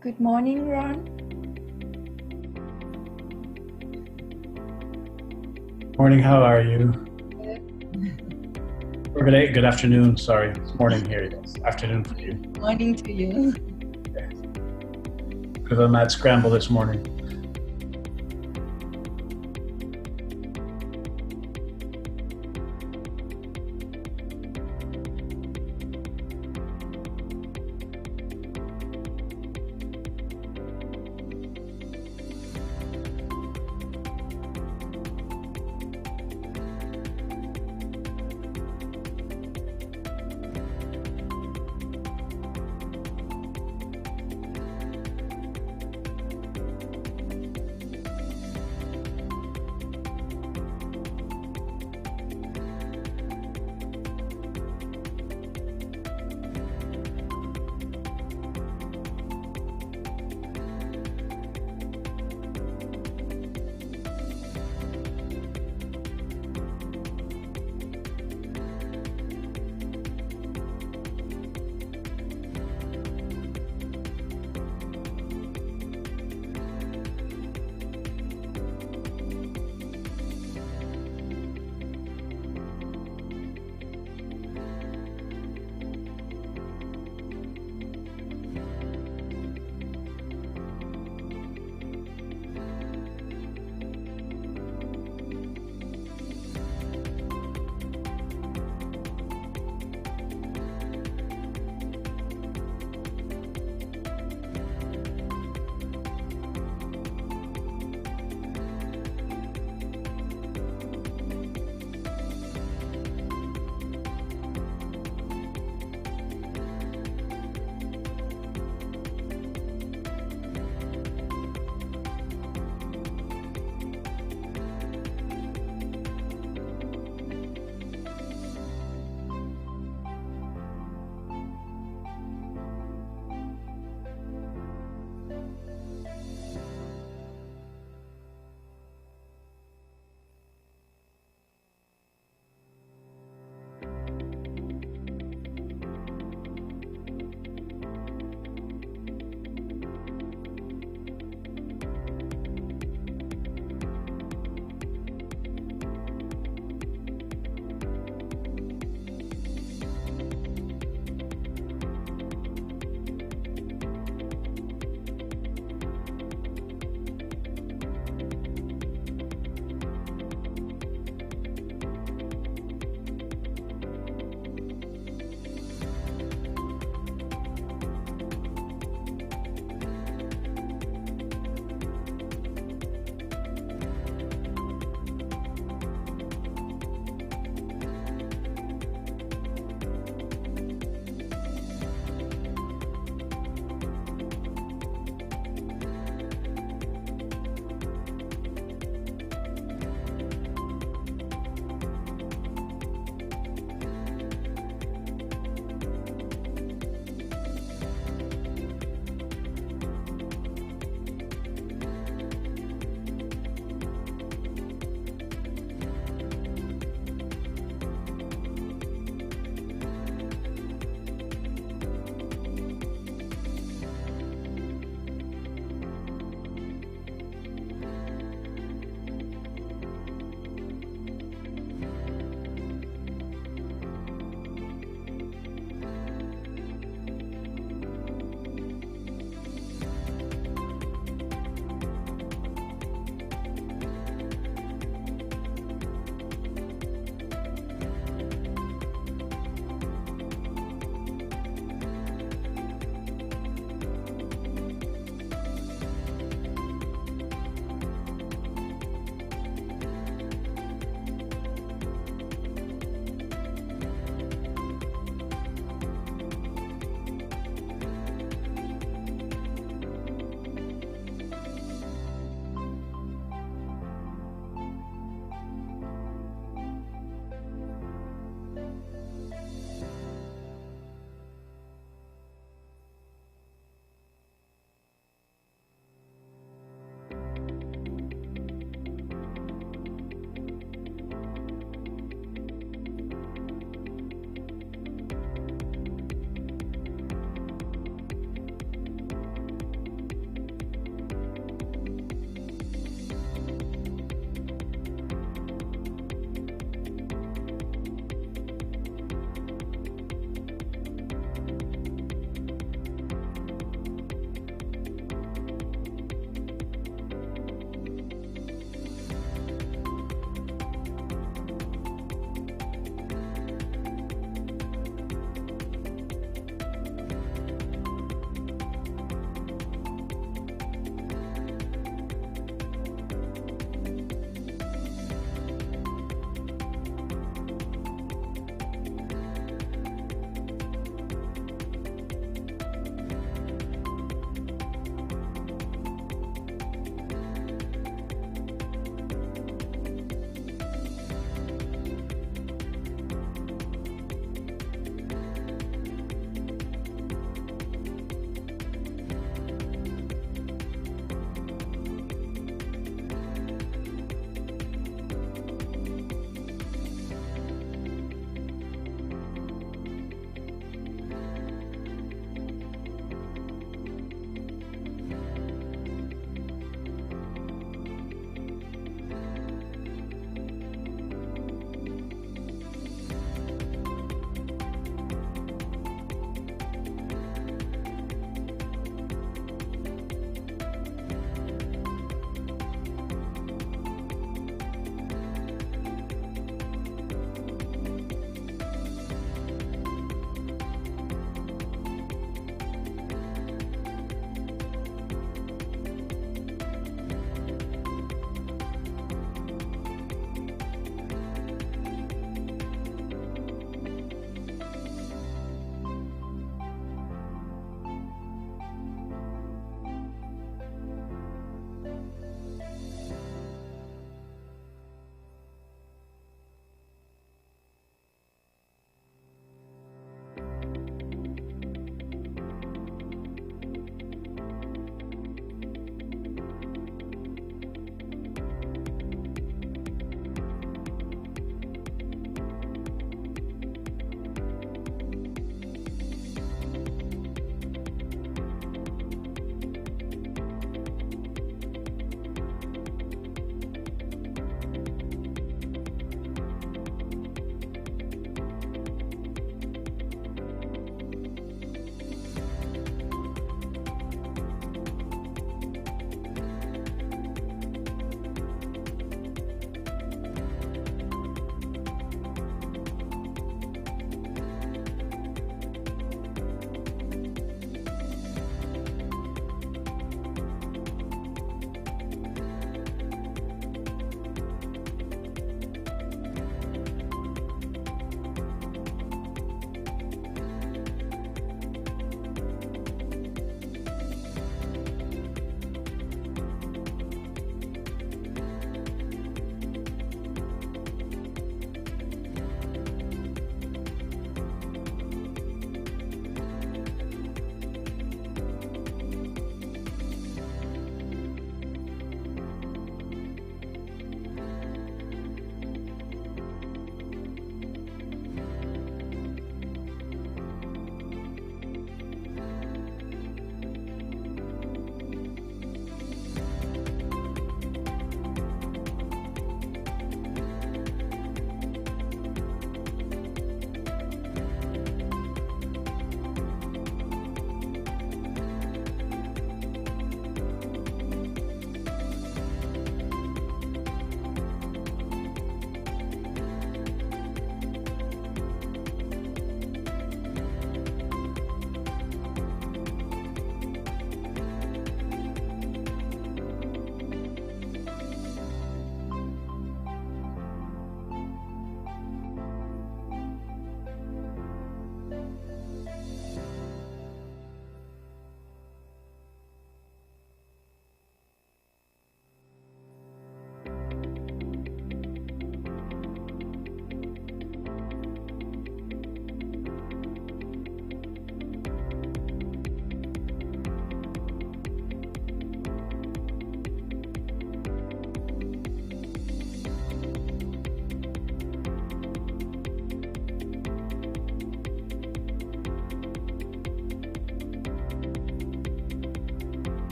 Good morning, Ron. Morning, how are you? Or good afternoon, sorry. It's morning here, yes. Afternoon for you. Morning to you. Okay. Bit of a mad scramble this morning.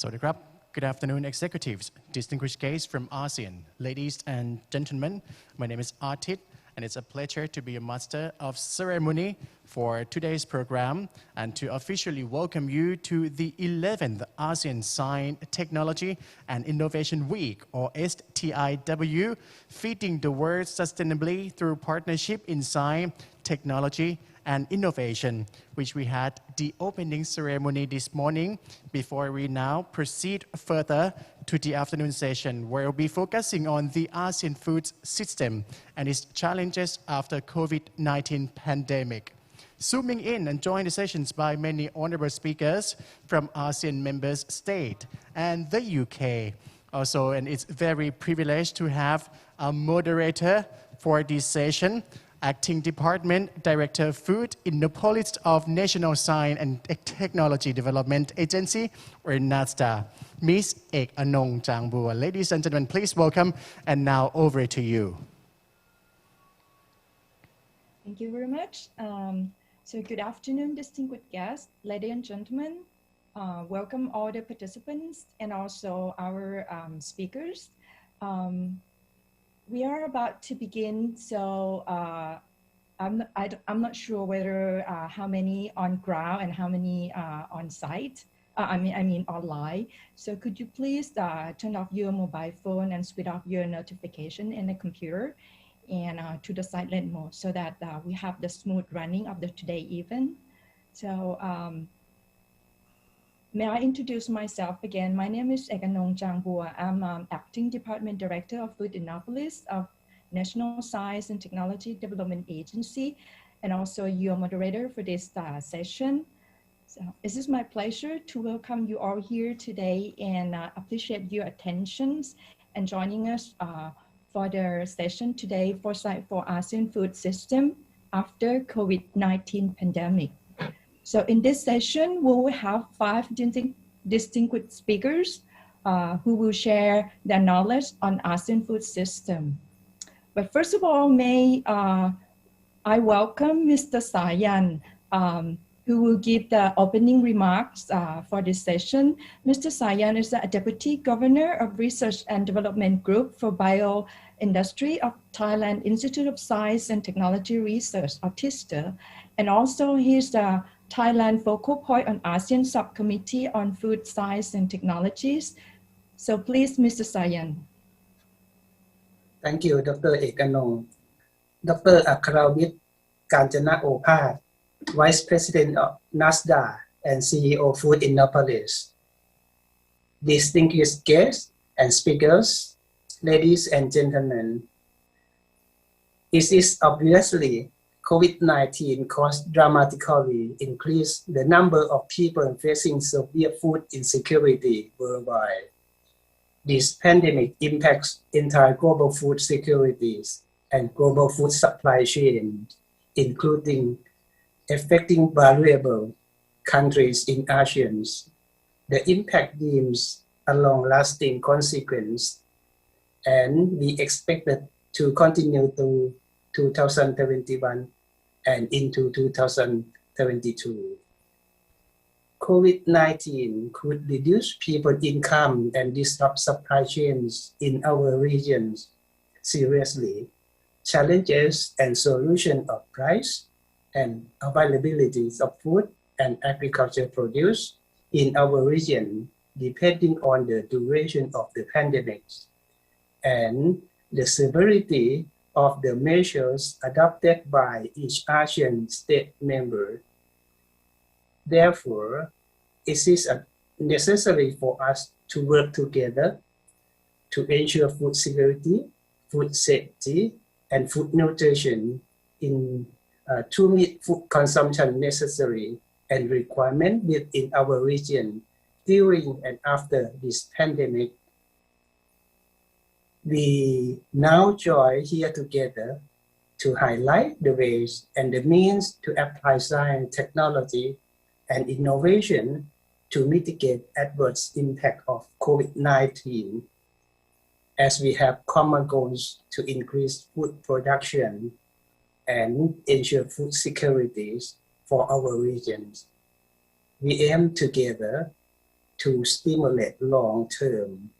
Sawadee Good afternoon, executives, distinguished guests from ASEAN, ladies and gentlemen. My name is Artit, and it's a pleasure to be a master of ceremony for today's program and to officially welcome you to the 11th ASEAN Science, Technology and Innovation Week, or ASTIW, Feeding the World Sustainably Through Partnership in Science, Technology and Innovation, which we had the opening ceremony this morning. Before we now proceed further to the afternoon session, where we'll be focusing on the ASEAN food system and its challenges after COVID-19 pandemic. Zooming in and join the sessions by many honorable speakers from ASEAN member states and the UK. Also, and it's very privileged to have a moderator for this session, Acting Department Director of Food in the Police of National Science and Technology Development Agency, or NASDA, Ms. Ek Anong Changbua. Ladies and gentlemen, please welcome, and now over to you. Thank you very much. So good afternoon, distinguished guests, ladies and gentlemen. Welcome all the participants and also our speakers. We are about to begin, so I'm not sure whether how many on ground and how many on site. I mean online. So could you please turn off your mobile phone and switch off your notification in the computer and to the silent mode so that we have the smooth running of the today event. So may I introduce myself again? My name is Ek Anong Changbua. I'm Acting Department Director of Food Innopolis of National Science and Technology Development Agency, and also your moderator for this session. So it is my pleasure to welcome you all here today and appreciate your attentions and joining us for the session today, Foresight for ASEAN Food System after COVID-19 pandemic. So in this session, we will have 5 distinguished speakers who will share their knowledge on ASEAN food system. But first of all, may I welcome Mr. Sayan, who will give the opening remarks for this session. Mr. Sayan is the Deputy Governor of Research and Development Group for Bioindustry of Thailand Institute of Science and Technology Research, or TISTA, and also he's the Thailand Focal Point on ASEAN Subcommittee on Food Science and Technologies. So please, Mr. Sayan. Thank you, Dr. Ek Anong. Dr. Akrawit Kanchana Opad, Vice President of NASDA and CEO of Food Innopolis. Distinguished guests and speakers, ladies and gentlemen, it is obviously COVID-19 caused dramatically increase the number of people facing severe food insecurity worldwide. This pandemic impacts entire global food securities and global food supply chain, including affecting vulnerable countries in ASEAN. The impact deems a long-lasting consequence, and we expect it to continue to 2021 and into 2022. COVID-19 could reduce people's income and disrupt supply chains in our regions seriously. Challenges and solutions of price and availability of food and agricultural produce in our region depending on the duration of the pandemic and the severity of the measures adopted by each ASEAN state member. Therefore, it is necessary for us to work together to ensure food security, food safety, and food nutrition to meet food consumption necessary and requirement within our region during and after this pandemic. We now join here together to highlight the ways and the means to apply science, technology, and innovation to mitigate adverse impact of COVID-19, as we have common goals to increase food production and ensure food securities for our regions. We aim together to stimulate long-term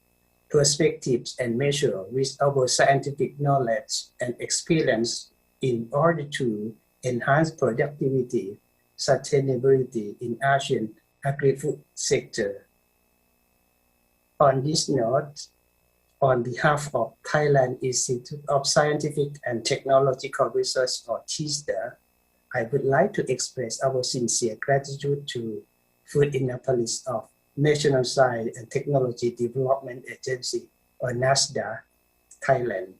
perspectives and measure with our scientific knowledge and experience in order to enhance productivity, sustainability in Asian agri-food sector. On this note, on behalf of Thailand Institute of Scientific and Technological Research, or TISTA, I would like to express our sincere gratitude to Food Innopolis of National Science and Technology Development Agency, or NASDA, Thailand,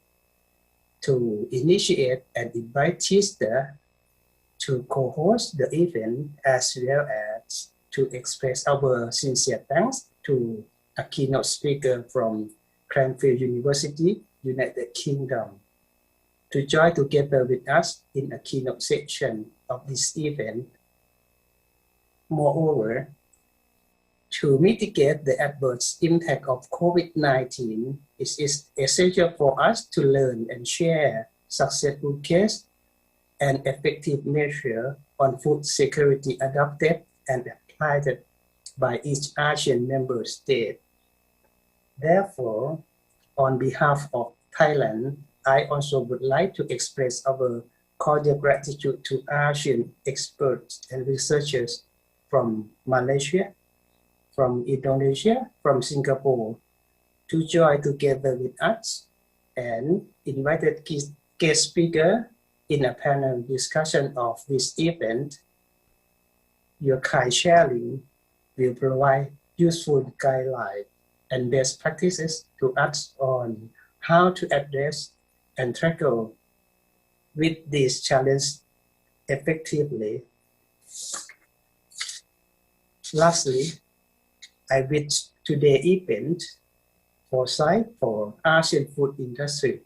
to initiate and invite TISTA to co-host the event, as well as to express our sincere thanks to a keynote speaker from Cranfield University, United Kingdom, to join together with us in a keynote section of this event. Moreover, to mitigate the adverse impact of COVID-19, it is essential for us to learn and share successful case and effective measure on food security adopted and applied by each ASEAN member state. Therefore, on behalf of Thailand, I also would like to express our cordial gratitude to ASEAN experts and researchers from Malaysia, from Indonesia, from Singapore, to join together with us and invited guest speaker in a panel discussion of this event. Your kind sharing will provide useful guidelines and best practices to us on how to address and tackle with these challenges effectively. Lastly, I wish today's event foresight for ASEAN food industry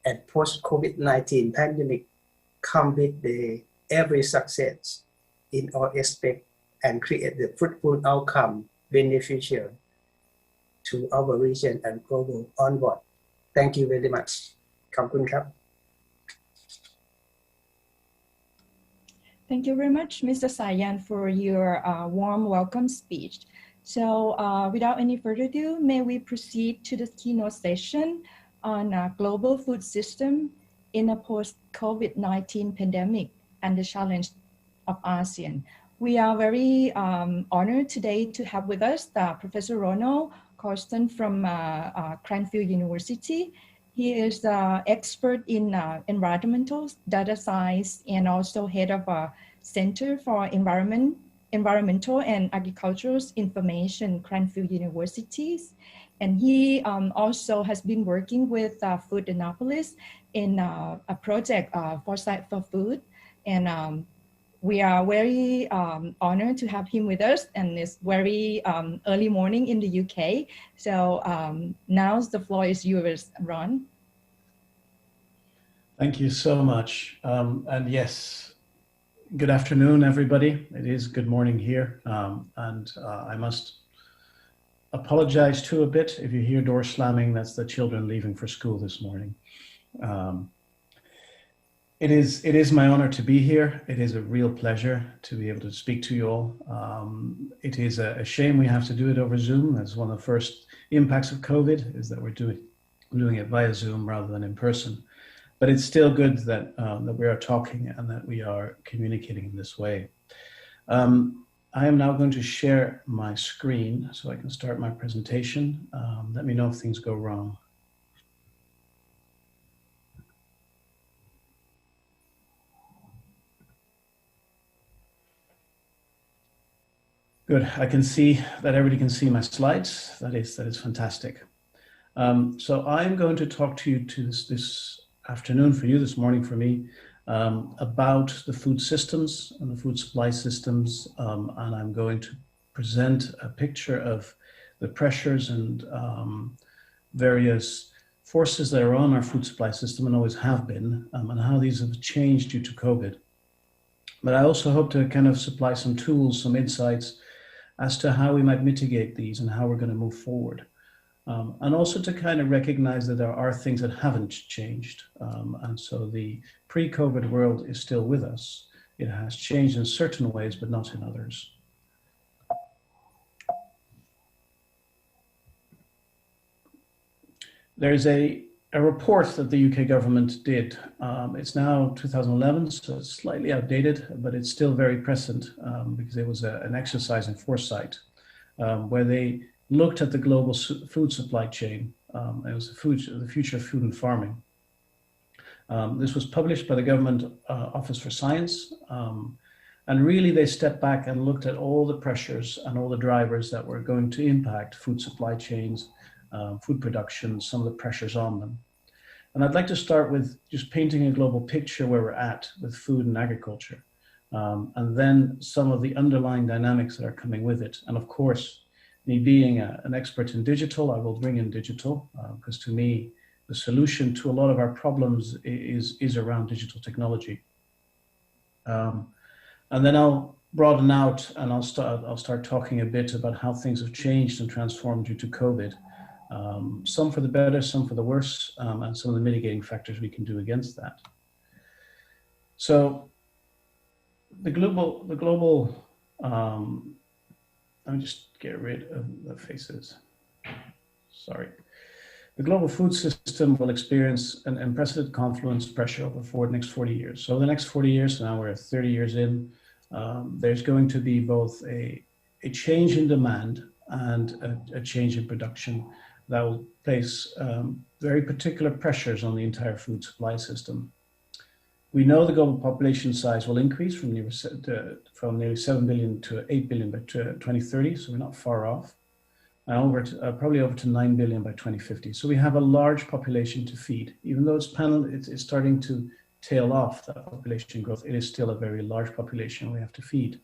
and post-COVID-19 pandemic come with the every success in all aspects and create the fruitful outcome beneficial to our region and global onward. Thank you very much. ขอบคุณครับ Thank you very much, Mr. Sayan, for your warm welcome speech. So without any further ado, may we proceed to the keynote session on global food system in a post-COVID-19 pandemic and the challenge of ASEAN. We are very honored today to have with us Professor Ronald Corsten from Cranfield University. He is an expert in environmental data science and also head of a Center for Environmental and Agricultural Information, Cranfield Universities. And he also has been working with Food Innopolis in a project, Foresight for Food. And we are very honored to have him with us, and it's very early morning in the UK. So now the floor is yours, Ron. Thank you so much. And yes, good afternoon, everybody. It is good morning here. I must apologize too a bit. If you hear doors slamming, that's the children leaving for school this morning. It is my honor to be here. It is a real pleasure to be able to speak to you all. It is a shame we have to do it over Zoom. That's one of the first impacts of COVID, is that we're doing it via Zoom rather than in person. But it's still good that we are talking and that we are communicating in this way. I am now going to share my screen so I can start my presentation. Let me know if things go wrong. Good, I can see that everybody can see my slides. That is fantastic. So I'm going to talk to you this afternoon for you, this morning for me, about the food systems and the food supply systems. And I'm going to present a picture of the pressures and various forces that are on our food supply system and always have been, and how these have changed due to COVID. But I also hope to kind of supply some tools, some insights as to how we might mitigate these and how we're going to move forward. And also to kind of recognize that there are things that haven't changed. And so the pre-COVID world is still with us. It has changed in certain ways, but not in others. There's a report that the UK government did. It's now 2011, so it's slightly outdated, but it's still very present because it was an exercise in foresight where they looked at the global food supply chain. It was the future of food and farming. This was published by the Government Office for Science. And really they stepped back and looked at all the pressures and all the drivers that were going to impact food supply chains, food production, some of the pressures on them. And I'd like to start with just painting a global picture where we're at with food and agriculture. And then some of the underlying dynamics that are coming with it. And of course, me being an expert in digital, I will bring in digital because to me, the solution to a lot of our problems is around digital technology. And then I'll broaden out and I'll start talking a bit about how things have changed and transformed due to COVID. Some for the better, some for the worse, and some of the mitigating factors we can do against that. So the global let me just get rid of the faces. Sorry. The global food system will experience an unprecedented confluence pressure over the next 40 years. So the next 40 years, now we're 30 years in, there's going to be both a change in demand and a change in production that will place very particular pressures on the entire food supply system. We know the global population size will increase from nearly 7 billion to 8 billion by 2030, so we're not far off. And probably over to 9 billion by 2050. So we have a large population to feed. Even though it's starting to tail off, that population growth, it is still a very large population we have to feed.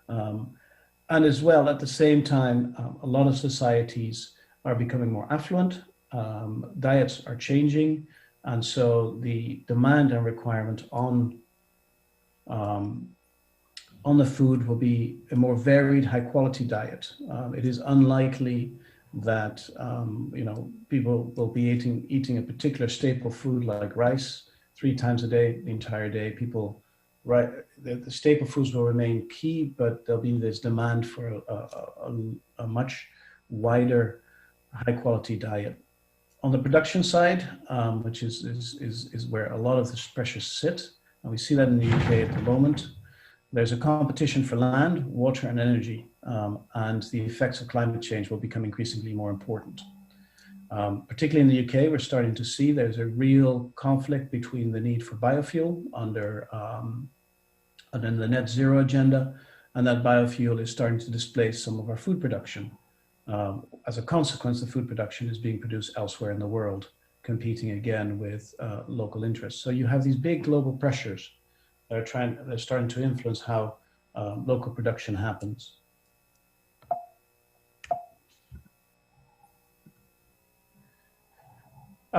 And as well, at the same time, a lot of societies are becoming more affluent, diets are changing, and so the demand and requirement on the food will be a more varied, high-quality diet. It is unlikely that people will be eating a particular staple food like rice 3 times a day, the entire day. The staple foods will remain key, but there'll be this demand for a much wider, high-quality diet. On the production side, which is where a lot of the pressures sit, and we see that in the UK at the moment. There's a competition for land, water, and energy, and the effects of climate change will become increasingly more important. Particularly in the UK, we're starting to see there's a real conflict between the need for biofuel under the net zero agenda, and that biofuel is starting to displace some of our food production. As a consequence, the food production is being produced elsewhere in the world, competing again with local interests. So you have these big global pressures. They're starting to influence how local production happens.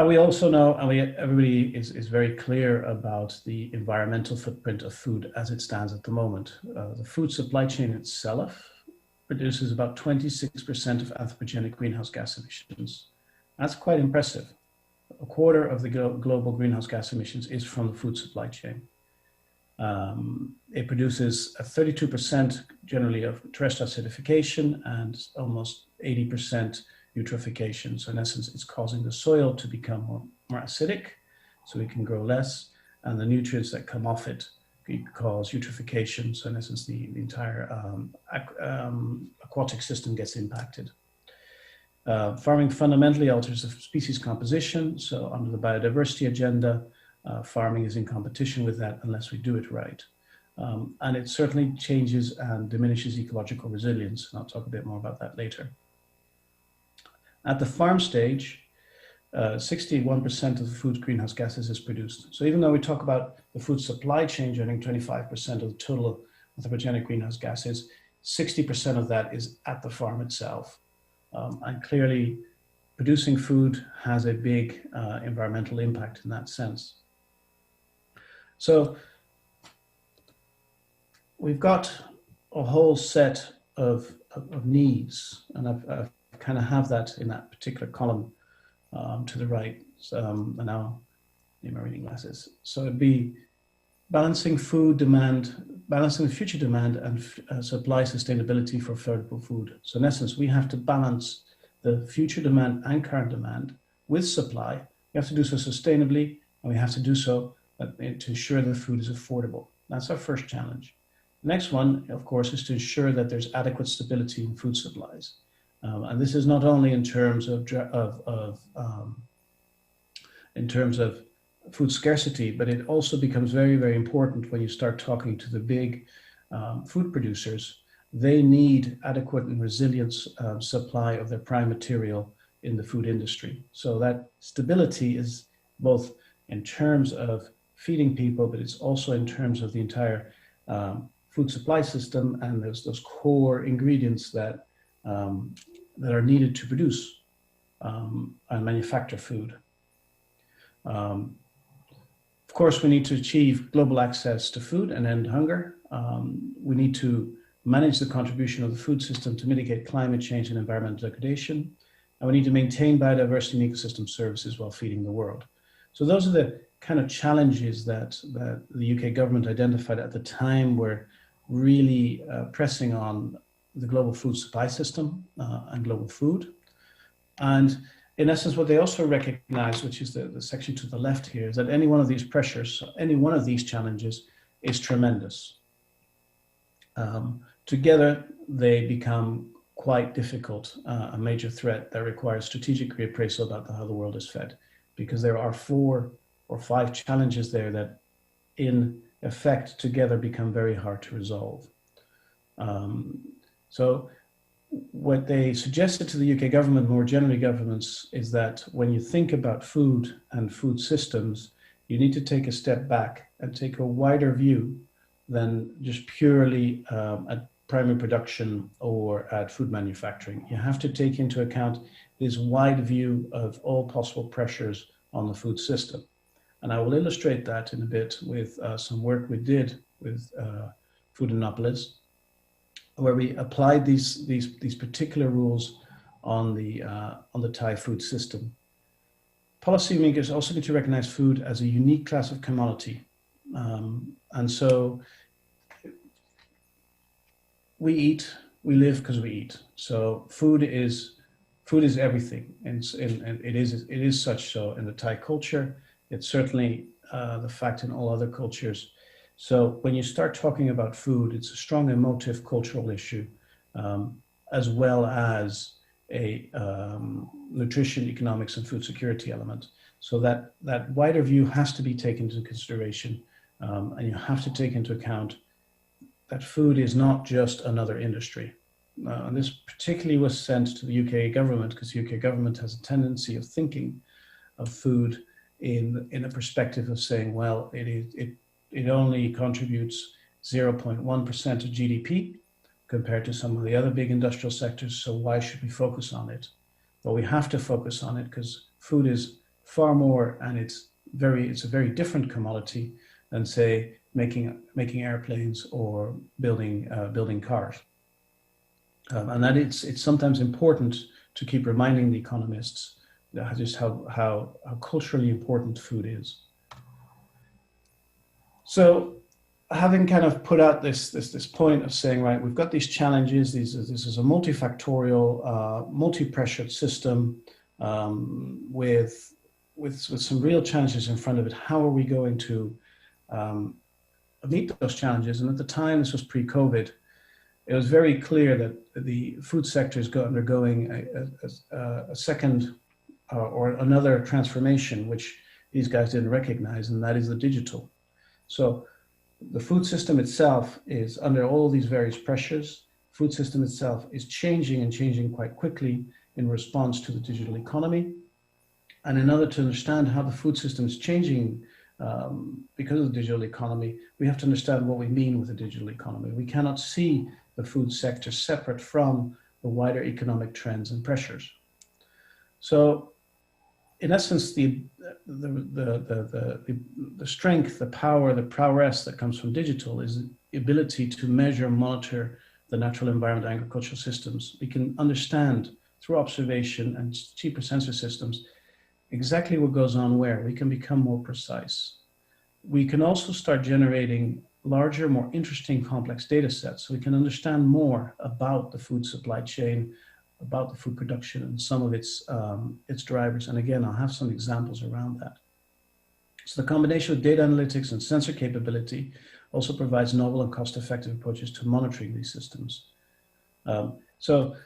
We also know, and everybody is very clear about the environmental footprint of food as it stands at the moment. The food supply chain itself produces about 26% of anthropogenic greenhouse gas emissions. That's quite impressive. A quarter of the global greenhouse gas emissions is from the food supply chain. It produces a 32% generally of terrestrial acidification and almost 80% eutrophication. So in essence, it's causing the soil to become more acidic, so it can grow less, and the nutrients that come off it cause eutrophication. So in essence, the entire aquatic system gets impacted. Farming fundamentally alters the species composition. So under the biodiversity agenda, farming is in competition with that unless we do it right. And it certainly changes and diminishes ecological resilience. And I'll talk a bit more about that later. At the farm stage, 61% of the food's greenhouse gases is produced. So even though we talk about the food supply chain generating 25% of the total anthropogenic greenhouse gases, 60% of that is at the farm itself. And clearly, producing food has a big environmental impact in that sense. So we've got a whole set of needs, and I've kind of have that in that particular column to the right. And now I need my reading glasses. So it'd be balancing food demand, balancing the future demand and supply sustainability for affordable food. So in essence, we have to balance the future demand and current demand with supply. We have to do so sustainably, and we have to do so to ensure that food is affordable. That's our first challenge. The next one, of course, is to ensure that there's adequate stability in food supplies. And this is not only in terms of food scarcity, but it also becomes very, very important when you start talking to the big food producers. They need adequate and resilient supply of their prime material in the food industry. So that stability is both in terms of feeding people, but it's also in terms of the entire food supply system and those core ingredients that are needed to produce and manufacture food. Of course, we need to achieve global access to food and end hunger. We need to manage the contribution of the food system to mitigate climate change and environmental degradation. And we need to maintain biodiversity and ecosystem services while feeding the world. So those are the kind of challenges that the UK government identified at the time were really pressing on the global food supply system and global food. And in essence, what they also recognize, which is the section to the left here, is that any one of these pressures, any one of these challenges is tremendous. Together, they become quite difficult, a major threat that requires strategic reappraisal about how the world is fed, because there are 4 or 5 challenges there that in effect together become very hard to resolve. So what they suggested to the UK government, more generally governments, is that when you think about food and food systems, you need to take a step back and take a wider view than just purely at primary production or at food manufacturing. You have to take into account this wide view of all possible pressures on the food system. And I will illustrate that in a bit with some work we did with Foodinopolis, where we applied these particular rules on the Thai food system. Policymakers also need to recognize food as a unique class of commodity. And so we eat, we live because we eat. So food is everything, and it is such so in the Thai culture. It's certainly the fact in all other cultures. So when you start talking about food, it's a strong emotive cultural issue, as well as a nutrition, economics, and food security element. So that wider view has to be taken into consideration, and you have to take into account that food is not just another industry. And this particularly was sent to the UK government, because the UK government has a tendency of thinking of food in a perspective of saying, well, it only contributes 0.1% of GDP compared to some of the other big industrial sectors, so why should we focus on it? Well, we have to focus on it because food is far more, and it's a very different commodity than, say, making airplanes or building cars. And that it's sometimes important to keep reminding the economists just how culturally important food is. So having kind of put out this point of saying, right, we've got these challenges, this is a multifactorial, multi-pressured system with some real challenges in front of it. How are we going to meet those challenges? And at the time, this was pre-COVID, it was very clear that the food sector is undergoing a second or another transformation, which these guys didn't recognize, and that is the digital. So the food system itself is under all these various pressures. Food system itself is changing and changing quite quickly in response to the digital economy. And in order to understand how the food system is changing because of the digital economy, we have to understand what we mean with the digital economy. We cannot see the food sector separate from the wider economic trends and pressures. So in essence, the strength, the power, the prowess that comes from digital is the ability to measure, monitor the natural environment, agricultural systems. We can understand through observation and cheaper sensor systems exactly what goes on where. We can become more precise. We can also start generating larger, more interesting, complex data sets, so we can understand more about the food supply chain about the food production and some of its drivers. And again, I'll have some examples around that. So the combination of data analytics and sensor capability also provides novel and cost-effective approaches to monitoring these systems. So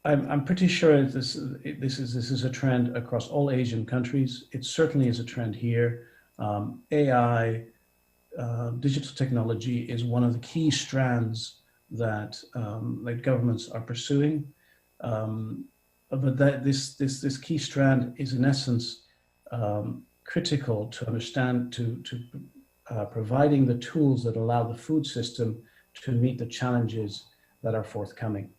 I'm pretty sure this is a trend across all Asian countries. It certainly is a trend here. AI, digital technology is one of the key strands that governments are pursuing. But that this key strand is in essence critical to understand, to providing the tools that allow the food system to meet the challenges that are forthcoming.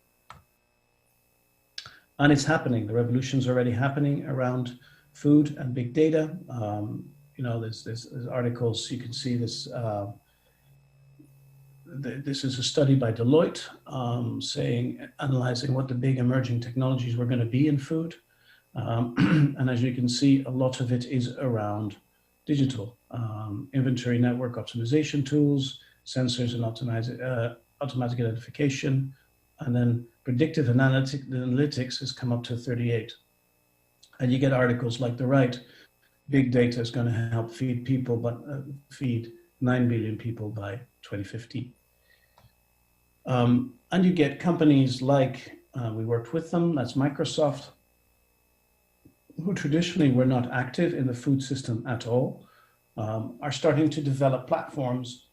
And it's happening. The revolution's already happening around food and big data. You know, there's articles, you can see this. This is a study by Deloitte analyzing what the big emerging technologies were going to be in food. And as you can see, a lot of it is around digital, inventory network optimization tools, sensors and automatic identification, and then predictive analytics has come up to 38. And you get articles like the right, big data is going to help feed people, but feed 9 billion people by 2050. And you get companies like, we worked with them, that's Microsoft, who traditionally were not active in the food system at all, are starting to develop platforms,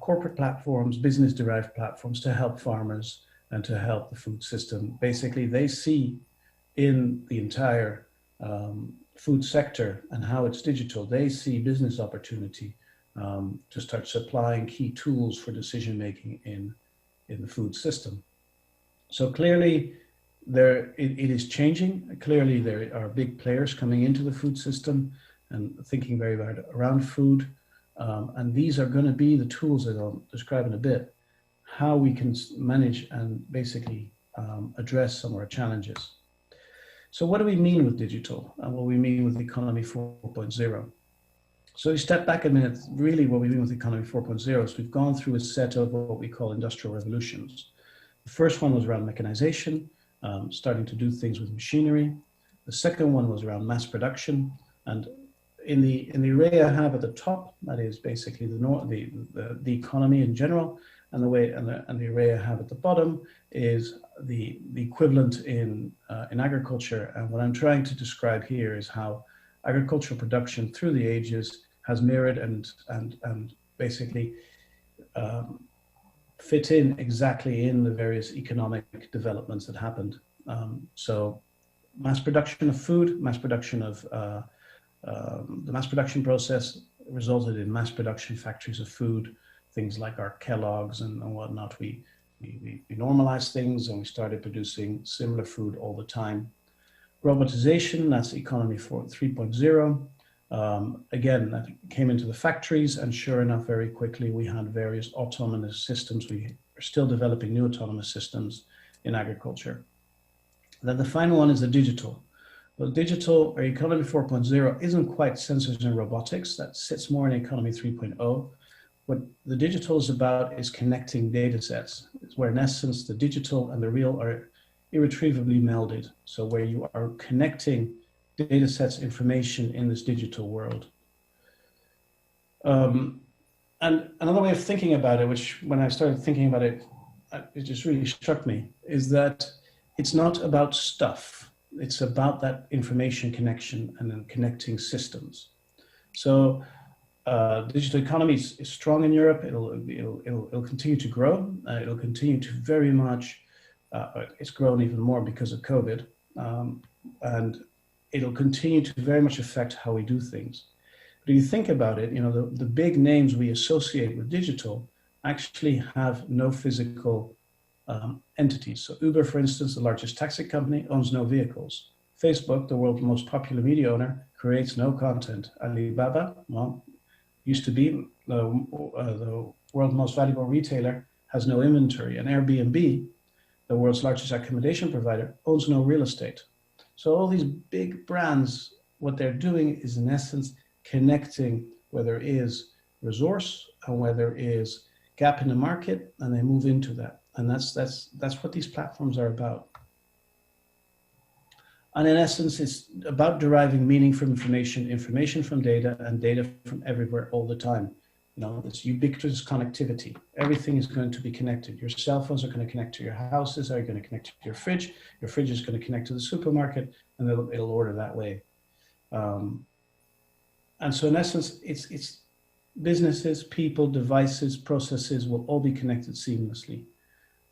corporate platforms, business-derived platforms to help farmers and to help the food system. Basically, they see in the entire food sector and how it's digital, they see business opportunity to start supplying key tools for decision-making in the food system. So clearly, it is changing. Clearly, there are big players coming into the food system and thinking very hard around food. And these are going to be the tools that I'll describe in a bit, how we can manage and basically address some of our challenges. So what do we mean with digital? And what we mean with economy 4.0? So we step back a minute, really what we mean with economy 4.0 is we've gone through a set of what we call industrial revolutions. The first one was around mechanization, starting to do things with machinery. The second one was around mass production. And in the array I have at the top, that is basically the economy in general, and the array I have at the bottom is the equivalent in agriculture. And what I'm trying to describe here is how agricultural production through the ages has mirrored and basically fit in exactly in the various economic developments that happened. So mass production of food, mass production of the mass production process resulted in mass production factories of food, things like our Kellogg's and whatnot. We normalized things and we started producing similar food all the time. Robotization, that's economy 3.0. Again, that came into the factories, and sure enough, very quickly, we had various autonomous systems. We are still developing new autonomous systems in agriculture. Then the final one is the digital. Well, digital or economy 4.0 isn't quite sensors and robotics. That sits more in economy 3.0. What the digital is about is connecting data sets. It's where in essence, the digital and the real are irretrievably melded. So where you are connecting data sets, information in this digital world. And another way of thinking about it, which when I started thinking about it, it just really struck me, is that it's not about stuff. It's about that information connection and then connecting systems. So digital economy is strong in Europe. It'll continue to grow. It'll continue to very much, it's grown even more because of COVID. And it'll continue to very much affect how we do things. But if you think about it, you know, the big names we associate with digital actually have no physical entities. So Uber, for instance, the largest taxi company, owns no vehicles. Facebook, the world's most popular media owner, creates no content. Alibaba, well, used to be the world's most valuable retailer, has no inventory. And Airbnb, the world's largest accommodation provider, owns no real estate. So all these big brands, what they're doing is in essence connecting where there is resource and where there is gap in the market, and they move into that. And that's what these platforms are about. And in essence, it's about deriving meaning from information, information from data, and data from everywhere all the time. You know, this ubiquitous connectivity. Everything is going to be connected. Your cell phones are going to connect to your houses, are going to connect to your fridge is going to connect to the supermarket, and it'll order that way. And so in essence, it's businesses, people, devices, processes will all be connected seamlessly.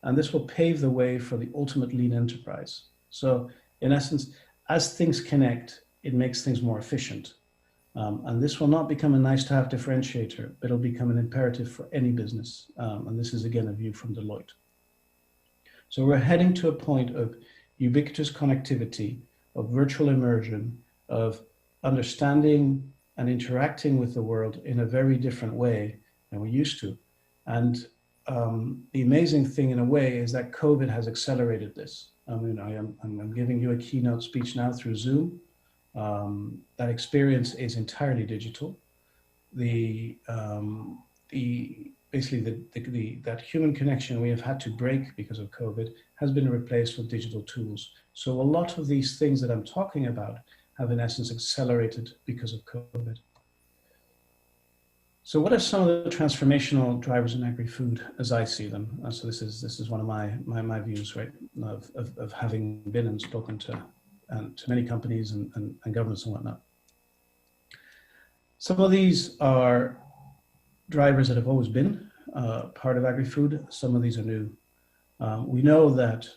And this will pave the way for the ultimate lean enterprise. So in essence, as things connect, it makes things more efficient. And this will not become a nice to have differentiator, but it'll become an imperative for any business. And this is again a view from Deloitte. So we're heading to a point of ubiquitous connectivity, of virtual immersion, of understanding and interacting with the world in a very different way than we used to. And the amazing thing in a way is that COVID has accelerated this. I mean, I'm giving you a keynote speech now through Zoom. That experience is entirely digital. Basically that human connection we have had to break because of COVID has been replaced with digital tools. So a lot of these things that I'm talking about have in essence accelerated because of COVID. So what are some of the transformational drivers in agri-food as I see them? So this is one of my views, right, of having been and spoken to many companies and governments and whatnot. Some of these are drivers that have always been part of agri-food. Some of these are new. We know that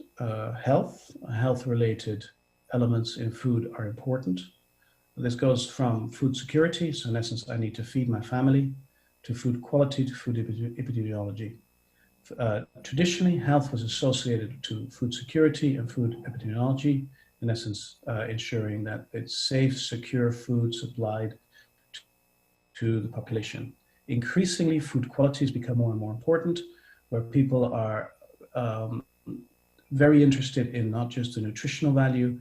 health-related elements in food are important. This goes from food security, so in essence, I need to feed my family, to food quality, to food epidemiology. Traditionally, health was associated to food security and food epidemiology, in essence, ensuring that it's safe, secure food supplied to the population. Increasingly, food quality has become more and more important, where people are very interested in not just the nutritional value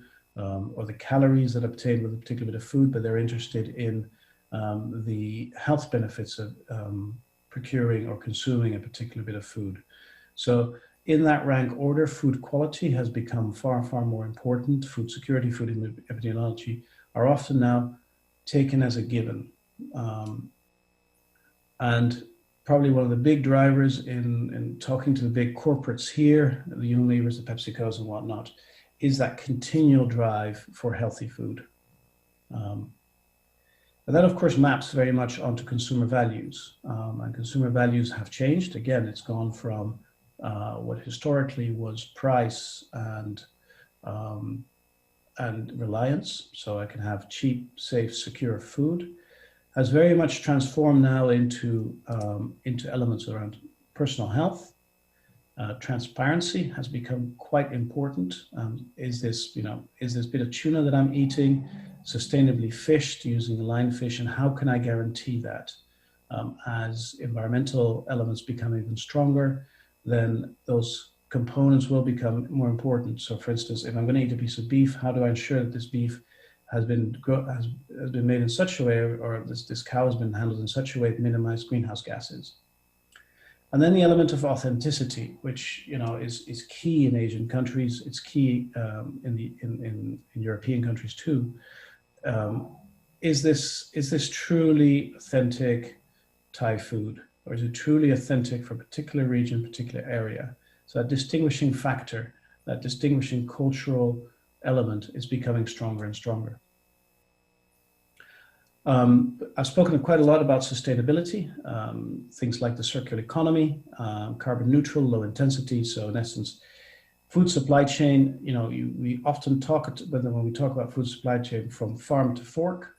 or the calories that are obtained with a particular bit of food, but they're interested in the health benefits of procuring or consuming a particular bit of food. So in that rank order, food quality has become far, far more important. Food security, food epidemiology are often now taken as a given. And probably one of the big drivers in talking to the big corporates here, the Unilevers, the PepsiCos and whatnot, is that continual drive for healthy food. And that, of course, maps very much onto consumer values. And consumer values have changed. Again, it's gone from what historically was price and reliance, so I can have cheap, safe, secure food, has very much transformed now into elements around personal health. Transparency has become quite important. Is this bit of tuna that I'm eating sustainably fished using line fish, and how can I guarantee that? As environmental elements become even stronger, then those components will become more important. So for instance, if I'm going to eat a piece of beef, how do I ensure that this beef has been made in such a way, or this cow has been handled in such a way to minimize greenhouse gases? And then the element of authenticity, which is key in Asian countries. It's key in European countries too. Is this truly authentic Thai food, or is it truly authentic for a particular region, particular area? So that distinguishing factor, that distinguishing cultural element is becoming stronger and stronger. I've spoken quite a lot about sustainability, things like the circular economy, carbon neutral, low intensity. So in essence, food supply chain, we often when we talk about food supply chain, from farm to fork,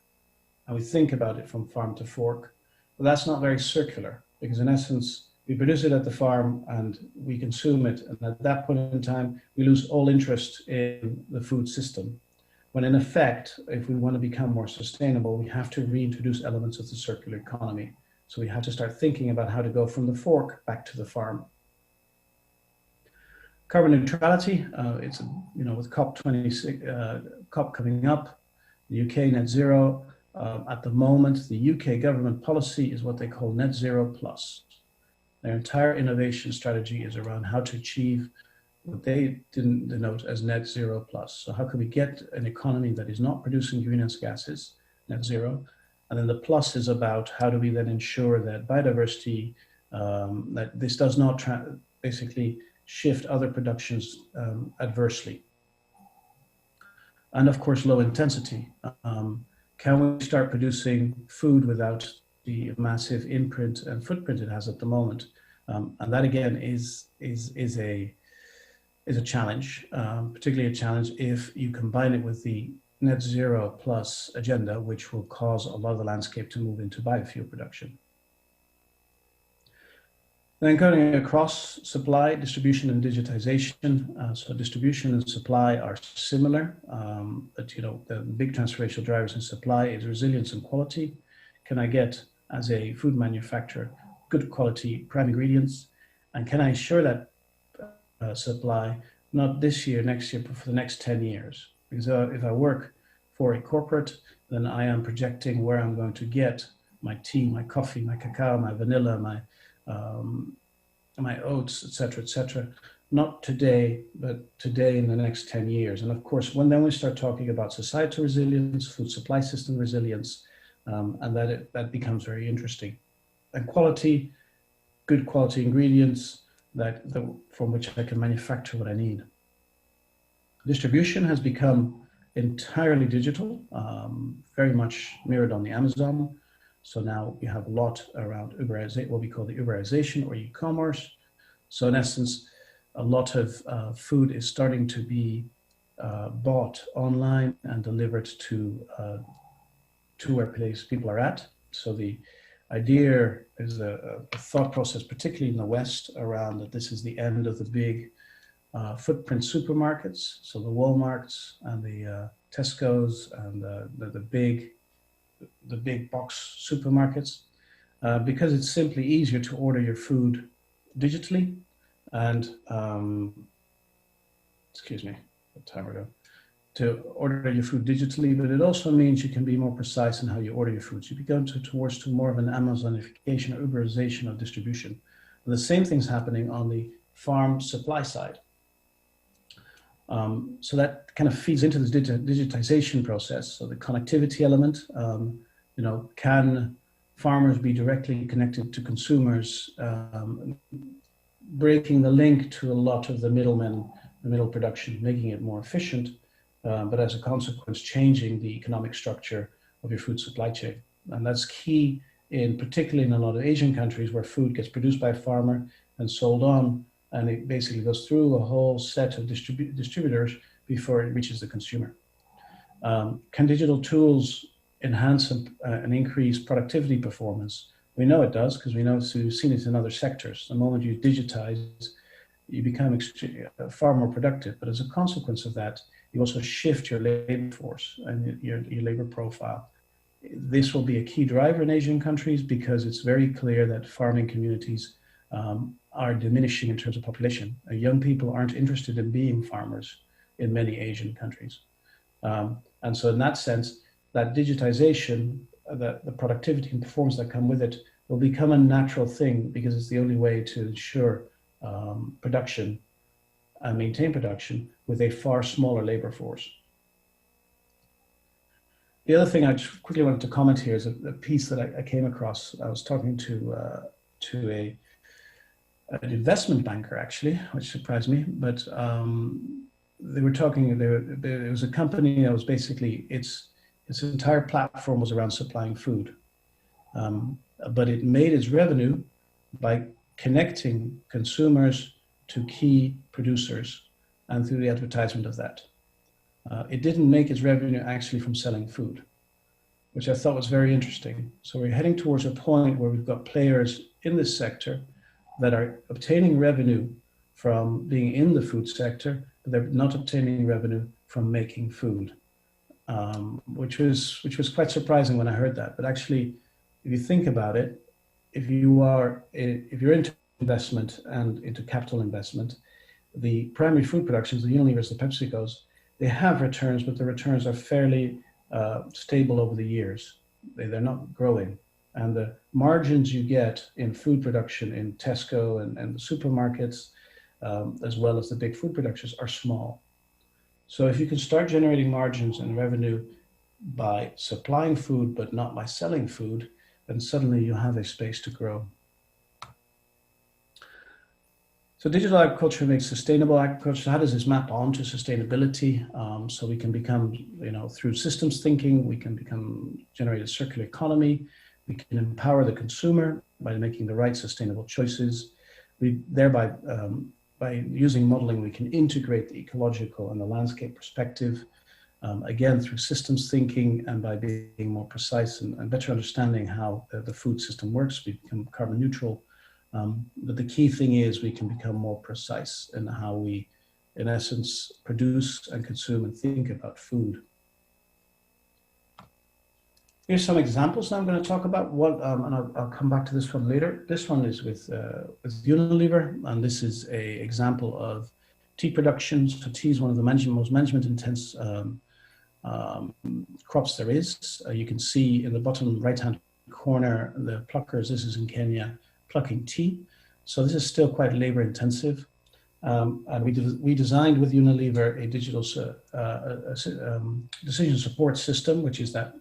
and we think about it from farm to fork, but that's not very circular, because in essence, we produce it at the farm and we consume it. And at that point in time, we lose all interest in the food system. When in effect, if we want to become more sustainable, we have to reintroduce elements of the circular economy. So we have to start thinking about how to go from the fork back to the farm. Carbon neutrality, with COP coming up, the UK net zero. At the moment, the UK government policy is what they call net zero plus. Their entire innovation strategy is around how to achieve what they didn't denote as net zero plus. So how can we get an economy that is not producing greenhouse gases, net zero? And then the plus is about how do we then ensure that biodiversity, that this does not basically shift other productions adversely. And of course, low intensity. Can we start producing food without the massive imprint and footprint it has at the moment? And that again is a challenge, particularly a challenge if you combine it with the net zero plus agenda, which will cause a lot of the landscape to move into biofuel production. Then going across supply, distribution, and digitization. So distribution and supply are similar, but the big transformational drivers in supply is resilience and quality. Can I get, as a food manufacturer, good quality prime ingredients? And can I ensure that supply, not this year, next year, but for the next 10 years? Because if I work for a corporate, then I am projecting where I'm going to get my tea, my coffee, my cacao, my vanilla, my oats, et cetera, not today, but today in the next 10 years. And of course, then we start talking about societal resilience, food supply system resilience, and that becomes very interesting. And quality, good quality ingredients from which I can manufacture what I need. Distribution has become entirely digital, very much mirrored on the Amazon. So now we have a lot around what we call the Uberization or e-commerce. So in essence, a lot of food is starting to be bought online and delivered to where people are at. So the idea is a thought process, particularly in the West, around that this is the end of the big footprint supermarkets. So the Walmarts and the Tesco's and the big box supermarkets, because it's simply easier to order your food digitally and, to order your food digitally, but it also means you can be more precise in how you order your food. So you go towards more of an Amazonification or Uberization of distribution. And the same thing's happening on the farm supply side. So that kind of feeds into this digitization process. So the connectivity element, can farmers be directly connected to consumers, breaking the link to a lot of the middle production, making it more efficient, but as a consequence, changing the economic structure of your food supply chain. And that's key particularly in a lot of Asian countries where food gets produced by a farmer and sold on, and it basically goes through a whole set of distributors before it reaches the consumer. Can digital tools enhance and increase productivity performance? We know it does, because we've seen it in other sectors. The moment you digitize, you become far more productive. But as a consequence of that, you also shift your labor force and your labor profile. This will be a key driver in Asian countries because it's very clear that farming communities are diminishing in terms of population. Young people aren't interested in being farmers in many Asian countries. And so in that sense, that digitization, the productivity and performance that come with it will become a natural thing because it's the only way to ensure production and maintain production with a far smaller labor force. The other thing I just quickly wanted to comment here is a piece that I came across. I was talking to an investment banker, actually, which surprised me, but they were talking, there was a company that was basically, its entire platform was around supplying food, but it made its revenue by connecting consumers to key producers and through the advertisement of that. It didn't make its revenue actually from selling food, which I thought was very interesting. So we're heading towards a point where we've got players in this sector that are obtaining revenue from being in the food sector, but they're not obtaining revenue from making food, which was quite surprising when I heard that. But actually, if you think about it, if you're into investment and into capital investment, the primary food productions, the Unilevers, the PepsiCos, they have returns, but the returns are fairly stable over the years. They're not growing. And the margins you get in food production in Tesco and the supermarkets as well as the big food producers, are small. So if you can start generating margins and revenue by supplying food, but not by selling food, then suddenly you have a space to grow. So digital agriculture makes sustainable agriculture. So how does this map on to sustainability? So we can become, through systems thinking, we can generate a circular economy. We can empower the consumer by making the right sustainable choices. We thereby, by using modeling, we can integrate the ecological and the landscape perspective, again, through systems thinking and by being more precise and better understanding how the food system works. We become carbon neutral. But the key thing is we can become more precise in how we, in essence, produce and consume and think about food. Here's some examples that I'm going to talk about. And I'll come back to this one later. This one is with Unilever, and this is an example of tea production. So tea is one of the most management-intense crops there is. You can see in the bottom right-hand corner the pluckers. This is in Kenya, plucking tea. So this is still quite labor intensive. And we designed with Unilever a digital decision support system, which is that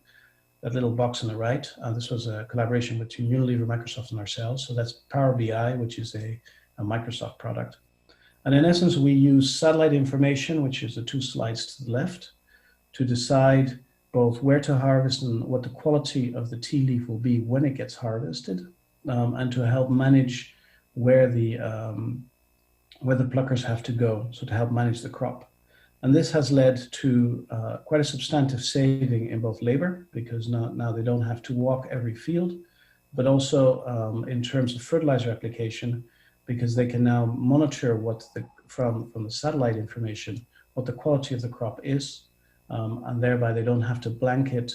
little box on the right. This was a collaboration between Unilever, Microsoft, and ourselves. So that's Power BI, which is a Microsoft product. And in essence, we use satellite information, which is the 2 slides to the left, to decide both where to harvest and what the quality of the tea leaf will be when it gets harvested. And to help manage where the pluckers have to go, so to help manage the crop. And this has led to quite a substantive saving in both labor, because now they don't have to walk every field, but also in terms of fertilizer application, because they can now monitor from the satellite information what the quality of the crop is, and thereby they don't have to blanket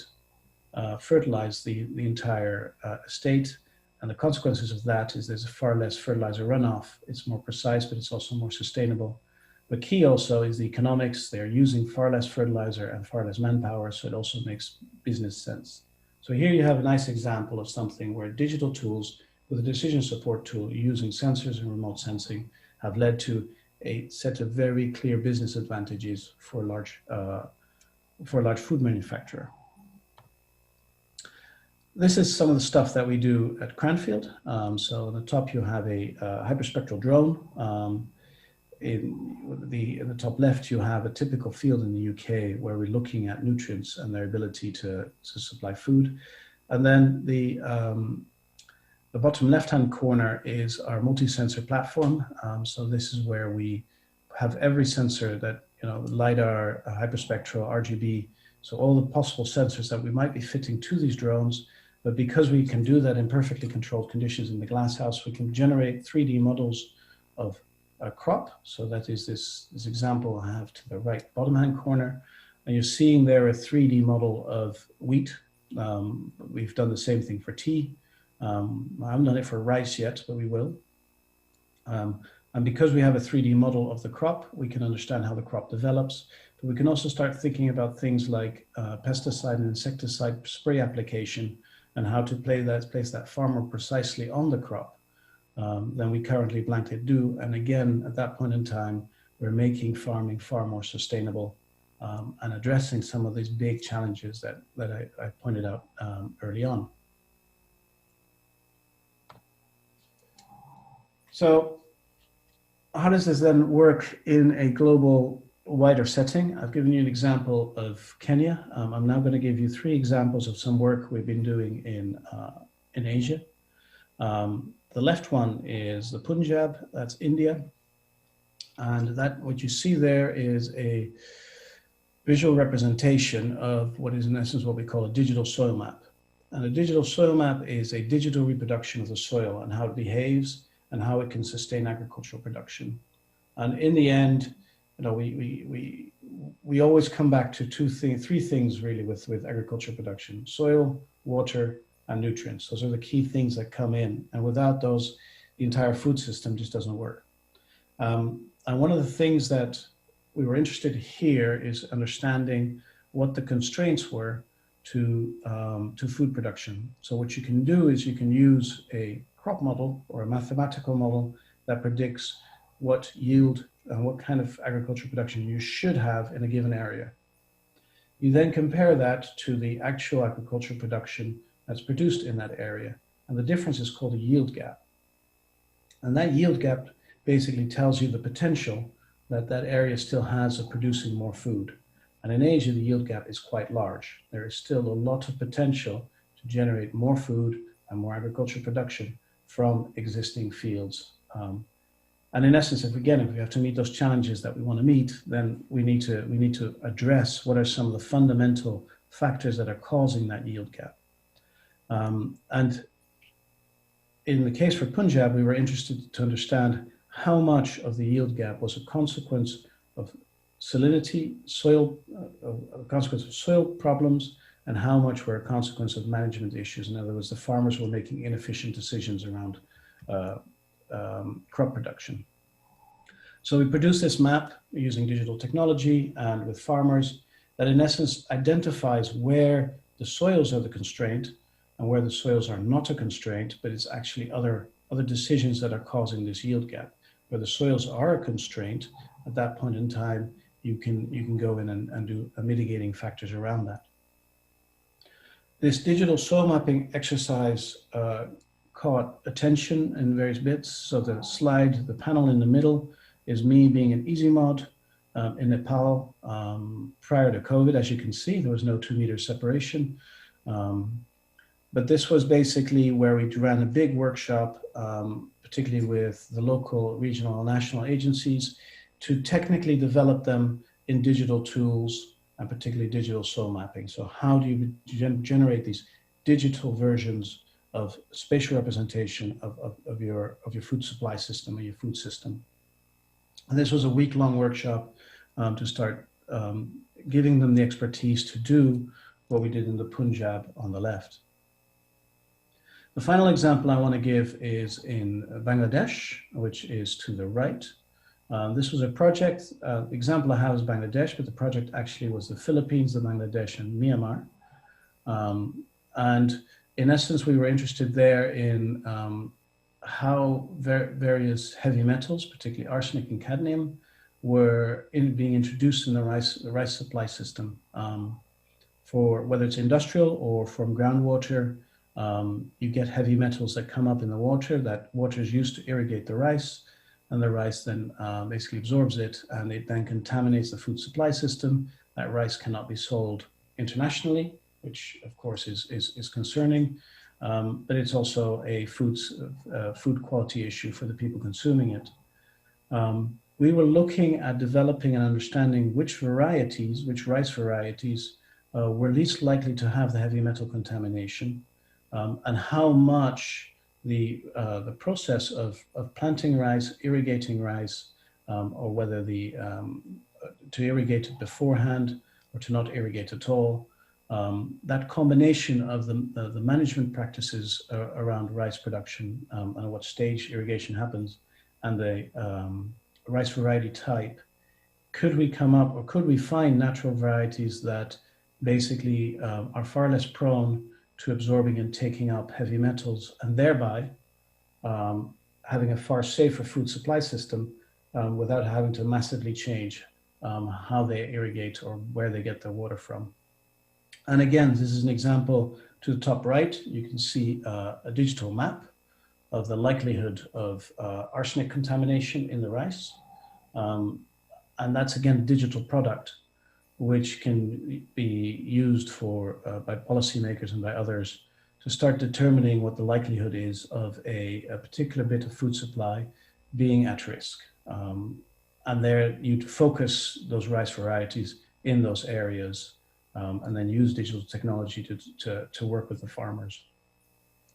fertilize the entire estate. And the consequences of that is there's far less fertilizer runoff. It's more precise, but it's also more sustainable. But key also is the economics. They're using far less fertilizer and far less manpower, so it also makes business sense. So here you have a nice example of something where digital tools with a decision support tool using sensors and remote sensing have led to a set of very clear business advantages for a large food manufacturer. This is some of the stuff that we do at Cranfield. So on the top you have a hyperspectral drone. In the top left, you have a typical field in the UK where we're looking at nutrients and their ability to supply food. And then the bottom left-hand corner is our multi-sensor platform. So this is where we have every sensor that, LiDAR, hyperspectral, RGB, so all the possible sensors that we might be fitting to these drones. But because we can do that in perfectly controlled conditions in the glasshouse, we can generate 3D models of a crop. So that is this example I have to the right bottom hand corner. And you're seeing there a 3D model of wheat. We've done the same thing for tea. I haven't done it for rice yet, but we will. And because we have a 3D model of the crop, we can understand how the crop develops. But we can also start thinking about things like pesticide and insecticide spray application and how to place that far more precisely on the crop than we currently blankly do. And again, at that point in time, we're making farming far more sustainable and addressing some of these big challenges that I pointed out early on. So how does this then work in a global wider setting? I've given you an example of Kenya. I'm now going to give you 3 examples of some work we've been doing in Asia. The left one is the Punjab, that's India. And what you see there is a visual representation of what is in essence what we call a digital soil map. And a digital soil map is a digital reproduction of the soil and how it behaves and how it can sustain agricultural production. And in the end, we always come back to 3 things really with agricultural production: soil, water, and nutrients. Those are the key things that come in. And without those, the entire food system just doesn't work. And one of the things that we were interested here is understanding what the constraints were to food production. So what you can do is you can use a crop model or a mathematical model that predicts what yield and what kind of agricultural production you should have in a given area. You then compare that to the actual agricultural production that's produced in that area. And the difference is called a yield gap. And that yield gap basically tells you the potential that that area still has of producing more food. And in Asia, the yield gap is quite large. There is still a lot of potential to generate more food and more agricultural production from existing fields. And in essence, if we have to meet those challenges that we want to meet, then we need to address what are some of the fundamental factors that are causing that yield gap. And in the case for Punjab, we were interested to understand how much of the yield gap was a consequence of salinity, a consequence of soil problems, and how much were a consequence of management issues. In other words, the farmers were making inefficient decisions around crop production. So we produced this map using digital technology and with farmers that in essence identifies where the soils are the constraint and where the soils are not a constraint, but it's actually other decisions that are causing this yield gap. Where the soils are a constraint, at that point in time, you can go in and do mitigating factors around that. This digital soil mapping exercise caught attention in various bits. So the slide, the panel in the middle is me being an easy mod in Nepal prior to COVID. As you can see, there was no 2 meter separation. But this was basically where we ran a big workshop, particularly with the local, regional, and national agencies to technically develop them in digital tools and particularly digital soil mapping. So how do you generate these digital versions of spatial representation of your food supply system or your food system? And this was a week-long workshop to start giving them the expertise to do what we did in the Punjab on the left. The final example I want to give is in Bangladesh, which is to the right. This was a project, example I have is Bangladesh, but the project actually was the Philippines, the Bangladesh, and Myanmar. And in essence, we were interested there in how various heavy metals, particularly arsenic and cadmium, were being introduced in the rice supply system for whether it's industrial or from groundwater. You get heavy metals that come up in the water. That water is used to irrigate the rice, and the rice then basically absorbs it, and it then contaminates the food supply system. That rice cannot be sold internationally, which of course is concerning, but it's also a food quality issue for the people consuming it. We were looking at developing and understanding which rice varieties were least likely to have the heavy metal contamination, and how much the process of planting rice, irrigating rice, or whether to irrigate it beforehand or to not irrigate at all, that combination of the management practices around rice production and at what stage irrigation happens, and the rice variety type, could we come up or could we find natural varieties that basically are far less prone to absorbing and taking up heavy metals, and thereby having a far safer food supply system without having to massively change how they irrigate or where they get their water from. And again, this is an example to the top right. You can see a digital map of the likelihood of arsenic contamination in the rice. And that's again, a digital product, which can be used by policymakers and by others to start determining what the likelihood is of a particular bit of food supply being at risk. And there you'd focus those rice varieties in those areas and then use digital technology to work with the farmers.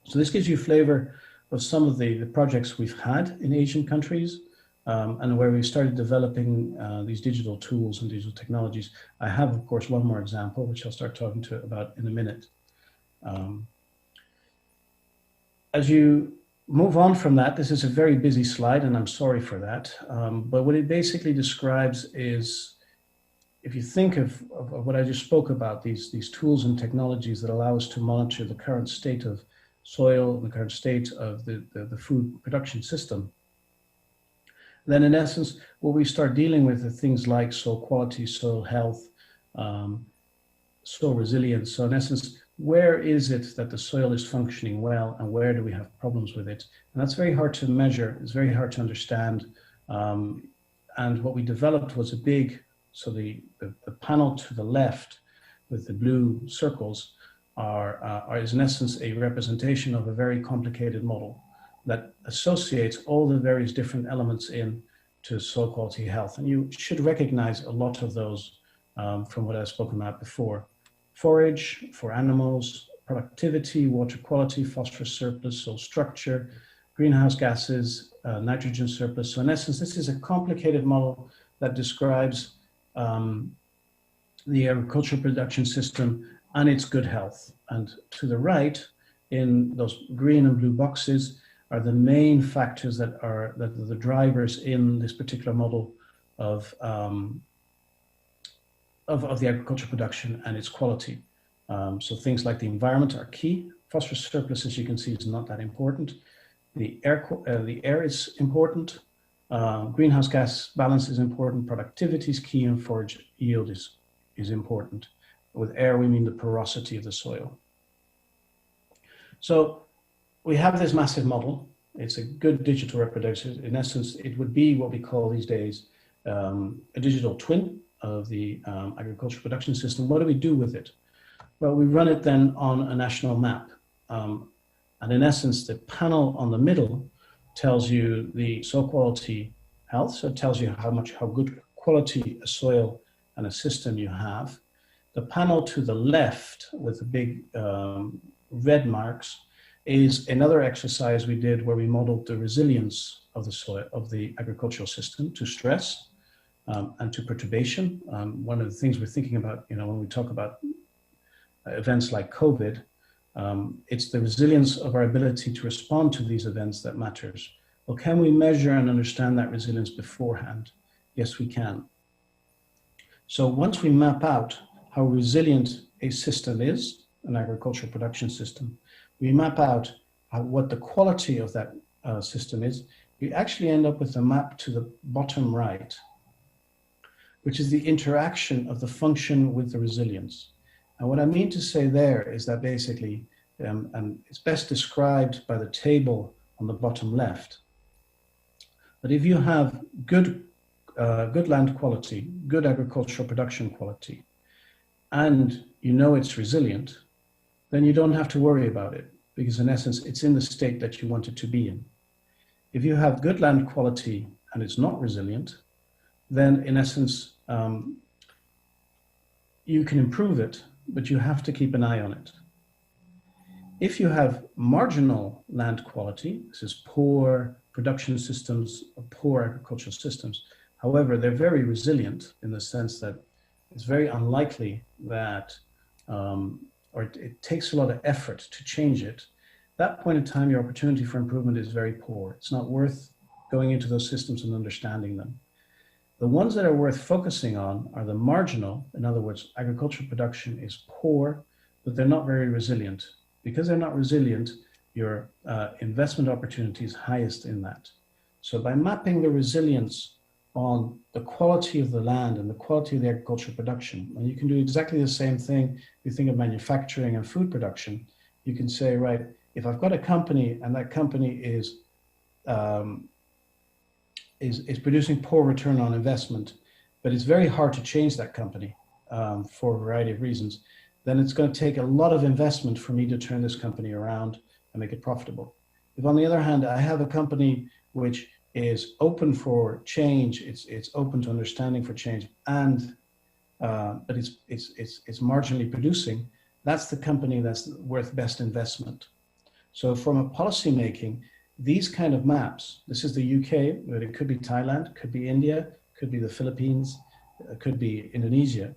So this gives you a flavor of some of the projects we've had in Asian countries and where we started developing these digital tools and digital technologies. I have, of course, one more example, which I'll start talking about in a minute. As you move on from that, this is a very busy slide, and I'm sorry for that. But what it basically describes is, if you think of what I just spoke about, these tools and technologies that allow us to monitor the current state of soil, the current state of the food production system, then in essence, what we start dealing with are things like soil quality, soil health, soil resilience. So in essence, where is it that the soil is functioning well and where do we have problems with it? And that's very hard to measure. It's very hard to understand. And what we developed was a big, so the panel to the left with the blue circles is in essence a representation of a very complicated model that associates all the various different elements in to soil quality health. And you should recognize a lot of those from what I've spoken about before. Forage for animals, productivity, water quality, phosphorus surplus, soil structure, greenhouse gases, nitrogen surplus. So in essence, this is a complicated model that describes the agricultural production system and its good health. And to the right, in those green and blue boxes, are the main factors that are the drivers in this particular model of the agricultural production and its quality. So things like the environment are key. Phosphorus surplus, as you can see, is not that important. The air is important. Greenhouse gas balance is important. Productivity is key, and forage yield is important. With air, we mean the porosity of the soil. So we have this massive model. It's a good digital reproduction. In essence, it would be what we call these days a digital twin of the agricultural production system. What do we do with it? Well, we run it then on a national map. And in essence, the panel on the middle tells you the soil quality health. So it tells you how good quality a soil and a system you have. The panel to the left with the big red marks is another exercise we did where we modeled the resilience of the soil, of the agricultural system to stress and to perturbation. One of the things we're thinking about, when we talk about events like COVID, it's the resilience of our ability to respond to these events that matters. Well, can we measure and understand that resilience beforehand? Yes, we can. So once we map out how resilient a system is, an agricultural production system, we map out what the quality of that system is, we actually end up with a map to the bottom right, which is the interaction of the function with the resilience. And what I mean to say there is that basically, and it's best described by the table on the bottom left, that if you have good land quality, good agricultural production quality, and you know it's resilient, then you don't have to worry about it, because in essence, it's in the state that you want it to be in. If you have good land quality and it's not resilient, then in essence, you can improve it, but you have to keep an eye on it. If you have marginal land quality, this is poor production systems, or poor agricultural systems, however, they're very resilient in the sense that it's very unlikely that, or it takes a lot of effort to change it. At that point in time, your opportunity for improvement is very poor. It's not worth going into those systems and understanding them. The ones that are worth focusing on are the marginal. In other words, agricultural production is poor, but they're not very resilient. Because they're not resilient, your investment opportunity is highest in that. So by mapping the resilience on the quality of the land and the quality of the agricultural production, and you can do exactly the same thing if you think of manufacturing and food production, you can say, right, if I've got a company and that company is producing poor return on investment, but it's very hard to change that company for a variety of reasons, then it's going to take a lot of investment for me to turn this company around and make it profitable. If on the other hand, I have a company which is open for change, it's open to understanding for change, and but it's marginally producing, that's the company that's worth best investment. So from a policy making, these kind of maps, this is the UK, but it could be Thailand, could be India, could be the Philippines, could be Indonesia.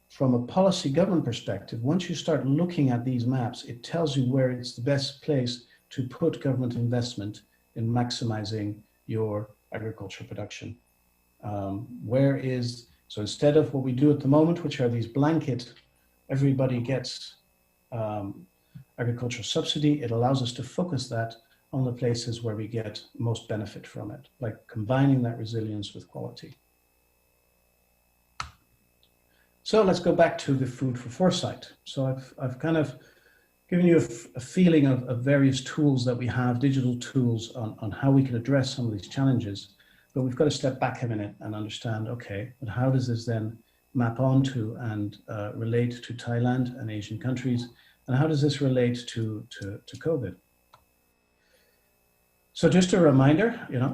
From a policy government perspective, once you start looking at these maps, it tells you where it's the best place to put government investment in maximizing your agricultural production. So instead of what we do at the moment, which are these blanket, everybody gets agricultural subsidy, it allows us to focus that on the places where we get most benefit from it, by combining that resilience with quality. So let's go back to the food for foresight. So I've kind of given you a feeling of various tools that we have, digital tools on how we can address some of these challenges. But we've got to step back a minute and understand, okay, but how does this then map onto and relate to Thailand and Asian countries? And how does this relate to COVID? So just a reminder, you know,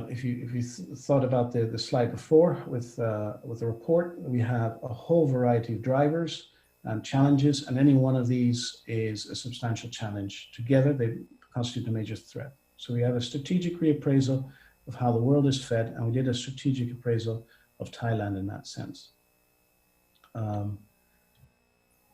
if you thought about the slide before with the report, we have a whole variety of drivers and challenges, and any one of these is a substantial challenge. Together, they constitute a major threat. So we have a strategic reappraisal of how the world is fed, and we did a strategic appraisal of Thailand in that sense.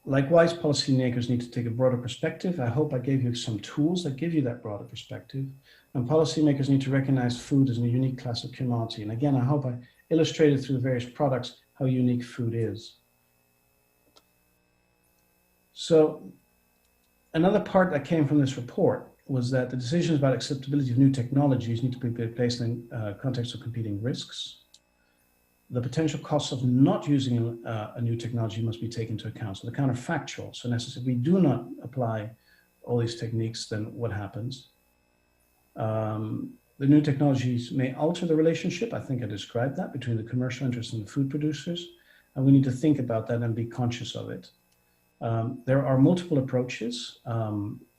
Likewise, policymakers need to take a broader perspective. I hope I gave you some tools that give you that broader perspective. And policymakers need to recognize food as a unique class of commodity. And again, I hope I illustrated through the various products how unique food is. So another part that came from this report was that the decisions about acceptability of new technologies need to be placed in context of competing risks. The potential costs of not using a new technology must be taken into account. So the counterfactual. So necessarily, if we do not apply all these techniques, then what happens? The new technologies may alter the relationship. I think I described that between the commercial interests and the food producers. And we need to think about that and be conscious of it. There are multiple approaches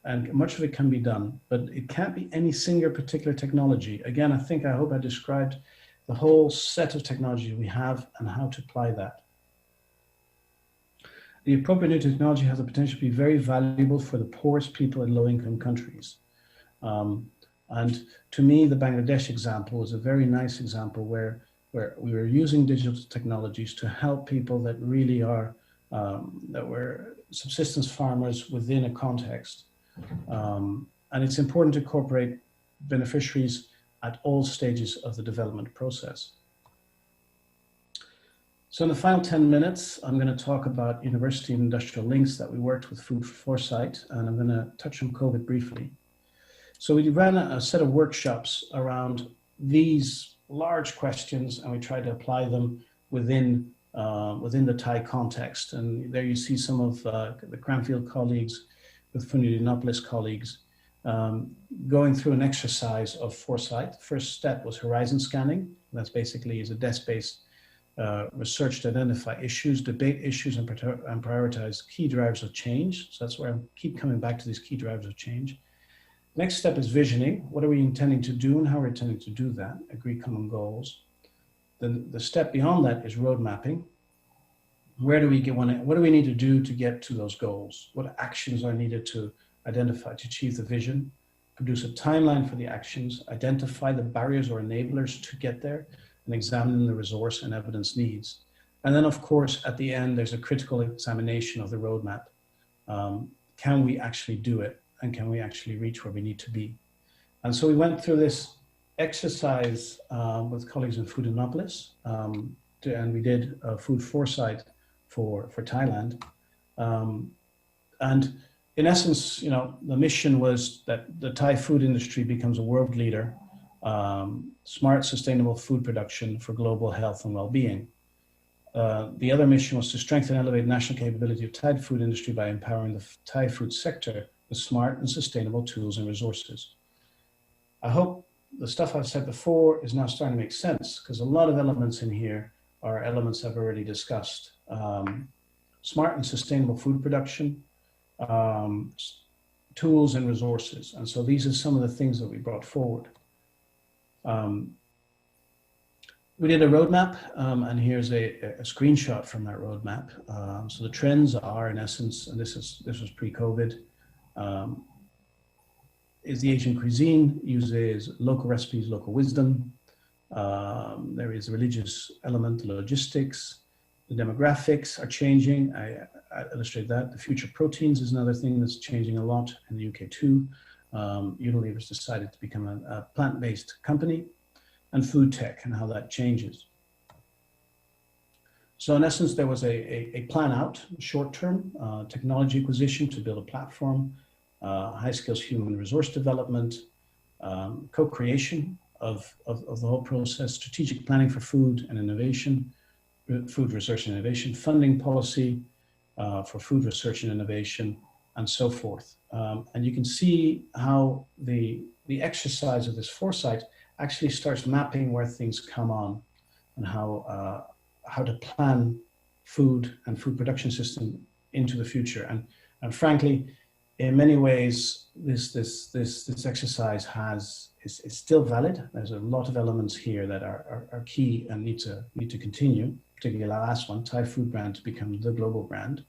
and much of it can be done, but it can't be any single particular technology. Again, I hope I described the whole set of technology we have and how to apply that. The appropriate new technology has the potential to be very valuable for the poorest people in low-income countries. And to me, the Bangladesh example was a very nice example where we were using digital technologies to help people that really are, that were subsistence farmers within a context. And it's important to incorporate beneficiaries at all stages of the development process. So in the final 10 minutes, I'm going to talk about university and industrial links that we worked with Food for Foresight, and I'm going to touch on COVID briefly. So we ran a set of workshops around these large questions, and we tried to apply them within the Thai context. And there you see some of the Cranfield colleagues with Fundidinopolis colleagues going through an exercise of foresight. The first step was horizon scanning. That's basically is a desk-based research to identify issues, debate issues, and prioritize key drivers of change. So that's where I keep coming back to these key drivers of change. Next step is visioning. What are we intending to do and how are we intending to do that? Agree common goals. Then the step beyond that is road mapping. Where do we get what do we need to do to get to those goals? What actions are needed to identify to achieve the vision? Produce a timeline for the actions, identify the barriers or enablers to get there, and examine the resource and evidence needs. And then, of course, at the end, there's a critical examination of the roadmap. Can we actually do it? And can we actually reach where we need to be? And so we went through this exercise with colleagues in Fundidinopolis, and we did food foresight for Thailand. And in essence, you know, the mission was that the Thai food industry becomes a world leader, smart, sustainable food production for global health and well-being. The other mission was to strengthen and elevate national capability of Thai food industry by empowering the Thai food sector with smart and sustainable tools and resources. I hope the stuff I've said before is now starting to make sense, because a lot of elements in here are elements I've already discussed. Smart and sustainable food production, tools and resources. And so these are some of the things that we brought forward. We did a roadmap, and here's a screenshot from that roadmap. So the trends are, in essence, and this was pre-COVID, is the Asian cuisine uses local recipes, local wisdom. There is a religious element, logistics. The demographics are changing. I illustrate that. The future proteins is another thing that's changing a lot in the UK too. Unilever's decided to become a plant-based company, and food tech and how that changes. So in essence, there was a plan out, short-term technology acquisition to build a platform, high skills human resource development, co-creation of the whole process, strategic planning for food and innovation, food research and innovation, funding policy for food research and innovation, and so forth. And you can see how the exercise of this foresight actually starts mapping where things come on and how to plan food and food production system into the future. And frankly, in many ways, this exercise is still valid. There's a lot of elements here that are key and need to continue, particularly the last one, Thai food brand to become the global brand.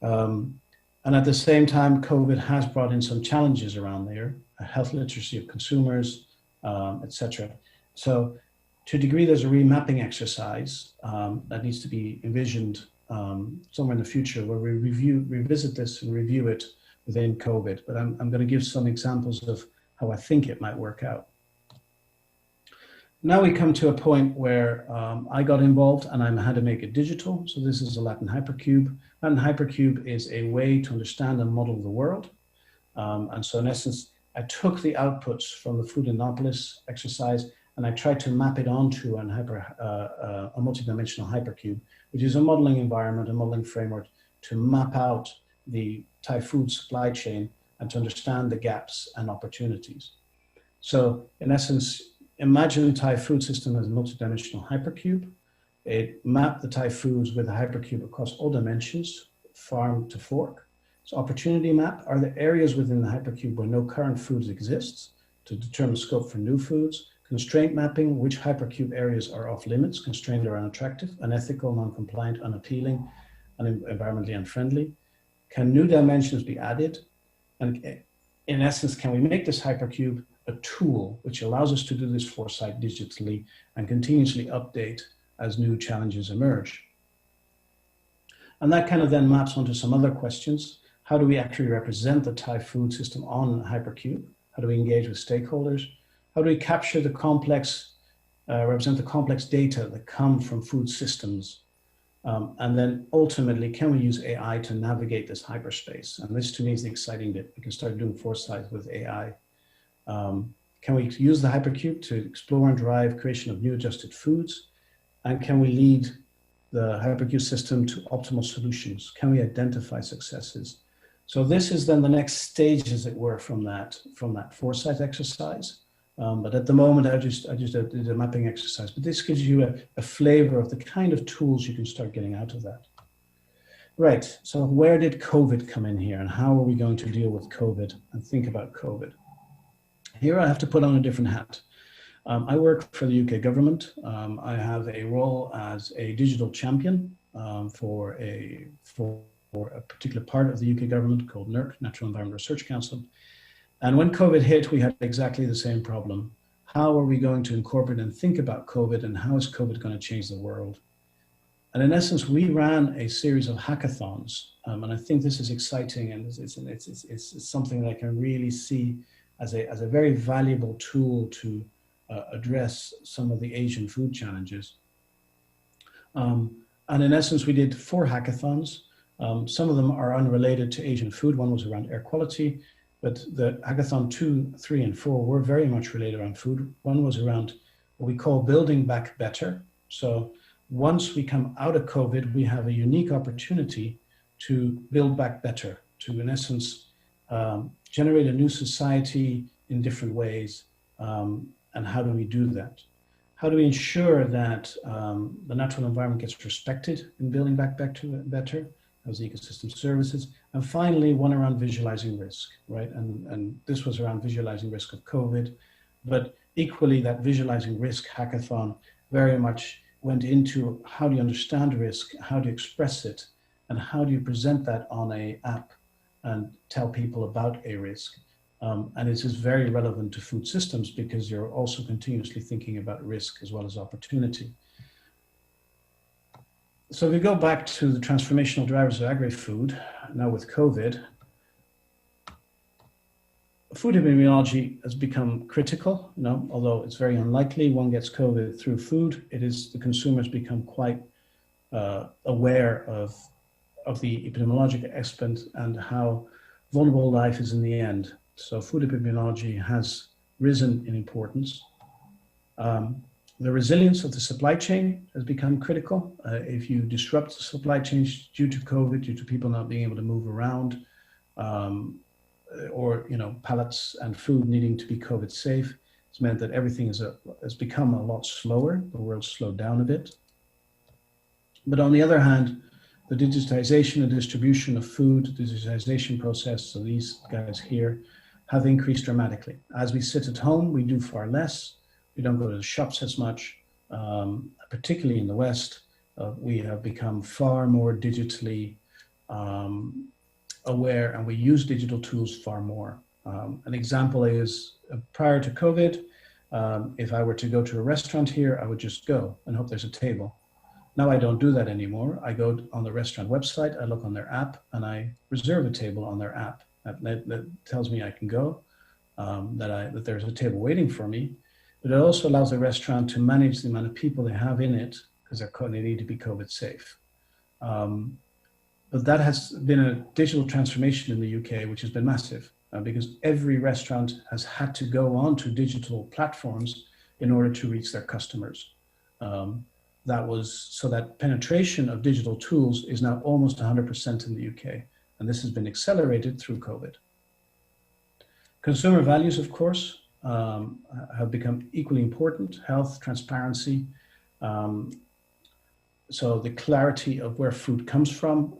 And at the same time, COVID has brought in some challenges around there, a health literacy of consumers, etc. So to a degree, there's a remapping exercise that needs to be envisioned somewhere in the future where we revisit this and review it within COVID. But I'm going to give some examples of how I think it might work out. Now we come to a point where I got involved and I had to make it digital. So this is a Latin hypercube. Latin hypercube is a way to understand and model the world. And so in essence, I took the outputs from the Food Innopolis exercise and I tried to map it onto a multidimensional hypercube, which is a modeling environment, a modeling framework to map out the Thai food supply chain and to understand the gaps and opportunities. So in essence, imagine Thai food system as a multidimensional hypercube. It mapped the Thai foods with a hypercube across all dimensions, farm to fork. So opportunity map are the areas within the hypercube where no current foods exists to determine scope for new foods. Constraint mapping, which hypercube areas are off limits, constrained or unattractive, unethical, non-compliant, unappealing, and environmentally unfriendly. Can new dimensions be added? And in essence, can we make this hypercube a tool which allows us to do this foresight digitally and continuously update as new challenges emerge? And that kind of then maps onto some other questions. How do we actually represent the Thai food system on hypercube? How do we engage with stakeholders? How do we capture the complex, represent the complex data that come from food systems? And then ultimately, can we use AI to navigate this hyperspace? And this to me is the exciting bit. We can start doing foresight with AI. Can we use the hypercube to explore and drive creation of new adjusted foods? And can we lead the hypercube system to optimal solutions? Can we identify successes? So this is then the next stage, as it were, from that foresight exercise. But at the moment, I just did a mapping exercise. But this gives you a flavor of the kind of tools you can start getting out of that. Right, so where did COVID come in here and how are we going to deal with COVID and think about COVID? Here I have to put on a different hat. I work for the UK government. I have a role as a digital champion for a particular part of the UK government called NERC, Natural Environment Research Council. And when COVID hit, we had exactly the same problem. How are we going to incorporate and think about COVID and how is COVID going to change the world? And in essence, we ran a series of hackathons. And I think this is exciting and it's something that I can really see as a very valuable tool to address some of the Asian food challenges. And in essence, we did 4 hackathons. Some of them are unrelated to Asian food. One was around air quality, but the hackathon 2, 3, and 4 were very much related around food. One was around what we call building back better. So once we come out of COVID, we have a unique opportunity to build back better, to in essence, generate a new society in different ways. And how do we do that? How do we ensure that the natural environment gets respected in building back better? As ecosystem services. And finally, one around visualizing risk, right? And this was around visualizing risk of COVID, but equally that visualizing risk hackathon very much went into how do you understand risk, how do you express it, and how do you present that on an app and tell people about a risk. And this is very relevant to food systems because you're also continuously thinking about risk as well as opportunity. So if we go back to the transformational drivers of agri-food, now with COVID, food epidemiology has become critical, although it's very unlikely one gets COVID through food. The consumers become quite aware of the epidemiologic aspect and how vulnerable life is in the end. So food epidemiology has risen in importance. The resilience of the supply chain has become critical. If you disrupt the supply chain due to COVID, due to people not being able to move around, or pallets and food needing to be COVID safe, it's meant that everything has become a lot slower. The world's slowed down a bit. But on the other hand, the digitization and distribution of food, the digitization process, so these guys here, have increased dramatically. As we sit at home, we do far less. We don't go to the shops as much, particularly in the West. We have become far more digitally aware, and we use digital tools far more. An example is prior to COVID, if I were to go to a restaurant here, I would just go and hope there's a table. Now I don't do that anymore. I go on the restaurant website, I look on their app, and I reserve a table on their app. That tells me I can go, that there's a table waiting for me. But it also allows the restaurant to manage the amount of people they have in it, because they need to be COVID safe. But that has been a digital transformation in the UK, which has been massive, because every restaurant has had to go onto digital platforms in order to reach their customers. That penetration of digital tools is now almost 100% in the UK, and this has been accelerated through COVID. Consumer values, of course, have become equally important: health, transparency. So the clarity of where food comes from,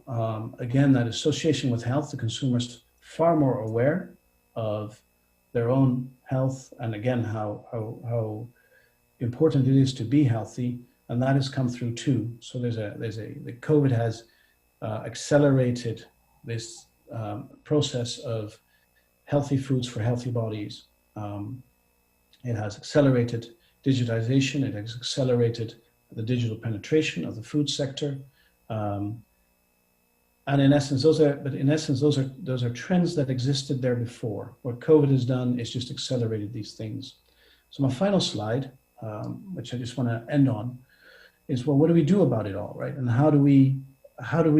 again, that association with health, the consumer's far more aware of their own health, and again, how important it is to be healthy, and that has come through too. So the COVID has accelerated this process of healthy foods for healthy bodies. It has accelerated digitization. It has accelerated the digital penetration of the food sector, and in essence, those are trends that existed there before. What COVID has done is just accelerated these things. So my final slide, which I just want to end on, is, well, what do we do about it all, right? And how do we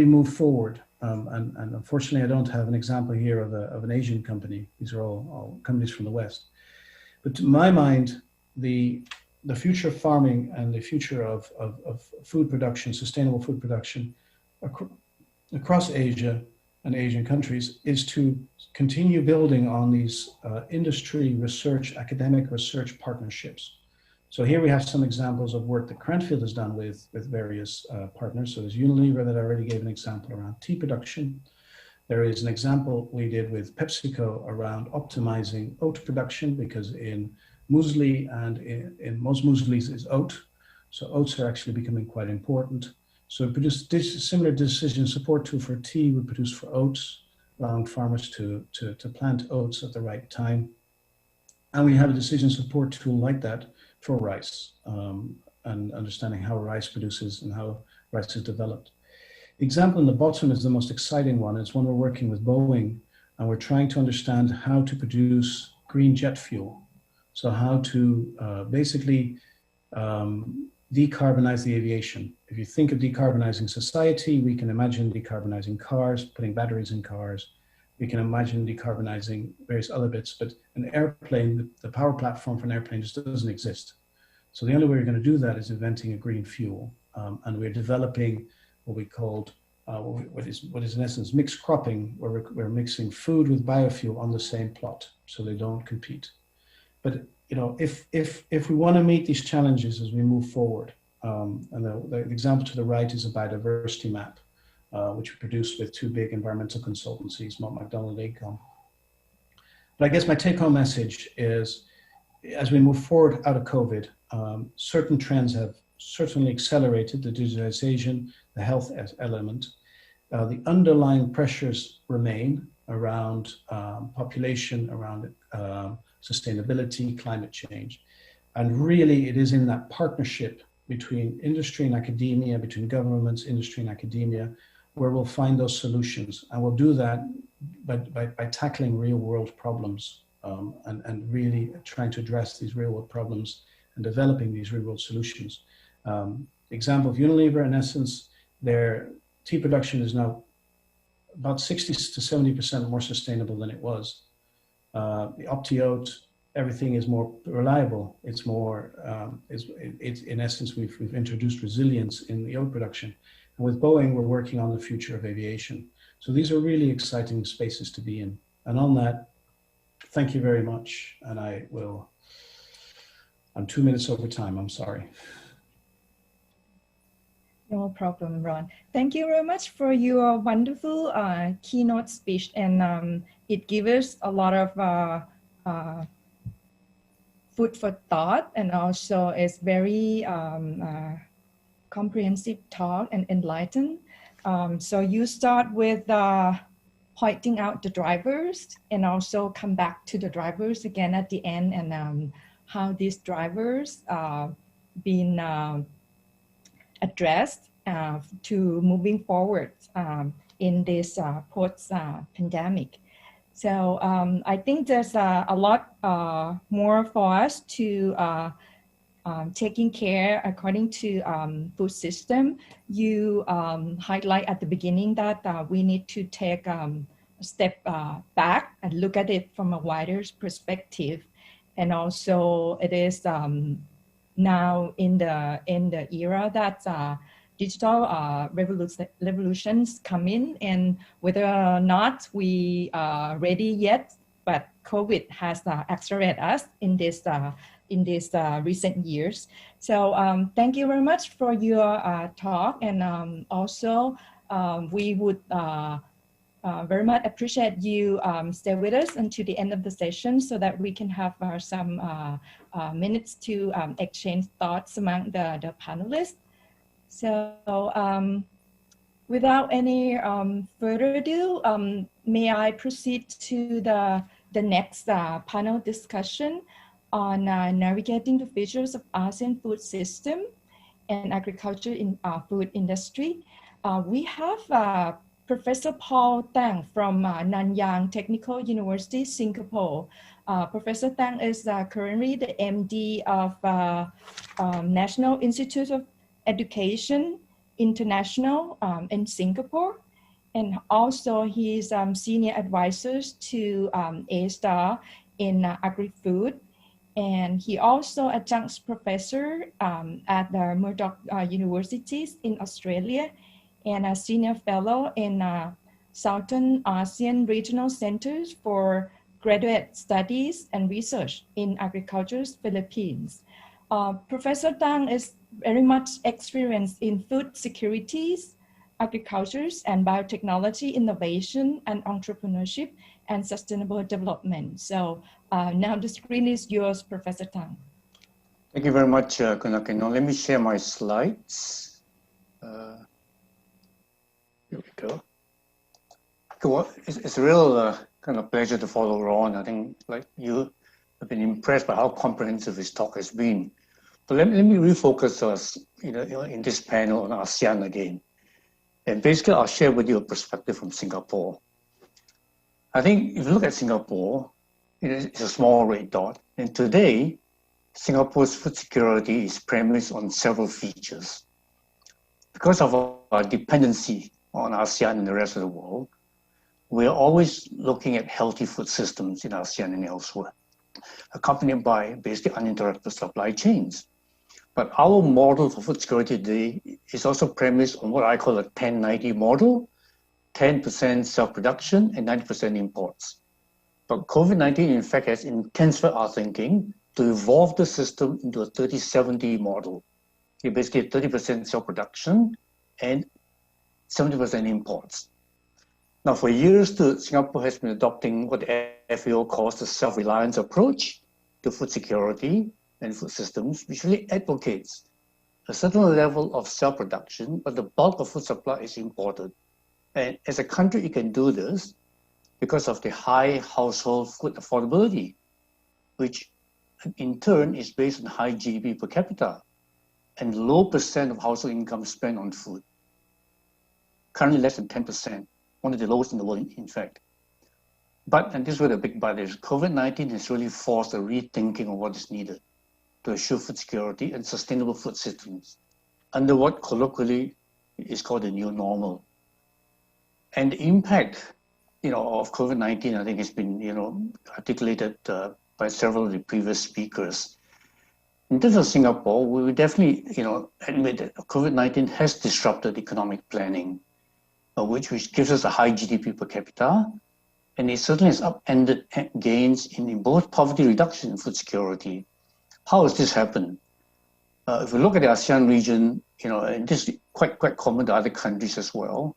move forward? And unfortunately, I don't have an example here of an Asian company. These are all companies from the West. But to my mind, the future of farming and the future of food production, sustainable food production across Asia and Asian countries, is to continue building on these industry research, academic research partnerships. So here we have some examples of work that Cranfield has done with various partners. So there's Unilever that I already gave an example around tea production. There is an example we did with PepsiCo around optimizing oat production, because in muesli and in most mueslis is oat. So oats are actually becoming quite important. So we produced this similar decision support tool for tea, we produced for oats, allowing farmers to plant oats at the right time. And we have a decision support tool like that for rice, and understanding how rice produces and how rice is developed. The example in the bottom is the most exciting one. It's one we're working with Boeing, and we're trying to understand how to produce green jet fuel. So how to basically decarbonize the aviation. If you think of decarbonizing society, we can imagine decarbonizing cars, putting batteries in cars. We can imagine decarbonizing various other bits, but an airplane, the power platform for an airplane just doesn't exist. So the only way we're going to do that is inventing a green fuel. And we're developing what we called, what is in essence mixed cropping, where we're mixing food with biofuel on the same plot, so they don't compete. But if we want to meet these challenges as we move forward, and the example to the right is a biodiversity map, which we produced with two big environmental consultancies, Mott MacDonald and AECOM. But I guess my take-home message is, as we move forward out of COVID, certain trends have certainly accelerated: the digitization, the health element. The underlying pressures remain around population, around sustainability, climate change. And really, it is in that partnership between industry and academia, between governments, industry and academia, where we'll find those solutions. And we'll do that by tackling real world problems, and really trying to address these real world problems and developing these real world solutions. The example of Unilever, in essence, their tea production is now about 60 to 70% more sustainable than it was. The ASTIW-II, everything is more reliable. It's more, it's in essence, we've introduced resilience in the oil production. And with Boeing, we're working on the future of aviation. So these are really exciting spaces to be in. And on that, thank you very much. And I'm 2 minutes over time, I'm sorry. No problem, Ron. Thank you very much for your wonderful keynote speech. And it gives us a lot of food for thought, and also it's very comprehensive talk and enlightened. So you start with pointing out the drivers and also come back to the drivers again at the end, and how these drivers been addressed to moving forward in this post-pandemic. So I think there's a lot more for us to taking care according to food system. You highlight at the beginning that we need to take a step back and look at it from a wider perspective. And also it is now in the era that digital revolutions come in, and whether or not we are ready yet, but COVID has accelerated us in this recent years. So thank you very much for your talk, and also we would very much appreciate you stay with us until the end of the session so that we can have some minutes to exchange thoughts among the panelists. So without any further ado, may I proceed to the next panel discussion on navigating the features of ASEAN food system and agriculture in food industry. We have Professor Paul Tang from Nanyang Technical University, Singapore. Professor Tang is currently the MD of National Institute of Education International in Singapore. And also he's senior advisors to ASTAR in agri-food. And he also adjunct professor at the Murdoch Universities in Australia, and a senior fellow in Southern ASEAN Regional Centers for Graduate Studies and Research in Agriculture, Philippines. Professor Tang is very much experienced in food securities, agriculture, and biotechnology innovation and entrepreneurship and sustainable development. So now the screen is yours, Professor Tang. Thank you very much, Kunakino. Let me share my slides. Here we go. It's a real kind of pleasure to follow Ron. I think like you have been impressed by how comprehensive his talk has been. But let me refocus us in this panel on ASEAN again. And basically, I'll share with you a perspective from Singapore. I think if you look at Singapore, it's a small red dot. And today, Singapore's food security is premised on several features. Because of our dependency on ASEAN and the rest of the world, we're always looking at healthy food systems in ASEAN and elsewhere, accompanied by basically uninterrupted supply chains. But our model for food security today is also premised on what I call a 10-90 model, 10% self-production and 90% imports. But COVID-19, in fact, has intensified our thinking to evolve the system into a 30-70 model. You basically 30% self-production and 70% imports. Now, for years, Singapore has been adopting what the FAO calls the self-reliance approach to food security and food systems, which really advocates a certain level of self-production, but the bulk of food supply is imported. And as a country, you can do this because of the high household food affordability, which in turn is based on high GDP per capita and low percent of household income spent on food. Currently less than 10%, one of the lowest in the world, in fact. But, and this is where the big but is, COVID-19 has really forced a rethinking of what is needed to assure food security and sustainable food systems under what colloquially is called the new normal. And the impact, of COVID-19, I think has been, articulated by several of the previous speakers. In terms of Singapore, we would definitely, admit that COVID-19 has disrupted economic planning, which gives us a high GDP per capita, and it certainly has upended gains in both poverty reduction and food security. How has this happened? If we look at the ASEAN region, and this is quite common to other countries as well,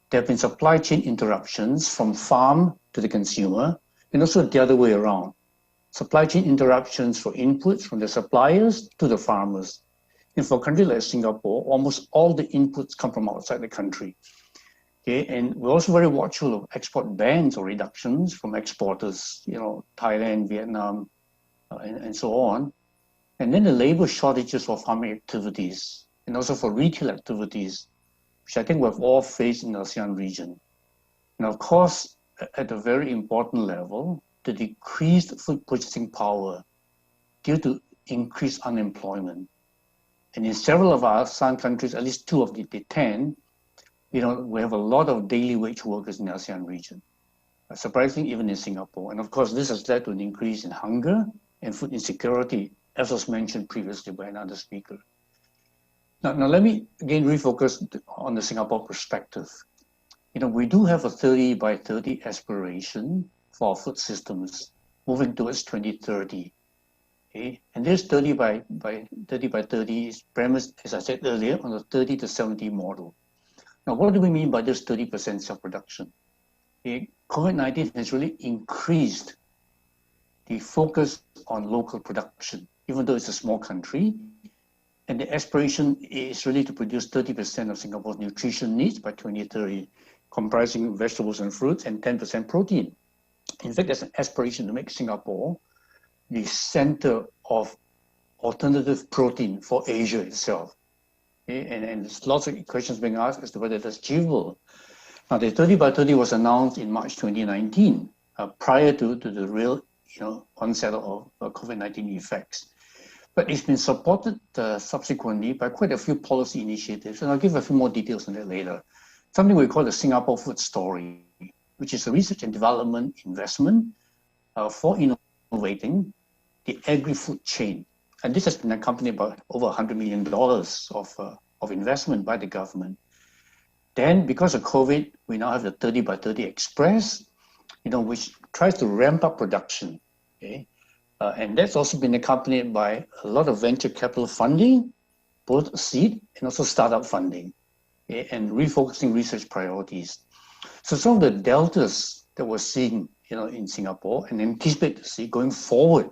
there have been supply chain interruptions from farm to the consumer, and also the other way around. Supply chain interruptions for inputs from the suppliers to the farmers. And for a country like Singapore, almost all the inputs come from outside the country. Okay, and we're also very watchful of export bans or reductions from exporters, Thailand, Vietnam, and so on. And then the labor shortages for farming activities and also for retail activities, which I think we've all faced in the ASEAN region. And of course, at a very important level, the decreased food purchasing power due to increased unemployment. And in several of our ASEAN countries, at least 2 of the 10, we have a lot of daily wage workers in the ASEAN region. Surprisingly, even in Singapore. And of course, this has led to an increase in hunger and food insecurity, as was mentioned previously by another speaker. Now let me again refocus on the Singapore perspective. We do have a 30 by 30 aspiration for our food systems moving towards 2030. Okay? And this 30 by 30 is premised, as I said earlier, on the 30 to 70 model. Now, what do we mean by this 30% self-production? Okay? COVID-19 has really increased the focus on local production, even though it's a small country. And the aspiration is really to produce 30% of Singapore's nutrition needs by 2030, comprising vegetables and fruits and 10% protein. In fact, there's an aspiration to make Singapore the center of alternative protein for Asia itself. Okay? And there's lots of questions being asked as to whether that's achievable. Now, the 30 by 30 was announced in March 2019, prior to the real onset of COVID-19 effects. But it's been supported subsequently by quite a few policy initiatives, and I'll give a few more details on that later. Something we call the Singapore Food Story, which is a research and development investment for innovating the agri-food chain. And this has been accompanied by over $100 million of investment by the government. Then, because of COVID, we now have the 30 by 30 Express, which tries to ramp up production. Okay? And that's also been accompanied by a lot of venture capital funding, both seed and also startup funding, okay? And refocusing research priorities. So some of the deltas that we're seeing, in Singapore and anticipate to see going forward,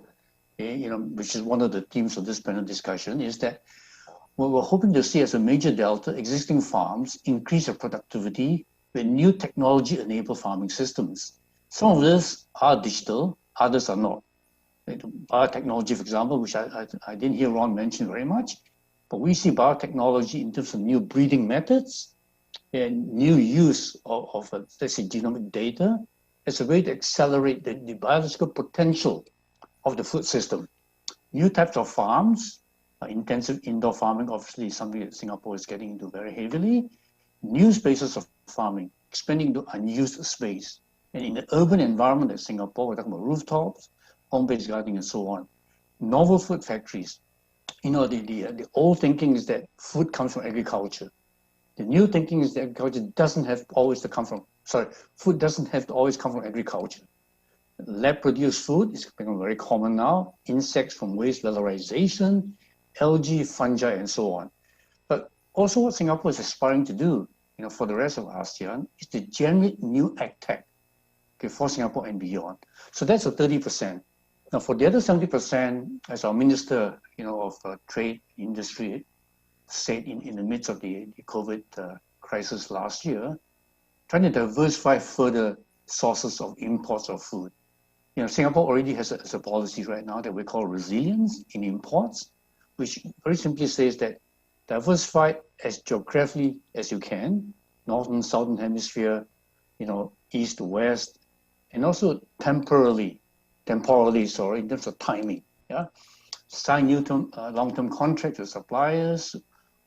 okay, which is one of the themes of this panel discussion, is that what we're hoping to see as a major delta, existing farms increase their productivity with new technology-enabled farming systems. Some of these are digital, others are not. Biotechnology, for example, which I didn't hear Ron mention very much, but we see biotechnology in terms of new breeding methods and new use of let's say, genomic data as a way to accelerate the biological potential of the food system. New types of farms, intensive indoor farming, obviously something that Singapore is getting into very heavily. New spaces of farming, expanding to unused space. And in the urban environment of Singapore, we're talking about rooftops, home-based gardening, and so on. Novel food factories. The old thinking is that food comes from agriculture. The new thinking is that agriculture doesn't have always to come from, food doesn't have to always come from agriculture. Lab-produced food is becoming very common now. Insects from waste valorization, algae, fungi, and so on. But also what Singapore is aspiring to do, for the rest of ASEAN, is to generate new AgTech, okay, for Singapore and beyond. So that's a 30%. Now, for the other 70%, as our Minister, of Trade Industry said in the midst of the COVID crisis last year, trying to diversify further sources of imports of food. Singapore already has a policy right now that we call resilience in imports, which very simply says that diversify as geographically as you can, northern, southern hemisphere, east to west, and also temporally, in terms of timing. Yeah, sign long-term contracts with suppliers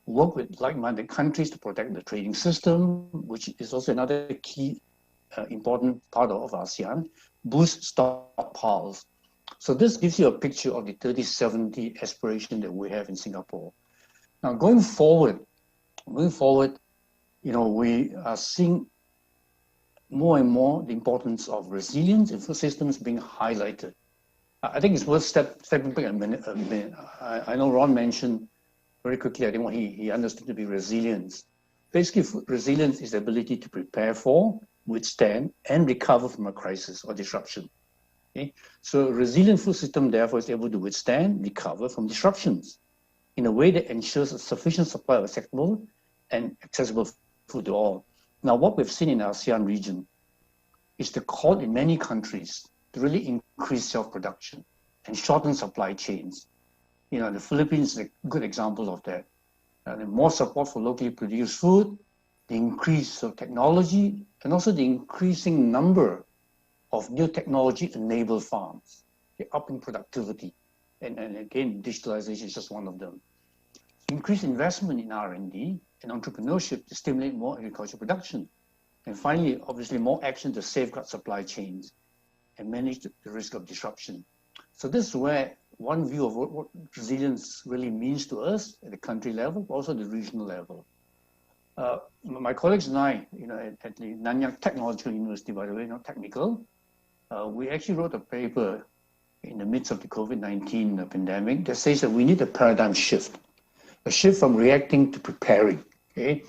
work with like-minded countries to protect the trading system, which is also another key important part of ASEAN, boost stockpiles. So this gives you a picture of the 3070 aspiration that we have in Singapore. Now going forward, we are seeing more and more the importance of resilience in food systems being highlighted. I think it's worth stepping back a minute. I know Ron mentioned very quickly, I think what he understood to be resilience. Basically, resilience is the ability to prepare for, withstand, and recover from a crisis or disruption. Okay? So a resilient food system, therefore, is able to withstand, recover from disruptions in a way that ensures a sufficient supply of acceptable and accessible food to all. Now, what we've seen in the ASEAN region is the call in many countries to really increase self-production and shorten supply chains. The Philippines is a good example of that. The more support for locally produced food, the increase of technology, and also the increasing number of new technology-enabled farms, the upping productivity. And again, digitalization is just one of them. Increased investment in R&D and entrepreneurship to stimulate more agricultural production. And finally, obviously, more action to safeguard supply chains and manage the risk of disruption. So this is where one view of what resilience really means to us at the country level, but also the regional level. My colleagues and I, at the Nanyang Technological University, by the way, not technical, we actually wrote a paper in the midst of the COVID-19 pandemic that says that we need a paradigm shift, a shift from reacting to preparing. Okay,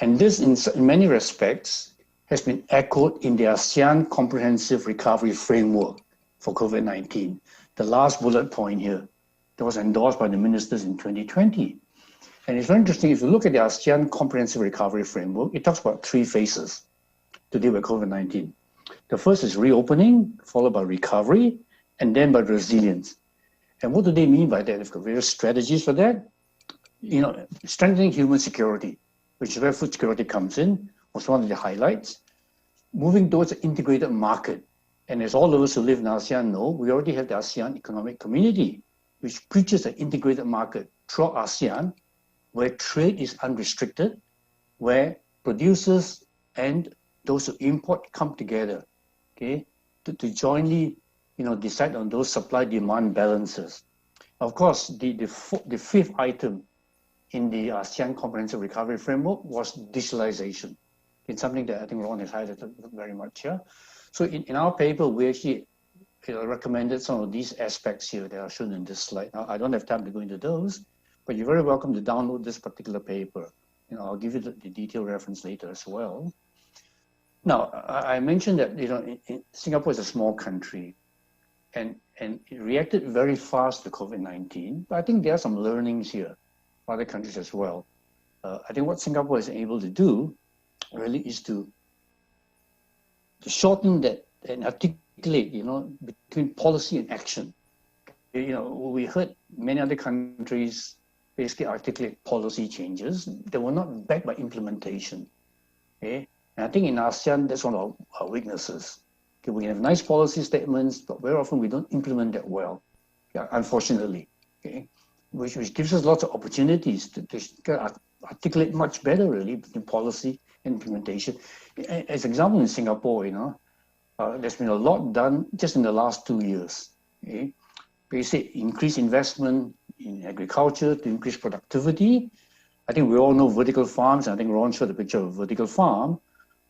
and this, in many respects, has been echoed in the ASEAN Comprehensive Recovery Framework for COVID-19. The last bullet point here that was endorsed by the ministers in 2020. And it's very interesting, if you look at the ASEAN Comprehensive Recovery Framework, it talks about 3 phases to deal with COVID-19. The first is reopening, followed by recovery, and then by resilience. And what do they mean by that? They've got various strategies for that. Strengthening human security, which is where food security comes in, was one of the highlights. Moving towards an integrated market. And as all of us who live in ASEAN know, we already have the ASEAN Economic Community, which preaches an integrated market throughout ASEAN, where trade is unrestricted, where producers and those who import come together, okay, to jointly, decide on those supply-demand balances. Of course, the 5th item in the ASEAN Comprehensive Recovery Framework was digitalization. It's something that I think Ron has highlighted very much here. So in our paper, we actually recommended some of these aspects here that are shown in this slide. Now, I don't have time to go into those, but you're very welcome to download this particular paper. I'll give you the detailed reference later as well. Now, I mentioned that Singapore is a small country, and it reacted very fast to COVID-19. But I think there are some learnings here for other countries as well. I think what Singapore is able to do really is to shorten that and articulate, between policy and action. We heard many other countries basically articulate policy changes that were not backed by implementation. Okay? And I think in ASEAN, that's one of our weaknesses. Okay, we have nice policy statements, but very often we don't implement that well, unfortunately. Okay? Which gives us lots of opportunities to articulate much better, really, between policy and implementation. As an example, in Singapore, there's been a lot done just in the last 2 years. Okay? Basically, increased investment in agriculture to increase productivity. I think we all know vertical farms, and I think Ron showed a picture of a vertical farm,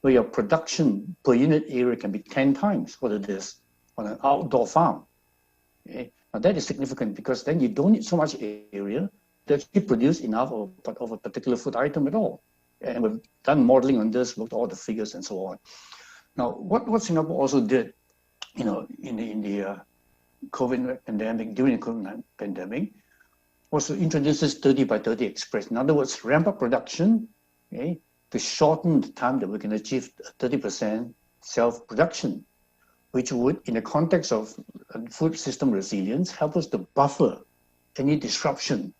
where your production per unit area can be 10 times what it is on an outdoor farm. Okay? Now that is significant because then you don't need so much area to actually produce enough of a particular food item at all. And we've done modeling on this, looked at all the figures and so on. Now, what Singapore also did, in the COVID pandemic, during the COVID pandemic, was to introduce this 30 by 30 express. In other words, ramp up production, okay, to shorten the time that we can achieve 30% self-production, which would, in the context of food system resilience, help us to buffer any disruption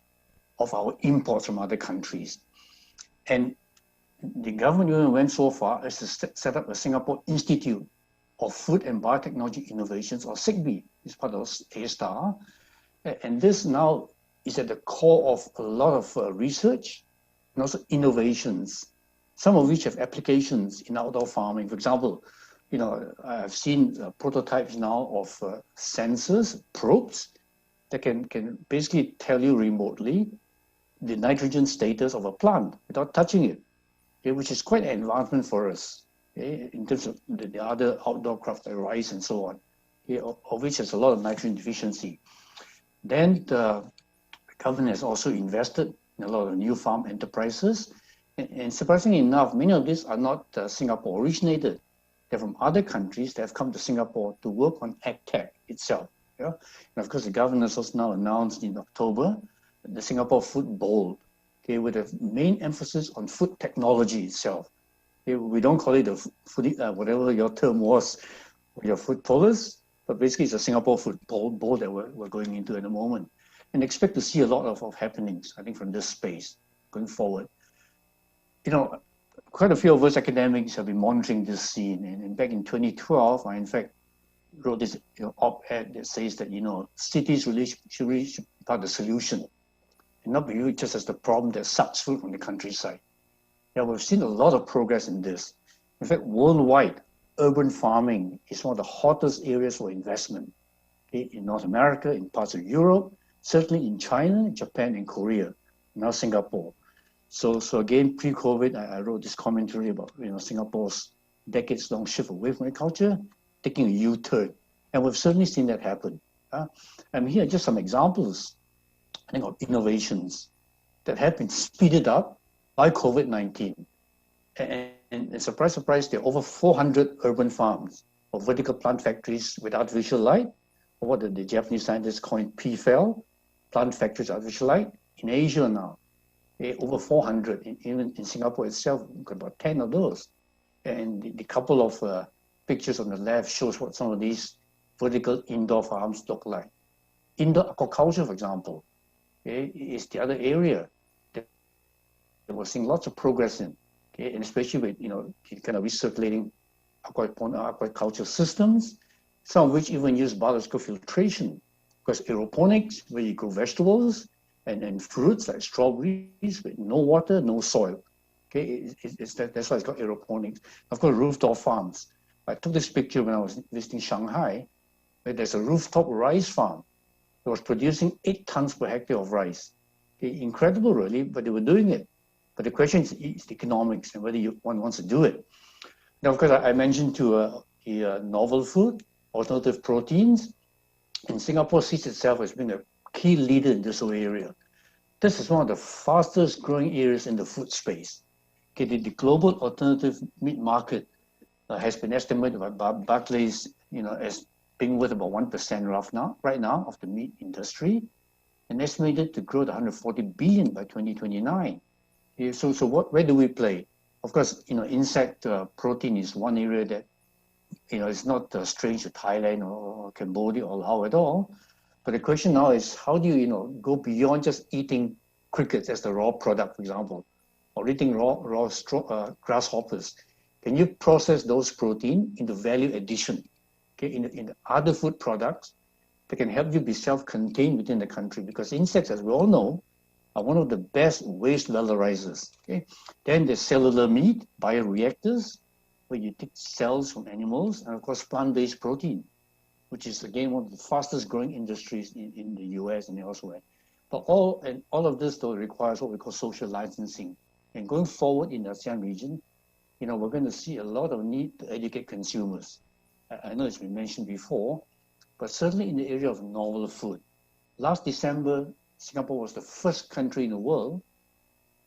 of our imports from other countries. And the government even went so far as to set up a Singapore Institute of Food and Biotechnology Innovations, or SIGBI, is part of ASTAR. And this now is at the core of a lot of research and also innovations, some of which have applications in outdoor farming. For example, I've seen prototypes now of sensors, probes, that can basically tell you remotely the nitrogen status of a plant without touching it, okay, which is quite an advancement for us, okay, in terms of the other outdoor crops like rice and so on, okay, of which there's a lot of nitrogen deficiency. Then the government has also invested in a lot of new farm enterprises. And surprisingly enough, many of these are not Singapore originated. They're from other countries that have come to Singapore to work on AgTech itself. Yeah? And of course, the government has also now announced in October the Singapore Food Bowl, okay, with a main emphasis on food technology itself. Okay, we don't call it the food, whatever your term was, your food policy, but basically it's a Singapore Food Bowl that we're going into at the moment. And expect to see a lot of happenings, I think, from this space going forward. Quite a few of us academics have been monitoring this scene. And back in 2012, I in fact wrote this op-ed that says that, cities really should be part of the solution and not be viewed just as the problem that sucks food from the countryside. Yeah, we've seen a lot of progress in this. In fact, worldwide, urban farming is one of the hottest areas for investment, okay, in North America, in parts of Europe, certainly in China, Japan, and Korea, now Singapore. So again, pre-COVID, I wrote this commentary about Singapore's decades-long shift away from agriculture, taking a U-turn, and we've certainly seen that happen. And here are just some examples, I think, of innovations that have been speeded up by COVID-19. And surprise, surprise, there are over 400 urban farms or vertical plant factories with artificial light, or what the Japanese scientists call PFAL, plant factories artificial light, in Asia now. Over 400, even in Singapore itself, we've got about 10 of those. And the couple of pictures on the left shows what some of these vertical indoor farms look like. Indoor aquaculture, for example, is the other area that we're seeing lots of progress in, and especially with kind of recirculating aquaculture systems, some of which even use biological filtration, because aeroponics, where you grow vegetables, and fruits like strawberries with no water, no soil. Okay, that's why it's called aeroponics. Of course, rooftop farms. I took this picture when I was visiting Shanghai, where there's a rooftop rice farm that was producing 8 tons per hectare of rice. Okay, incredible, really, but they were doing it. But the question is the economics and whether one wants to do it. Now, of course, I mentioned to novel food, alternative proteins, and Singapore sees itself as being a key leader in this whole area. This is one of the fastest growing areas in the food space. Okay, the global alternative meat market has been estimated by Barclays, as being worth about 1% right now of the meat industry, and estimated to grow to 140 billion by 2029. Okay, so where do we play? Of course, insect protein is one area that is not strange to Thailand or Cambodia or Laos at all. But the question now is, how do you, go beyond just eating crickets as the raw product, for example, or eating raw grasshoppers? Can you process those protein into value addition, okay, in other food products that can help you be self-contained within the country? Because insects, as we all know, are one of the best waste valorizers. Okay? Then there's cellular meat, bioreactors, where you take cells from animals, and of course plant-based protein, which is again one of the fastest growing industries in the US and elsewhere. But all of this though requires what we call social licensing. And going forward in the ASEAN region, we're going to see a lot of need to educate consumers. I know it's been mentioned before, but certainly in the area of novel food. Last December, Singapore was the first country in the world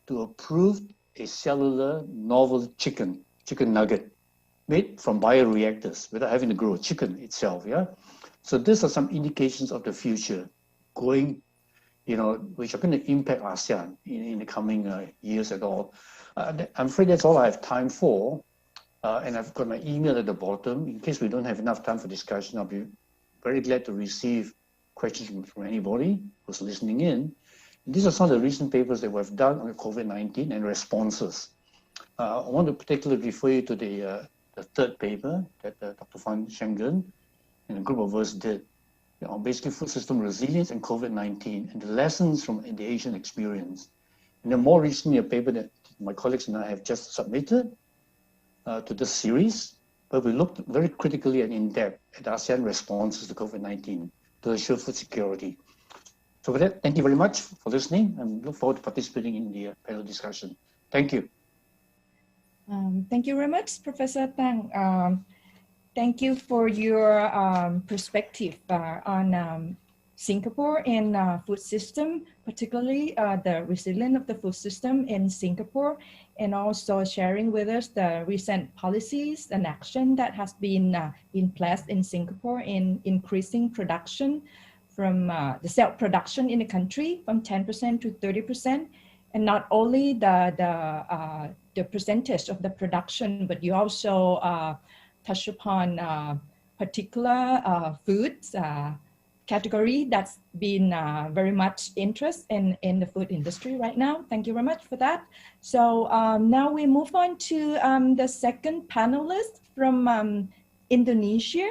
to approve a cellular novel chicken nugget made from bioreactors without having to grow a chicken itself, yeah? So these are some indications of the future going, which are going to impact ASEAN in the coming years at all. I'm afraid that's all I have time for. And I've got my email at the bottom. In case we don't have enough time for discussion, I'll be very glad to receive questions from anybody who's listening in. And these are some of the recent papers that we've done on COVID-19 and responses. I want to particularly refer you to the third paper that Dr. Fan Schengen and a group of us did basically food system resilience and COVID-19 and the lessons from the Asian experience. And then more recently, a paper that my colleagues and I have just submitted to this series, where we looked very critically and in depth at ASEAN responses to COVID-19 to ensure food security. So with that, thank you very much for listening and look forward to participating in the panel discussion. Thank you. Thank you very much, Professor Tang. Thank you for your perspective on Singapore and food system, particularly the resilience of the food system in Singapore, and also sharing with us the recent policies and action that has been in place in Singapore in increasing production from the self-production in the country from 10% to 30%, and not only the percentage of the production, but you also touch upon particular foods category that's been very much interest in the food industry right now. Thank you very much for that. So now we move on to the second panelist from Indonesia.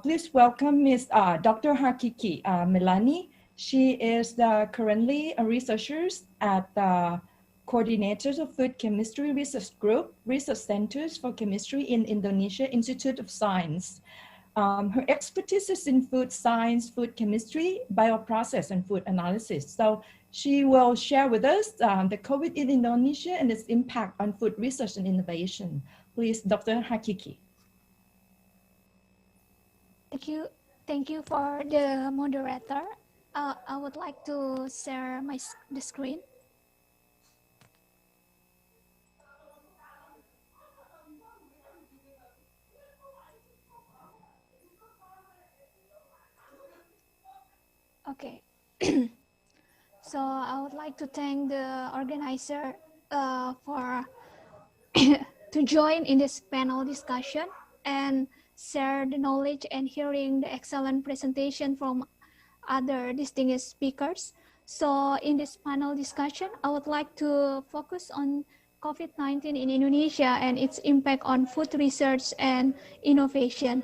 Please welcome Ms. Dr. Hakiki Melani. She is currently a researcher at the Coordinators of Food Chemistry Research Group, Research Centers for Chemistry in Indonesia Institute of Science. Her expertise is in food science, food chemistry, bioprocess, and food analysis. So she will share with us the COVID in Indonesia and its impact on food research and innovation. Please, Dr. Hakiki. Thank you for the moderator. I would like to share the screen. Okay. So I would like to thank the organizer for to join in this panel discussion and share the knowledge and hearing the excellent presentation from other distinguished speakers. So in this panel discussion, I would like to focus on COVID-19 in Indonesia and its impact on food research and innovation.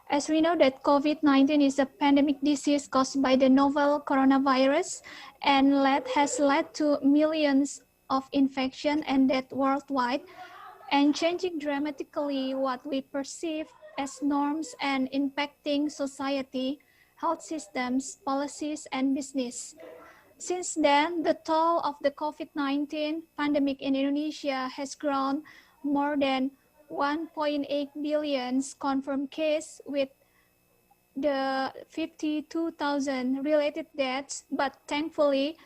As we know that COVID-19 is a pandemic disease caused by the novel coronavirus and has led to millions of infection and death worldwide, and changing dramatically what we perceive as norms and impacting society, health systems, policies, and business. Since then, the toll of the COVID-19 pandemic in Indonesia has grown more than 1.8 billion confirmed cases with the 52,000 related deaths, but thankfully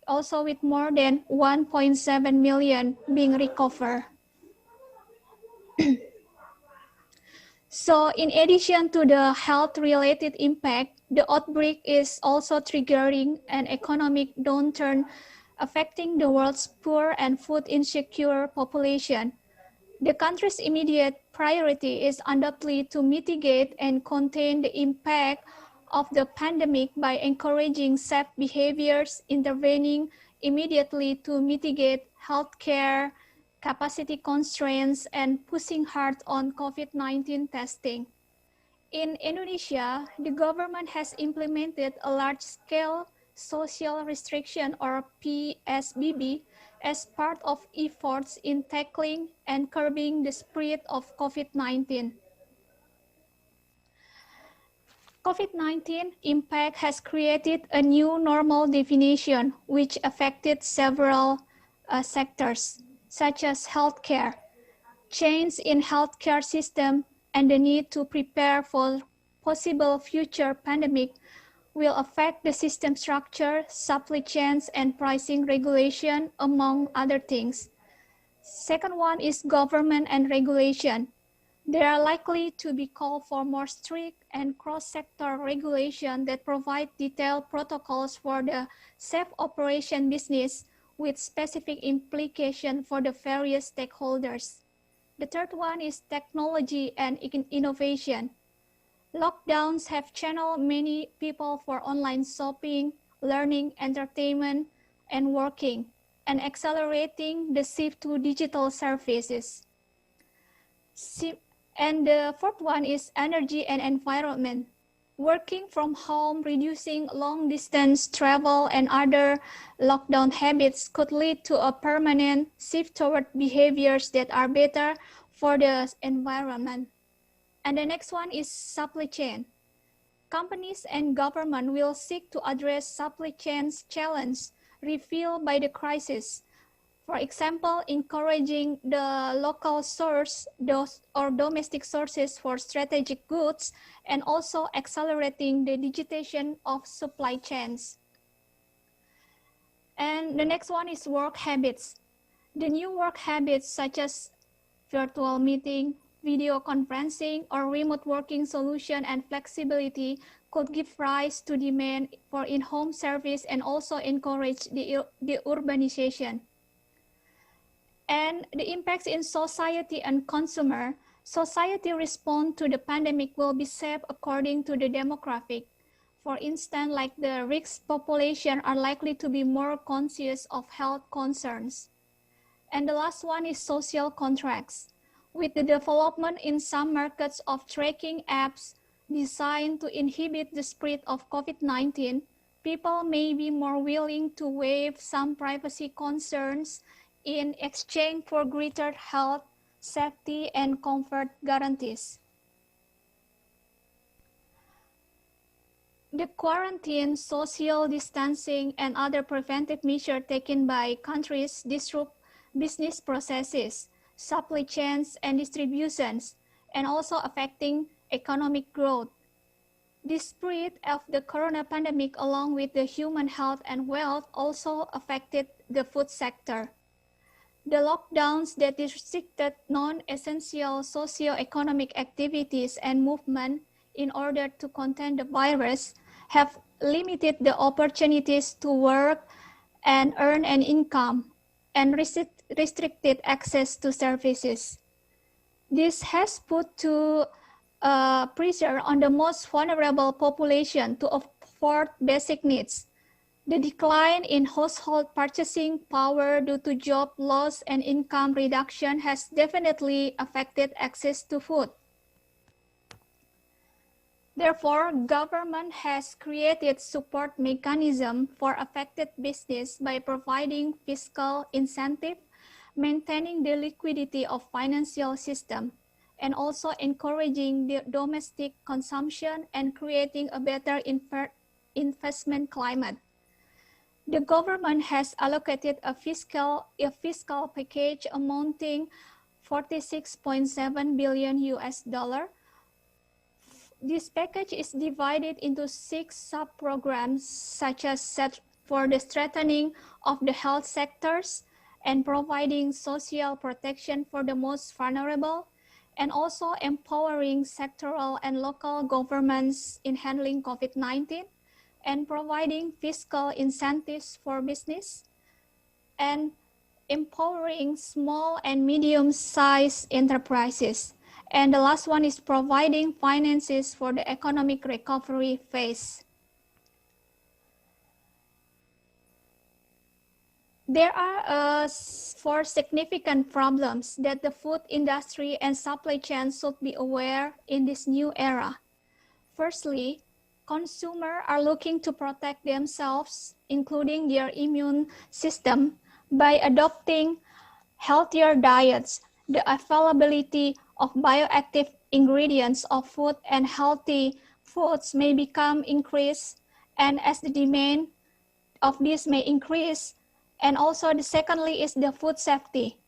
also with more than 1.7 million being recovered. So in addition to the health-related impact, the outbreak is also triggering an economic downturn affecting the world's poor and food insecure population. The country's immediate priority is undoubtedly to mitigate and contain the impact of the pandemic by encouraging safe behaviors, intervening immediately to mitigate healthcare capacity constraints, and pushing hard on COVID-19 testing. In Indonesia, the government has implemented a large-scale social restriction or PSBB as part of efforts in tackling and curbing the spread of COVID-19. COVID-19 impact has created a new normal definition which affected several sectors, such as healthcare, change in healthcare system, and the need to prepare for possible future pandemic will affect the system structure, supply chains, and pricing regulation, among other things. Second one is government and regulation. There are likely to be called for more strict and cross-sector regulation that provide detailed protocols for the safe operation business with specific implication for the various stakeholders. The third one is technology and innovation. Lockdowns have channeled many people for online shopping, learning, entertainment, and working, and accelerating the shift to digital services. And the fourth one is energy and environment. Working from home, reducing long distance travel and other lockdown habits could lead to a permanent shift toward behaviors that are better for the environment. And the next one is supply chain. Companies and government will seek to address supply chain's challenge revealed by the crisis. For example, encouraging the local source or domestic sources for strategic goods, and also accelerating the digitization of supply chains. And the next one is work habits. The new work habits such as virtual meeting, video conferencing, or remote working solution and flexibility could give rise to demand for in-home service and also encourage the urbanization. And the impacts in society and consumer. Society response to the pandemic will be shaped according to the demographic. For instance, like the risk population are likely to be more conscious of health concerns. And the last one is social contracts. With the development in some markets of tracking apps designed to inhibit the spread of COVID-19, people may be more willing to waive some privacy concerns in exchange for greater health, safety, and comfort guarantees. The quarantine, social distancing, and other preventive measures taken by countries disrupt business processes, supply chains, and distributions, and also affecting economic growth. The spread of the corona pandemic, along with the human health and wealth, also affected the food sector. The lockdowns that restricted non-essential socio-economic activities and movement in order to contain the virus have limited the opportunities to work and earn an income and restricted access to services. This has put pressure on the most vulnerable population to afford basic needs. The decline in household purchasing power due to job loss and income reduction has definitely affected access to food. Therefore, government has created support mechanism for affected business by providing fiscal incentive, maintaining the liquidity of financial system, and also encouraging the domestic consumption and creating a better investment climate. The government has allocated a fiscal package amounting $46.7 billion US. This package is divided into 6 sub-programs, such as for the strengthening of the health sectors and providing social protection for the most vulnerable, and also empowering sectoral and local governments in handling COVID-19, and providing fiscal incentives for business, and empowering small and medium-sized enterprises. And the last one is providing finances for the economic recovery phase. There are 4 significant problems that the food industry and supply chain should be aware in this new era. Firstly, consumers are looking to protect themselves, including their immune system, by adopting healthier diets. The availability of bioactive ingredients of food and healthy foods may become increased, and as the demand of this may increase, and also secondly is the food safety.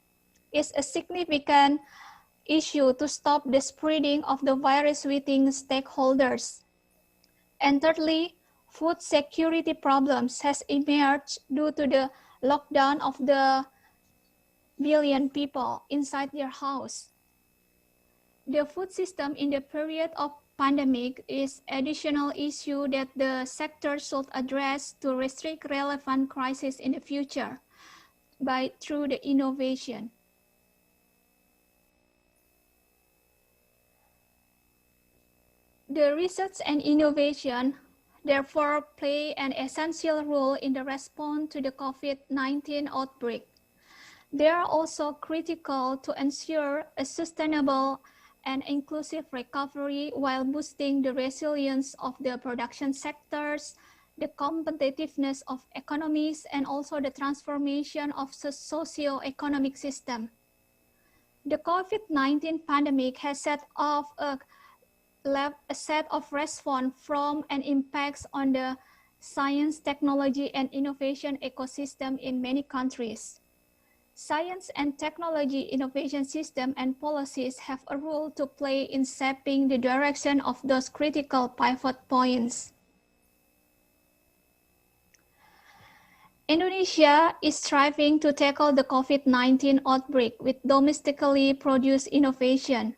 It's a significant issue to stop the spreading of the virus within stakeholders. And thirdly, food security problems has emerged due to the lockdown of the billion people inside their house. The food system in the period of pandemic is additional issue that the sector should address to restrict relevant crises in the future through the innovation. The research and innovation therefore play an essential role in the response to the COVID-19 outbreak. They are also critical to ensure a sustainable and inclusive recovery while boosting the resilience of the production sectors, the competitiveness of economies, and also the transformation of the socio-economic system. The COVID-19 pandemic has set off a set of response from and impacts on the science, technology, and innovation ecosystem in many countries. Science and technology innovation system and policies have a role to play in shaping the direction of those critical pivot points. Indonesia is striving to tackle the COVID-19 outbreak with domestically produced innovation.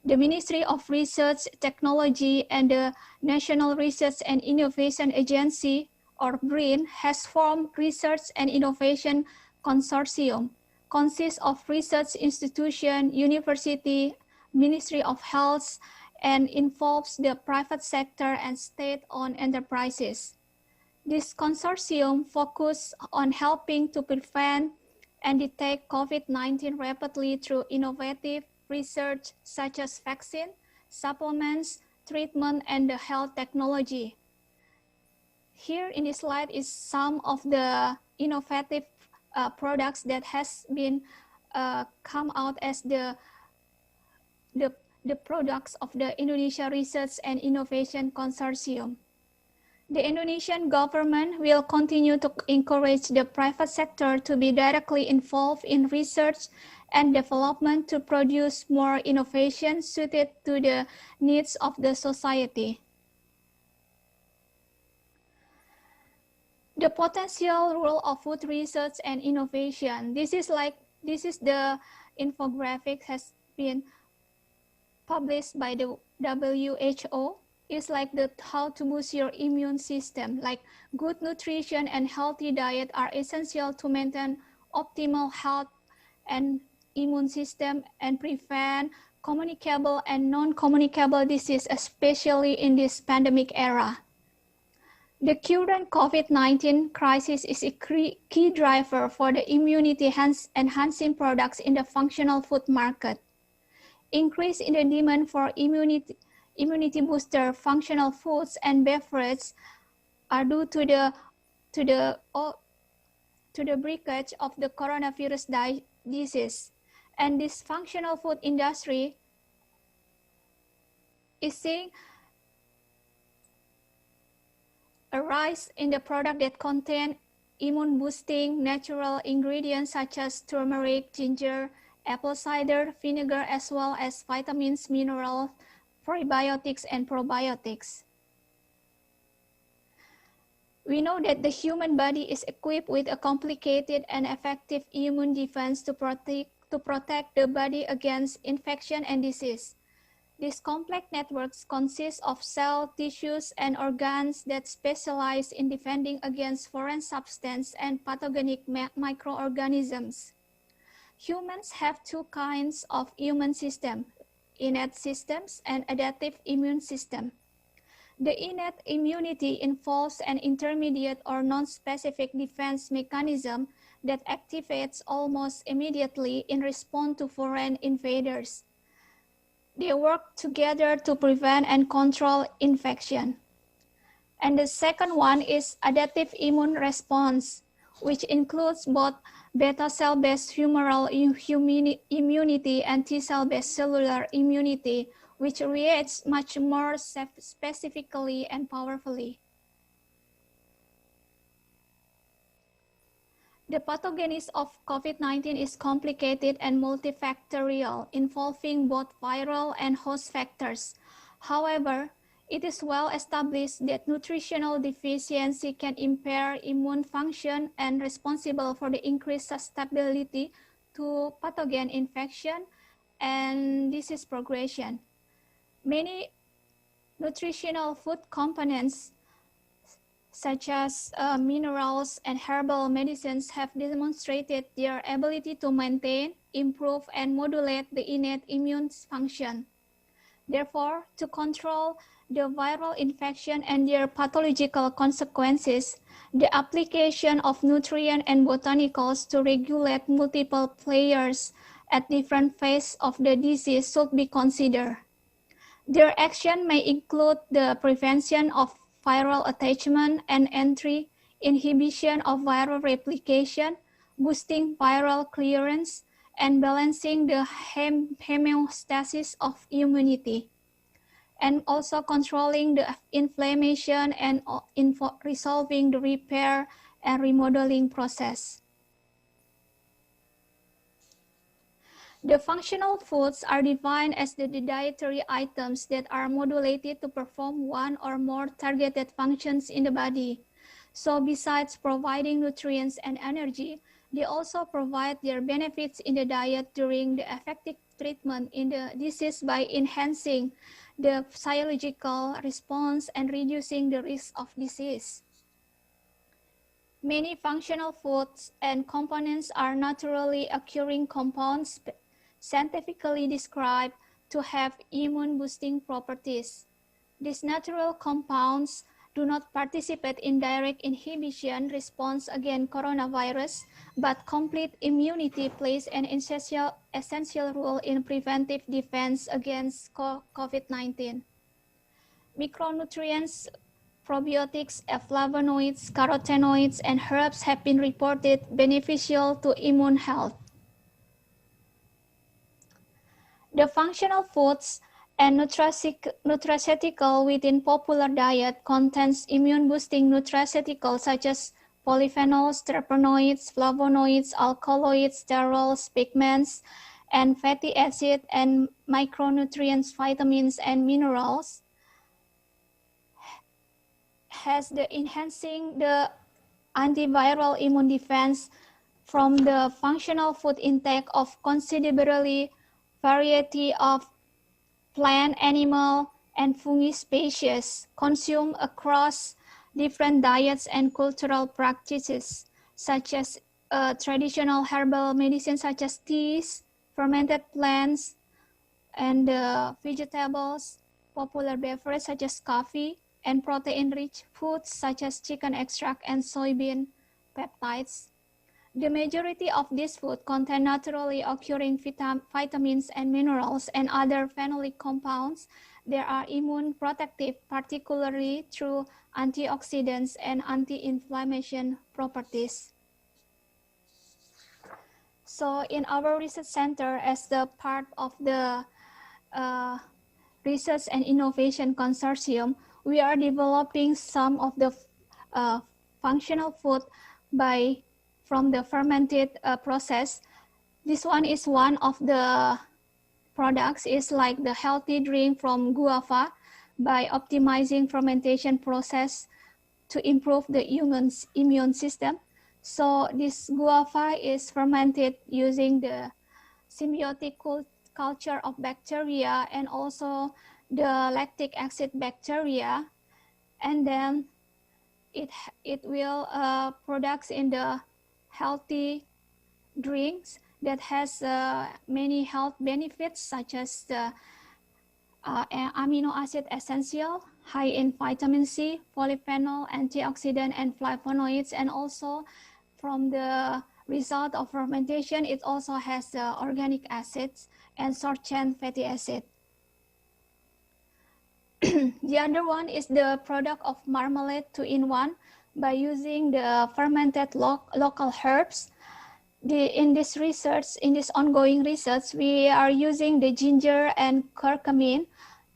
The Ministry of Research, Technology, and the National Research and Innovation Agency, or BRIN, has formed Research and Innovation Consortium, consists of research institution, university, Ministry of Health, and involves the private sector and state-owned enterprises. This consortium focuses on helping to prevent and detect COVID-19 rapidly through innovative research such as vaccine, supplements, treatment, and the health technology. Here in this slide is some of the innovative products that has been come out as the products of the Indonesia Research and Innovation Consortium. The Indonesian government will continue to encourage the private sector to be directly involved in research and development to produce more innovation suited to the needs of the society. The potential role of food research and innovation. This is the infographic has been published by the WHO. It's like how to boost your immune system. Like good nutrition and healthy diet are essential to maintain optimal health and immune system and prevent communicable and non-communicable disease, especially in this pandemic era. The current COVID-19 crisis is a key driver for the immunity-enhancing products in the functional food market. Increase in the demand for immunity booster functional foods and beverages are due to the breakage of the coronavirus disease. And this functional food industry is seeing a rise in the product that contain immune boosting natural ingredients such as turmeric, ginger, apple cider vinegar, as well as vitamins, minerals, prebiotics, and probiotics. We know that the human body is equipped with a complicated and effective immune defense to protect the body against infection and disease. These complex networks consist of cells, tissues, and organs that specialize in defending against foreign substances and pathogenic microorganisms. Humans have two kinds of immune system, innate systems and adaptive immune system. The innate immunity involves an intermediate or non-specific defense mechanism that activates almost immediately in response to foreign invaders. They work together to prevent and control infection. And the second one is adaptive immune response, which includes both beta cell-based humoral immunity and T cell-based cellular immunity, which reacts much more specifically and powerfully. The pathogenesis of COVID-19 is complicated and multifactorial, involving both viral and host factors. However, it is well established that nutritional deficiency can impair immune function and responsible for the increased susceptibility to pathogen infection and disease progression. Many nutritional food components such as minerals and herbal medicines have demonstrated their ability to maintain, improve, and modulate the innate immune function. Therefore, to control the viral infection and their pathological consequences, the application of nutrient and botanicals to regulate multiple players at different phases of the disease should be considered. Their action may include the prevention of viral attachment and entry, inhibition of viral replication, boosting viral clearance, and balancing the homeostasis of immunity, and also controlling the inflammation and resolving the repair and remodeling process. The functional foods are defined as the dietary items that are modulated to perform one or more targeted functions in the body. So besides providing nutrients and energy, they also provide their benefits in the diet during the effective treatment in the disease by enhancing the physiological response and reducing the risk of disease. Many functional foods and components are naturally occurring compounds scientifically described to have immune-boosting properties. These natural compounds do not participate in direct inhibition response against coronavirus, but complete immunity plays an essential role in preventive defense against COVID-19. Micronutrients, probiotics, flavonoids, carotenoids, and herbs have been reported beneficial to immune health. The functional foods and nutraceutical within popular diet contains immune-boosting nutraceuticals such as polyphenols, terpenoids, flavonoids, alkaloids, sterols, pigments, and fatty acids, and micronutrients, vitamins, and minerals, has the enhancing the antiviral immune defense from the functional food intake of considerably variety of plant, animal, and fungi species consumed across different diets and cultural practices, such as traditional herbal medicine such as teas, fermented plants, and vegetables, popular beverages such as coffee, and protein-rich foods such as chicken extract and soybean peptides. The majority of these foods contain naturally occurring vitamins and minerals and other phenolic compounds that are immune protective, particularly through antioxidants and anti-inflammation properties. So in our research center, as the part of the Research and Innovation Consortium, we are developing some of the functional food from the fermented process. This one is one of the products, is like the healthy drink from guava by optimizing fermentation process to improve the immune system. So this guava is fermented using the symbiotic culture of bacteria and also the lactic acid bacteria, and then it will produce in the healthy drinks that has many health benefits such as the amino acid essential, high in vitamin C, polyphenol, antioxidant, and flavonoids, and also from the result of fermentation, it also has organic acids and short-chain fatty acid. The other one is the product of marmalade 2-in-1 by using the fermented local herbs. In this ongoing research, we are using the ginger and curcumin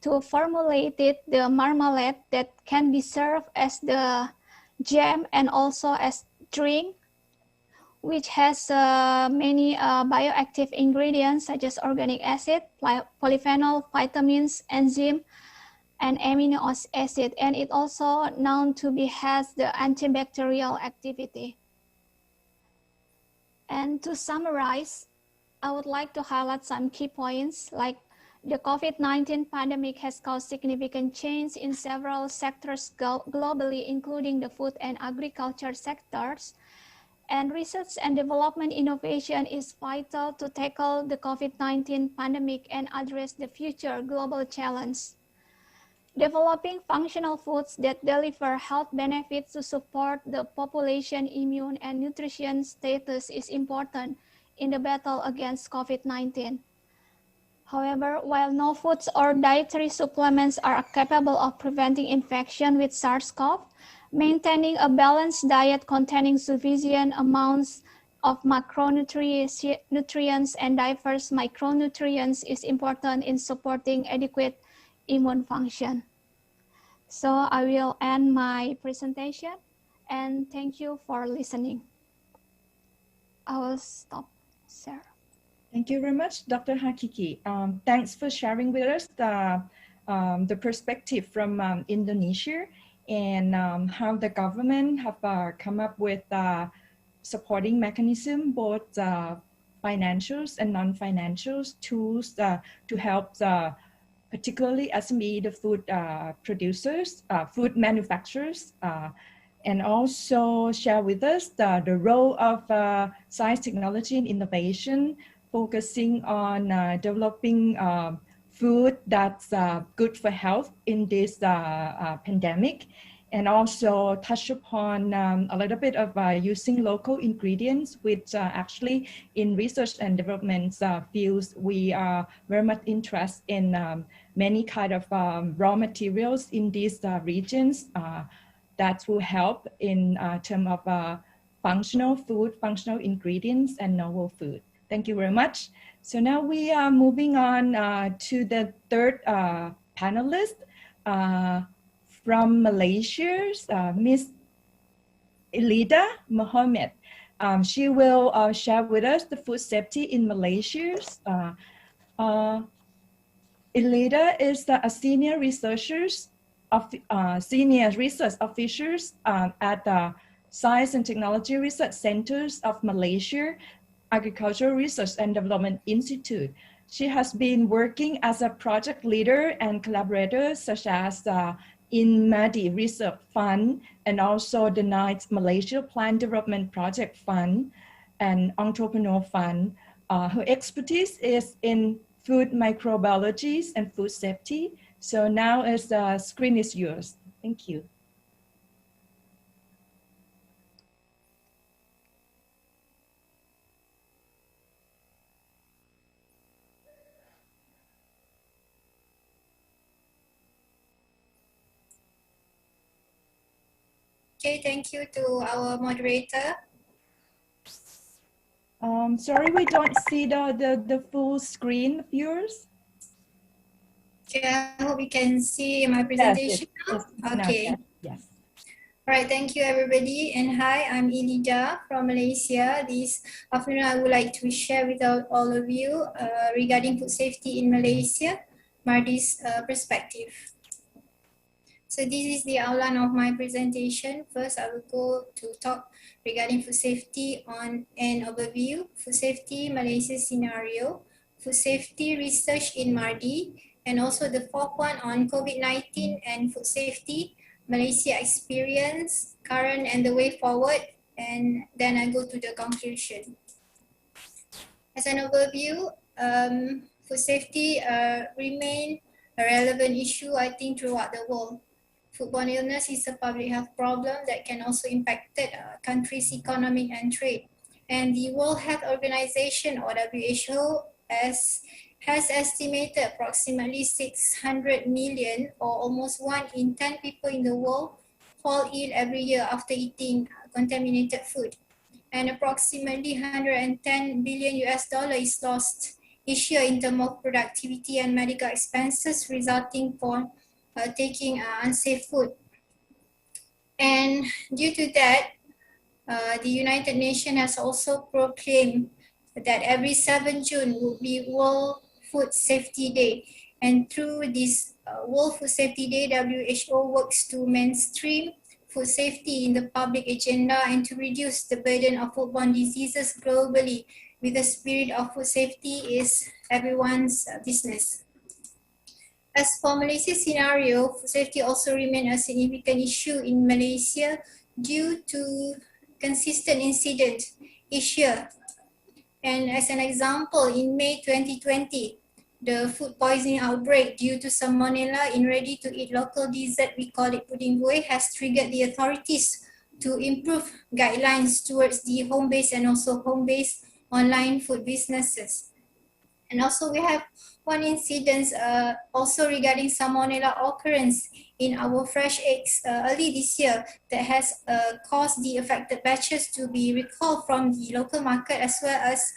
to formulate the marmalade that can be served as the jam and also as drink, which has many bioactive ingredients such as organic acid, polyphenol, vitamins, enzyme, and amino acid, and it also known to be has the antibacterial activity. And to summarize, I would like to highlight some key points, like the COVID-19 pandemic has caused significant change in several sectors globally, including the food and agriculture sectors. And research and development innovation is vital to tackle the COVID-19 pandemic and address the future global challenge. Developing functional foods that deliver health benefits to support the population immune and nutrition status is important in the battle against COVID-19. However, while no foods or dietary supplements are capable of preventing infection with SARS-CoV, maintaining a balanced diet containing sufficient amounts of macronutrients and diverse micronutrients is important in supporting adequate immune function. So I will end my presentation and thank you for listening. I will stop, Sarah. Thank you very much, Dr. Hakiki. Thanks for sharing with us the perspective from Indonesia and how the government have come up with supporting mechanism, both financials and non-financials tools to help particularly SME, the food producers, food manufacturers, and also share with us the role of science, technology, and innovation, focusing on developing food that's good for health in this pandemic, and also touch upon a little bit of using local ingredients, which actually in research and development fields, we are very much interested in many kind of raw materials in these regions that will help in terms of functional food, functional ingredients, and novel food. Thank you very much. So now we are moving on to the third panelist from Malaysia, Ms. Elida Mohammed. She will share with us the food safety in Malaysia. Elida is a senior research officers at the Science and Technology Research Centers of Malaysia Agricultural Research and Development Institute. She has been working as a project leader and collaborator, such as in MADI Research Fund and also the NITE Malaysia Plant Development Project Fund and Entrepreneur Fund. Her expertise is in food microbiology and food safety. So now the screen is yours. Thank you. Okay, thank you to our moderator. Sorry, we don't see the full screen of yours. Okay, I hope you can see my presentation yes, now. Okay. Yes. All right, thank you everybody. And hi, I'm Elida from Malaysia. This afternoon, I would like to share with all of you regarding food safety in Malaysia, MADI's perspective. So this is the outline of my presentation. First, I will go to talk regarding food safety on an overview, food safety Malaysia scenario, food safety research in MADI, and also the fourth one on COVID-19 and food safety, Malaysia experience, current and the way forward, and then I go to the conclusion. As an overview, food safety remain a relevant issue, I think, throughout the world. Foodborne illness is a public health problem that can also impact a country's economic and trade. And the World Health Organization, or WHO, has estimated approximately 600 million, or almost 1 in 10 people in the world, fall ill every year after eating contaminated food. And approximately $110 billion is lost each year in terms of productivity and medical expenses resulting from taking unsafe food. And due to that, the United Nations has also proclaimed that every 7 June will be World Food Safety Day. And through this World Food Safety Day, WHO works to mainstream food safety in the public agenda and to reduce the burden of foodborne diseases globally, with the spirit of food safety is everyone's business. As for Malaysia's scenario, food safety also remains a significant issue in Malaysia due to consistent incidents each year. And as an example, in May 2020, the food poisoning outbreak due to salmonella in ready-to-eat local dessert, we call it pudding buih, has triggered the authorities to improve guidelines towards the home-based and also home-based online food businesses. And also we have one incident also regarding salmonella occurrence in our fresh eggs early this year that has caused the affected batches to be recalled from the local market as well as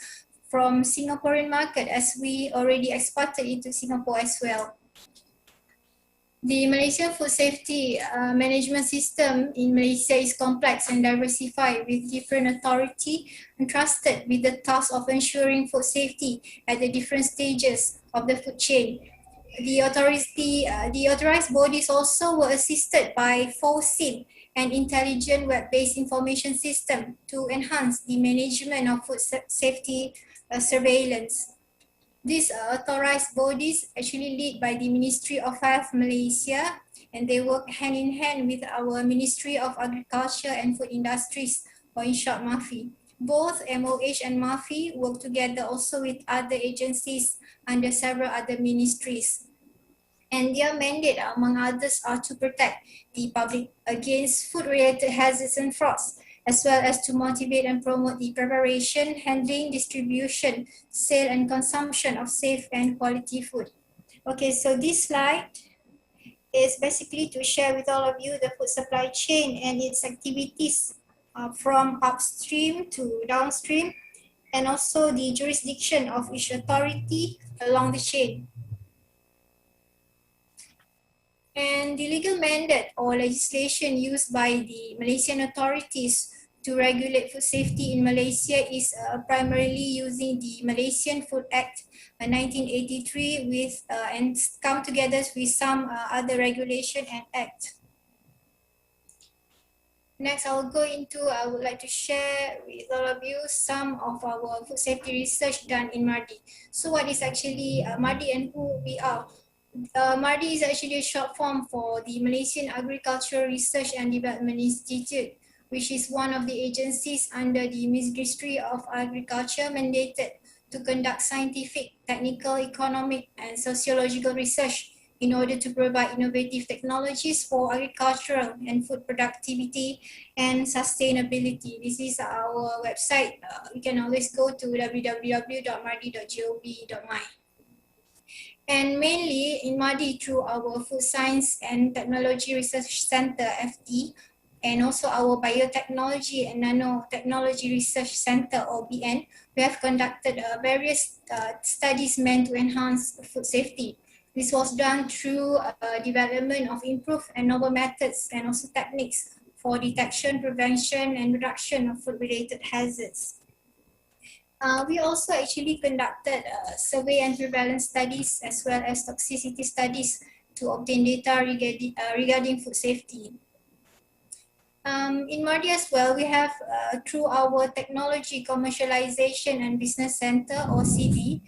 from Singaporean market, as we already exported into Singapore as well. The Malaysian food safety management system in Malaysia is complex and diversified with different authority entrusted with the task of ensuring food safety at the different stages of the food chain. The authorized bodies also were assisted by FOSIM, an intelligent web-based information system to enhance the management of food safety surveillance. These authorized bodies actually led by the Ministry of Health Malaysia, and they work hand in hand with our Ministry of Agriculture and Food Industries, or in short MAFI. Both MOH and MAFI work together also with other agencies under several other ministries. And their mandate, among others, are to protect the public against food-related hazards and frauds, as well as to motivate and promote the preparation, handling, distribution, sale, and consumption of safe and quality food. Okay, so this slide is basically to share with all of you the food supply chain and its activities from upstream to downstream, and also the jurisdiction of each authority along the chain. And the legal mandate or legislation used by the Malaysian authorities to regulate food safety in Malaysia is primarily using the Malaysian Food Act 1983 with and come together with some other regulation and act. Next, I would like to share with all of you some of our food safety research done in MARDI. So what is actually MARDI and who we are? MARDI is actually a short form for the Malaysian Agricultural Research and Development Institute, which is one of the agencies under the Ministry of Agriculture mandated to conduct scientific, technical, economic, and sociological research in order to provide innovative technologies for agricultural and food productivity and sustainability. This is our website. You can always go to www.mardi.gov.my. And mainly in MARDI through our Food Science and Technology Research Center, FT, and also our Biotechnology and Nanotechnology Research Center, or BN, we have conducted various studies meant to enhance food safety. This was done through development of improved and novel methods and also techniques for detection, prevention, and reduction of food-related hazards. We also actually conducted survey and prevalence studies as well as toxicity studies to obtain data regarding food safety. In MARDI as well, we have through our Technology Commercialization and Business Center, or CD,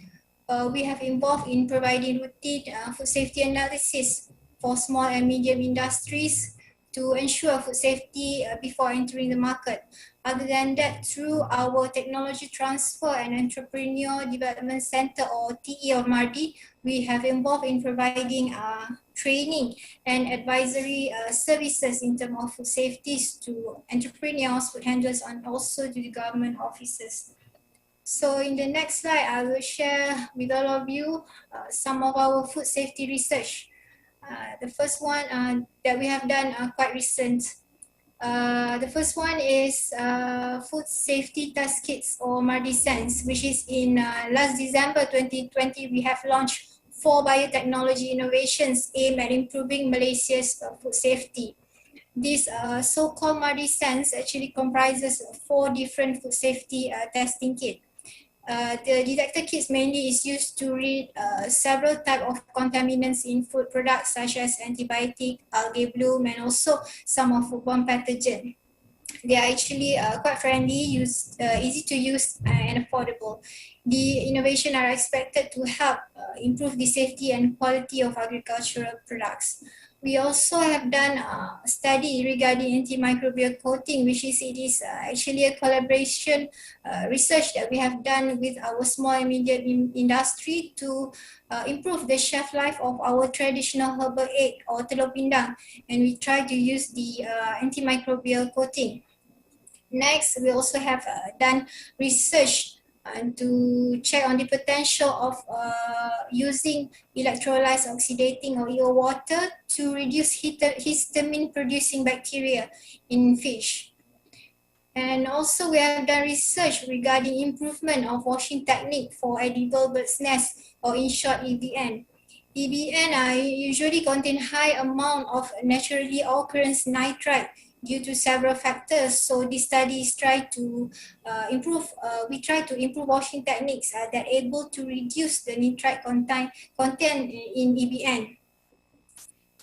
we have involved in providing routine food safety analysis for small and medium industries to ensure food safety before entering the market. Other than that, through our Technology Transfer and Entrepreneur Development Center, or TE of MARDI, we have involved in providing training and advisory services in terms of food safety to entrepreneurs, food handlers, and also to the government offices. So in the next slide, I will share with all of you some of our food safety research. The first one that we have done quite recent. The first one is food safety test kits, or MARDI Sense, which is in last December 2020, we have launched 4 biotechnology innovations aimed at improving Malaysia's food safety. This so-called MARDI Sense actually comprises 4 different food safety testing kits. The detector kits mainly is used to read several types of contaminants in food products such as antibiotic, algae bloom, and also some of foodborne pathogen. They are actually quite friendly, easy to use, and affordable. The innovation are expected to help improve the safety and quality of agricultural products. We also have done a study regarding antimicrobial coating, which is actually a collaboration research that we have done with our small and medium industry to improve the shelf life of our traditional herbal egg, or telur pindang, and we try to use the antimicrobial coating. Next, we also have done research and to check on the potential of using electrolyzed oxidating or EO water to reduce histamine producing bacteria in fish. And also we have done research regarding improvement of washing technique for edible bird's nest, or in short EBN. EBN usually contain high amount of naturally occurrence nitrite due to several factors. So these studies try to improve washing techniques that are able to reduce the nitrite content in EBN.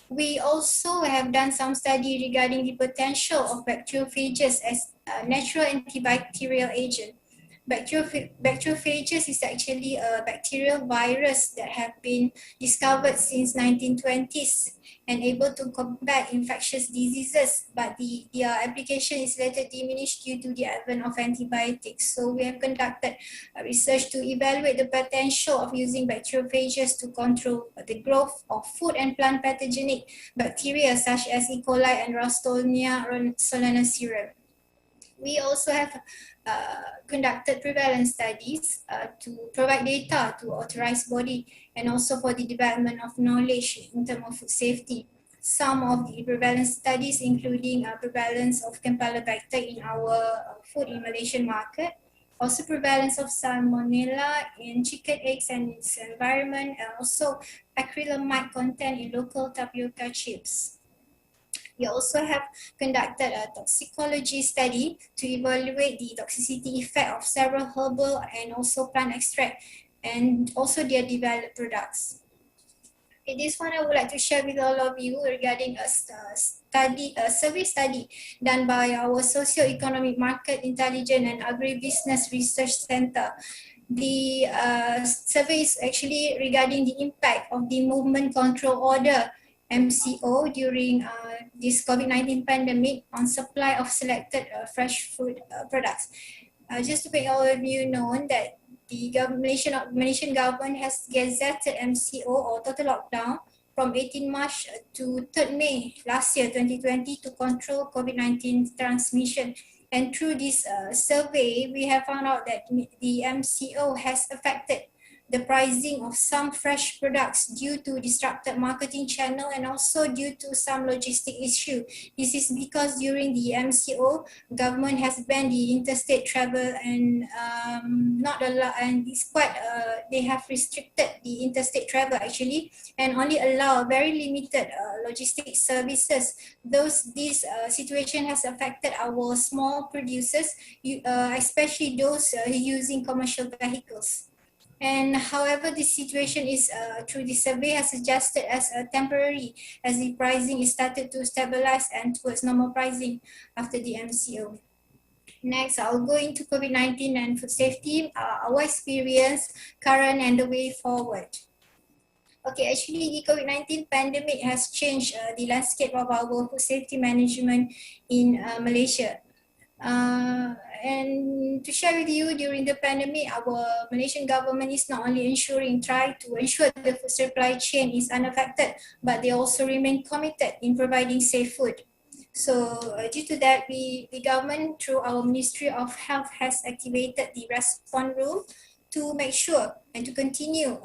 We also have done some study regarding the potential of bacteriophages as a natural antibacterial agent. Bacteriophages is actually a bacterial virus that have been discovered since 1920s and able to combat infectious diseases, but their application is later diminished due to the advent of antibiotics. So we have conducted research to evaluate the potential of using bacteriophages to control the growth of food and plant pathogenic bacteria such as E. coli and Ralstonia solanacearum. We also have conducted prevalence studies to provide data to authorized body and also for the development of knowledge in terms of food safety. Some of the prevalence studies including prevalence of Campylobacter in our food in Malaysian market, also prevalence of Salmonella in chicken eggs and its environment, and also acrylamide content in local tapioca chips. We also have conducted a toxicology study to evaluate the toxicity effect of several herbal and also plant extract and also their developed products. Okay, this one I would like to share with all of you regarding a survey study done by our Socio-Economic Market Intelligence and Agribusiness Research Center. The survey is actually regarding the impact of the Movement Control Order MCO during this COVID-19 pandemic on supply of selected fresh food products. Just to make all of you know that the Malaysian government has gazetted MCO or total lockdown from 18 March to 3rd May last year, 2020, to control COVID-19 transmission. And through this survey, we have found out that the MCO has affected the pricing of some fresh products due to disrupted marketing channel and also due to some logistic issue. This is because during the MCO, government has banned the interstate travel and not allow, and it's quite they have restricted the interstate travel actually and only allow very limited logistic services. This situation has affected our small producers, especially those using commercial vehicles. And however, this situation is through the survey has suggested as temporary as the pricing is started to stabilize and towards normal pricing after the MCO. Next, I'll go into COVID-19 and food safety, our experience, current and the way forward. Okay, actually the COVID-19 pandemic has changed the landscape of our food safety management in Malaysia. And to share with you, during the pandemic, our Malaysian government is not only try to ensure the food supply chain is unaffected, but they also remain committed in providing safe food. So due to that, the government through our Ministry of Health has activated the response room to make sure and to continue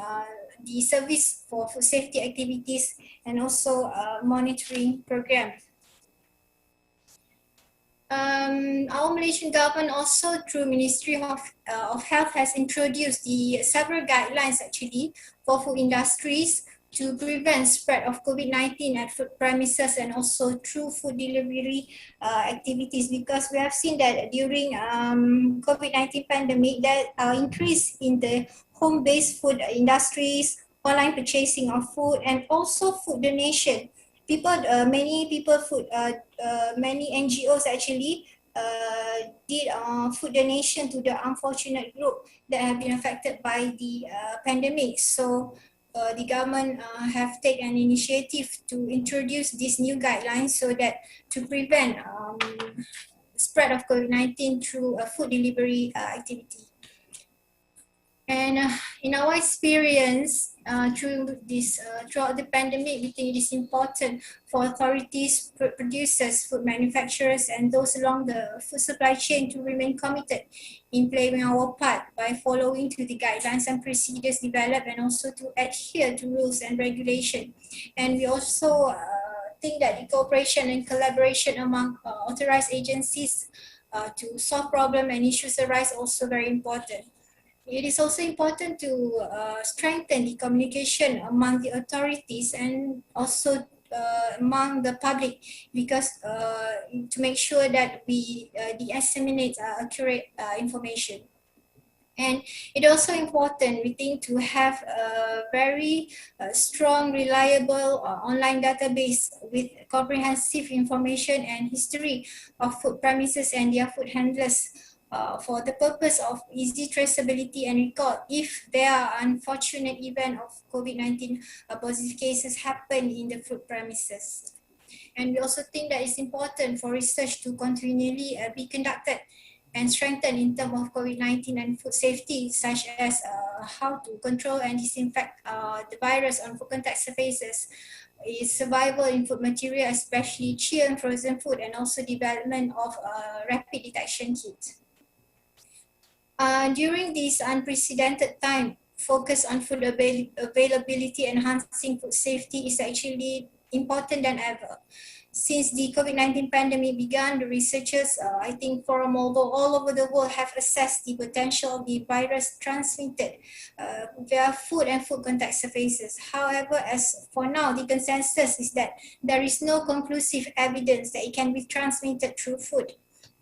the service for food safety activities and also monitoring program. Our Malaysian government also through Ministry of Health has introduced the several guidelines actually for food industries to prevent spread of COVID-19 at food premises and also through food delivery activities, because we have seen that during COVID-19 pandemic that increase in the home-based food industries, online purchasing of food and also food donation. Many NGOs actually did food donation to the unfortunate group that have been affected by the pandemic. So the government have taken an initiative to introduce these new guidelines so that to prevent spread of COVID-19 through a food delivery activity. And in our experience, throughout the pandemic, we think it is important for authorities, producers, food manufacturers, and those along the food supply chain to remain committed in playing our part by following to the guidelines and procedures developed, and also to adhere to rules and regulation. And we also think that the cooperation and collaboration among authorized agencies to solve problems and issues arise also very important. It is also important to strengthen the communication among the authorities and also among the public, because to make sure that we disseminate accurate information. And it's also important, we think, to have a very strong, reliable online database with comprehensive information and history of food premises and their food handlers for the purpose of easy traceability and record if there are unfortunate event of COVID-19 positive cases happen in the food premises. And we also think that it's important for research to continually be conducted and strengthened in terms of COVID-19 and food safety, such as how to control and disinfect the virus on food contact surfaces, its survival in food material, especially chilled and frozen food, and also development of rapid detection kit. During this unprecedented time, focus on food availability, enhancing food safety is actually important than ever. Since the COVID-19 pandemic began, the researchers, I think, from all over the world have assessed the potential of the virus transmitted via food and food contact surfaces. However, as for now, the consensus is that there is no conclusive evidence that it can be transmitted through food.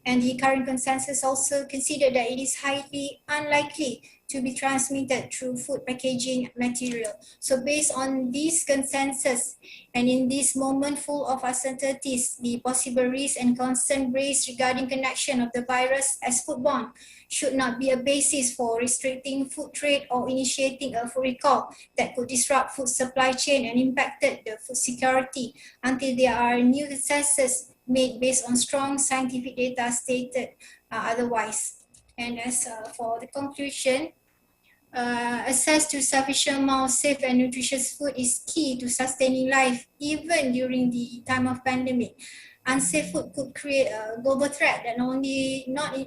And the current consensus also considered that it is highly unlikely to be transmitted through food packaging material. So based on this consensus, and in this moment full of uncertainties, the possible risks and concern raised regarding connection of the virus as foodborne should not be a basis for restricting food trade or initiating a food recall that could disrupt food supply chain and impacted the food security until there are new consensus made based on strong scientific data stated otherwise. And as for the conclusion, access to sufficient amount of safe and nutritious food is key to sustaining life even during the time of pandemic. Unsafe food could create a global threat that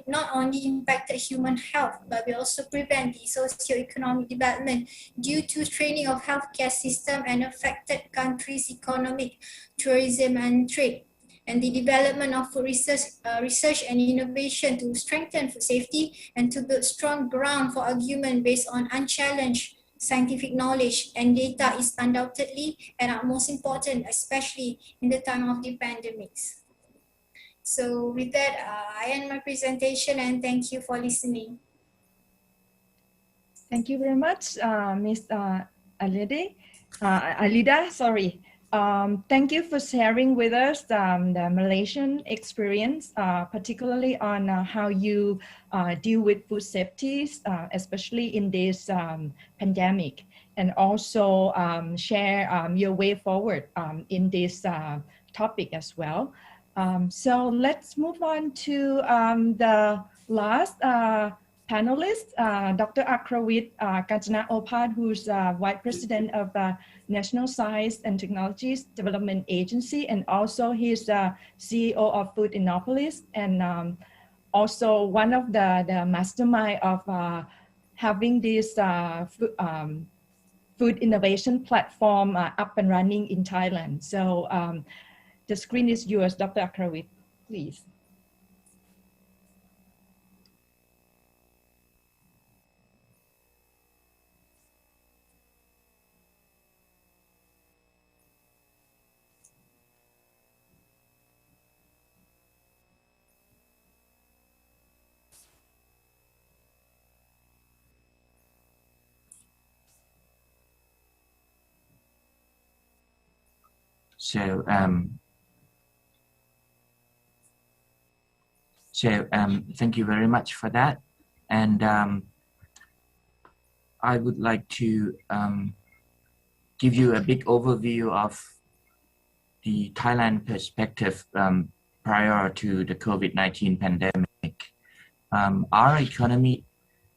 not only impacted human health, but will also prevent the socio-economic development due to straining of healthcare system and affected countries' economic, tourism and trade. And the development of food research and innovation to strengthen food safety and to build strong ground for argument based on unchallenged scientific knowledge and data is undoubtedly and are most important, especially in the time of the pandemics. So with that, I end my presentation and thank you for listening. Thank you very much, Ms. Alida, sorry. Thank you for sharing with us the Malaysian experience, particularly on how you deal with food safety, especially in this pandemic, and also share your way forward in this topic as well. So let's move on to the last panelist, Dr. Akrawit Kanchana Opat, who's Vice President of the National Science and Technologies Development Agency, and also he's CEO of Food Innopolis, and also one of the mastermind of having this food innovation platform up and running in Thailand. So the screen is yours, Dr. Akrawit, please. So, thank you very much for that. And I would like to give you a big overview of the Thailand perspective prior to the COVID-19 pandemic. Our economy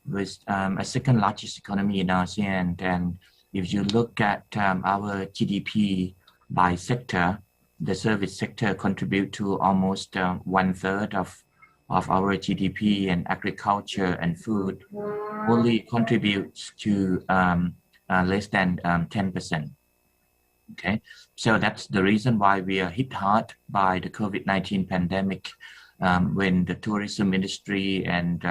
was a second largest economy in ASEAN, and if you look at our GDP by sector, the service sector contribute to almost 1/3 of our GDP, and agriculture and food only contributes to less than 10%. Okay, so that's the reason why we are hit hard by the COVID-19 pandemic when the tourism industry and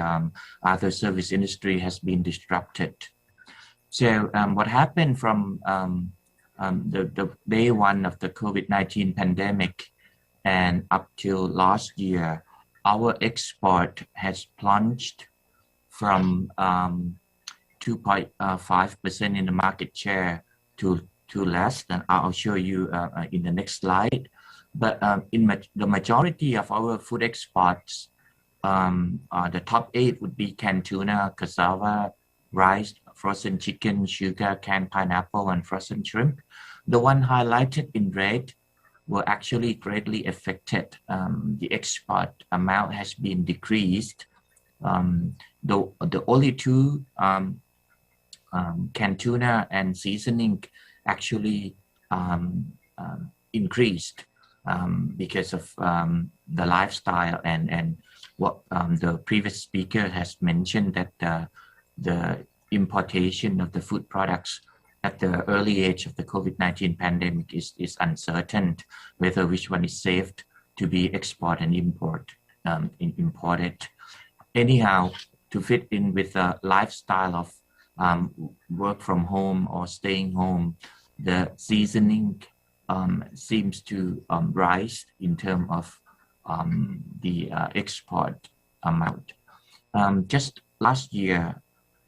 other service industry has been disrupted. So what happened from the day one of the COVID-19 pandemic and up till last year, our export has plunged from 2.5% in the market share to less, and I'll show you in the next slide. But the majority of our food exports, the top 8 would be canned tuna, cassava, rice, frozen chicken, sugar, canned pineapple, and frozen shrimp. The one highlighted in red were actually greatly affected. The export amount has been decreased. The only 2, canned tuna and seasoning, actually increased because of the lifestyle and what the previous speaker has mentioned, that the importation of the food products at the early age of the COVID-19 pandemic is uncertain whether which one is safe to be export and imported. Anyhow, to fit in with the lifestyle of work from home or staying home, the seasoning seems to rise in terms of the export amount. Just last year,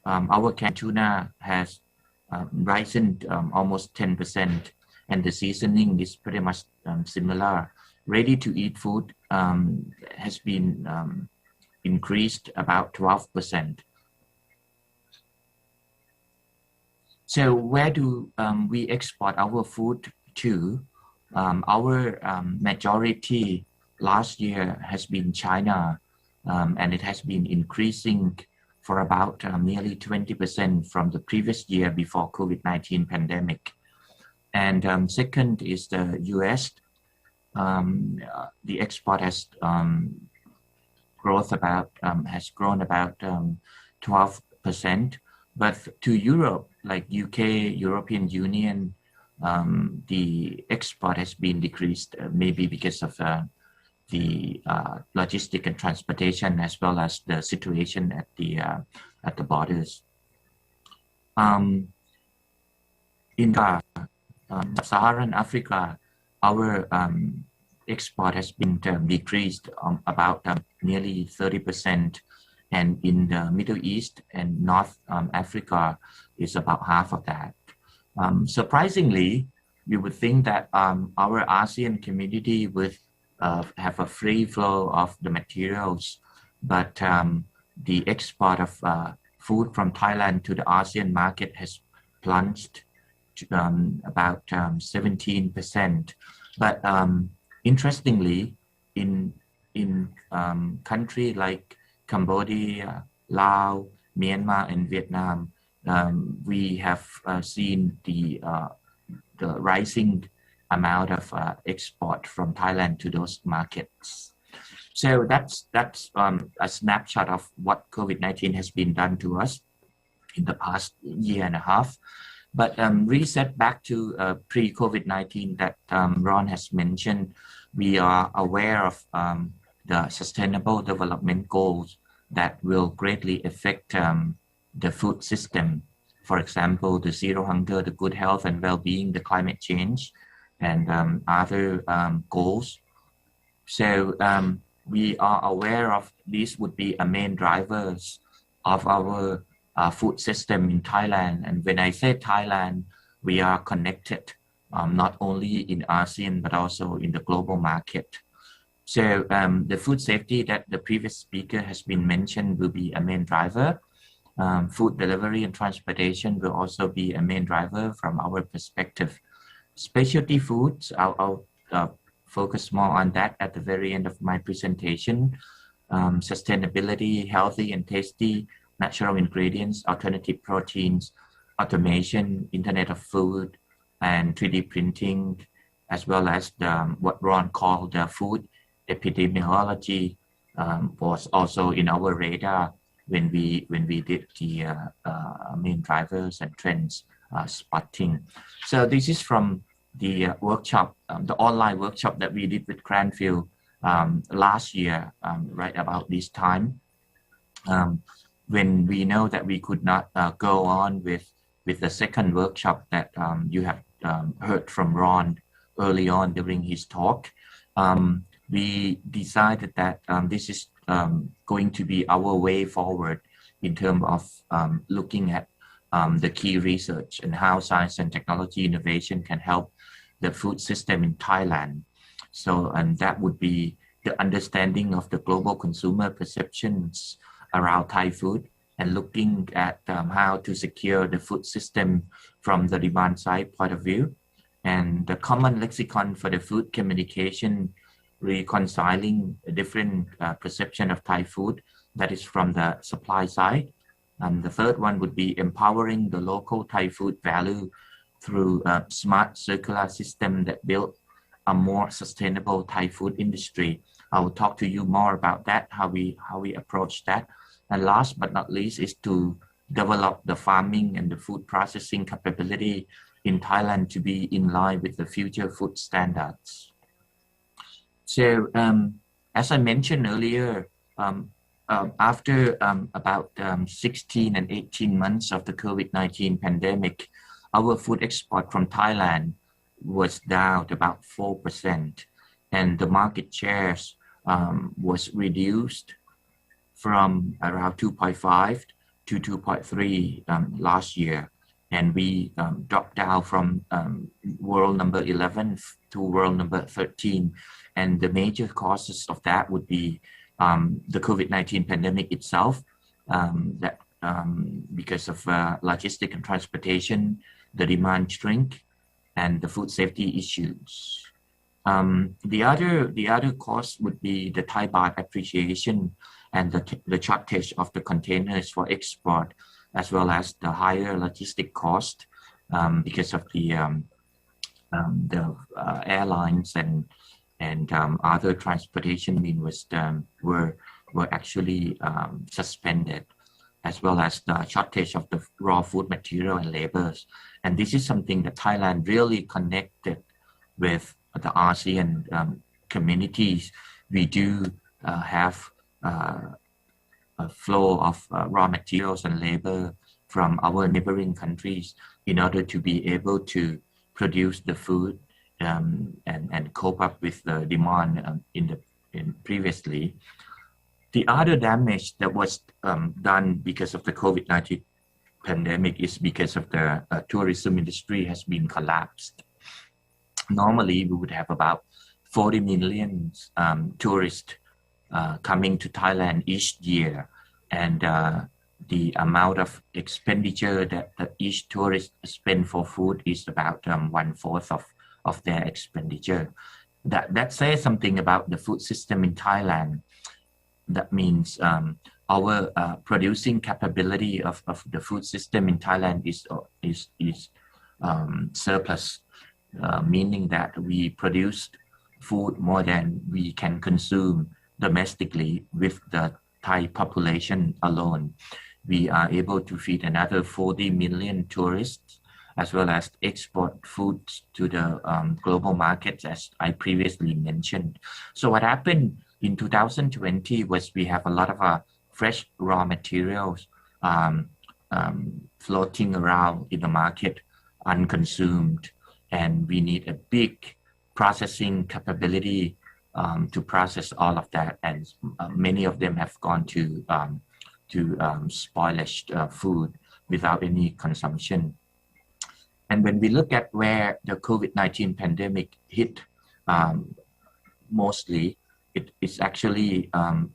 our canned tuna has risen almost 10%, and the seasoning is pretty much similar. Ready-to-eat food has been increased about 12%. So where do we export our food to? Our majority last year has been China, and it has been increasing for about nearly 20% from the previous year before COVID-19 pandemic. And second is the US. The export has grown about 12%. But to Europe, like UK, European Union, the export has been decreased, maybe because of the logistic and transportation, as well as the situation at the borders. In Sub-Saharan Africa, our export has been decreased about nearly 30%. And in the Middle East and North Africa is about half of that. Surprisingly, we would think that our ASEAN community would have a free flow of the materials, but the export of food from Thailand to the ASEAN market has plunged to about 17%. But interestingly, in countries like Cambodia, Laos, Myanmar, and Vietnam, we have seen the rising amount of export from Thailand to those markets. So that's a snapshot of what COVID-19 has been done to us in the past year and a half. But reset back to pre-COVID-19 that Ron has mentioned, we are aware of the Sustainable Development Goals that will greatly affect the food system. For example, the zero hunger, the good health and well-being, the climate change, and other goals. So we are aware of these would be a main drivers of our food system in Thailand. And when I say Thailand, we are connected not only in ASEAN, but also in the global market. So the food safety that the previous speaker has been mentioned will be a main driver. Food delivery and transportation will also be a main driver from our perspective. Specialty foods, I'll focus more on that at the very end of my presentation. Sustainability, healthy and tasty natural ingredients, alternative proteins, automation, Internet of Food, and 3D printing, as well as what Ron called food epidemiology, was also in our radar when we did the main drivers and trends spotting. So this is from the workshop, the online workshop that we did with Cranfield last year, right about this time, when we know that we could not go on with the second workshop that you have heard from Ron early on during his talk. We decided that this is going to be our way forward in terms of looking at the key research and how science and technology innovation can help the food system in Thailand. So, and that would be the understanding of the global consumer perceptions around Thai food, and looking at how to secure the food system from the demand side point of view, and the common lexicon for the food communication, reconciling a different perception of Thai food that is from the supply side. And the third one would be empowering the local Thai food value through a smart circular system that build a more sustainable Thai food industry. I will talk to you more about that, how we approach that. And last but not least is to develop the farming and the food processing capability in Thailand to be in line with the future food standards. So as I mentioned earlier, after about 16 and 18 months of the COVID-19 pandemic, our food export from Thailand was down to about 4%, and the market shares was reduced from around 2.5 to 2.3 last year. And we dropped down from world number 11 to world number 13. And the major causes of that would be the COVID-19 pandemic itself, that because of logistics and transportation, the demand shrink, and the food safety issues. The other cause would be the Thai baht appreciation and the shortage of the containers for export, as well as the higher logistic cost because of the airlines and other transportation means were actually suspended, as well as the shortage of the raw food material and labors. And this is something that Thailand really connected with the ASEAN communities. We do have a flow of raw materials and labor from our neighboring countries in order to be able to produce the food and cope up with the demand in previously. The other damage that was done because of the COVID-19 pandemic is because of the tourism industry has been collapsed. Normally, we would have about 40 million tourists coming to Thailand each year, and the amount of expenditure that each tourist spend for food is about 1/4 of their expenditure. That says something about the food system in Thailand. That means our producing capability of the food system in Thailand is surplus, meaning that we produce food more than we can consume domestically with the Thai population alone. We are able to feed another 40 million tourists, as well as export food to the global markets, as I previously mentioned. So what happened in 2020 was we have a lot of fresh raw materials floating around in the market unconsumed, and we need a big processing capability to process all of that, and many of them have gone to spoilage food without any consumption. And when we look at where the COVID-19 pandemic hit mostly, it's actually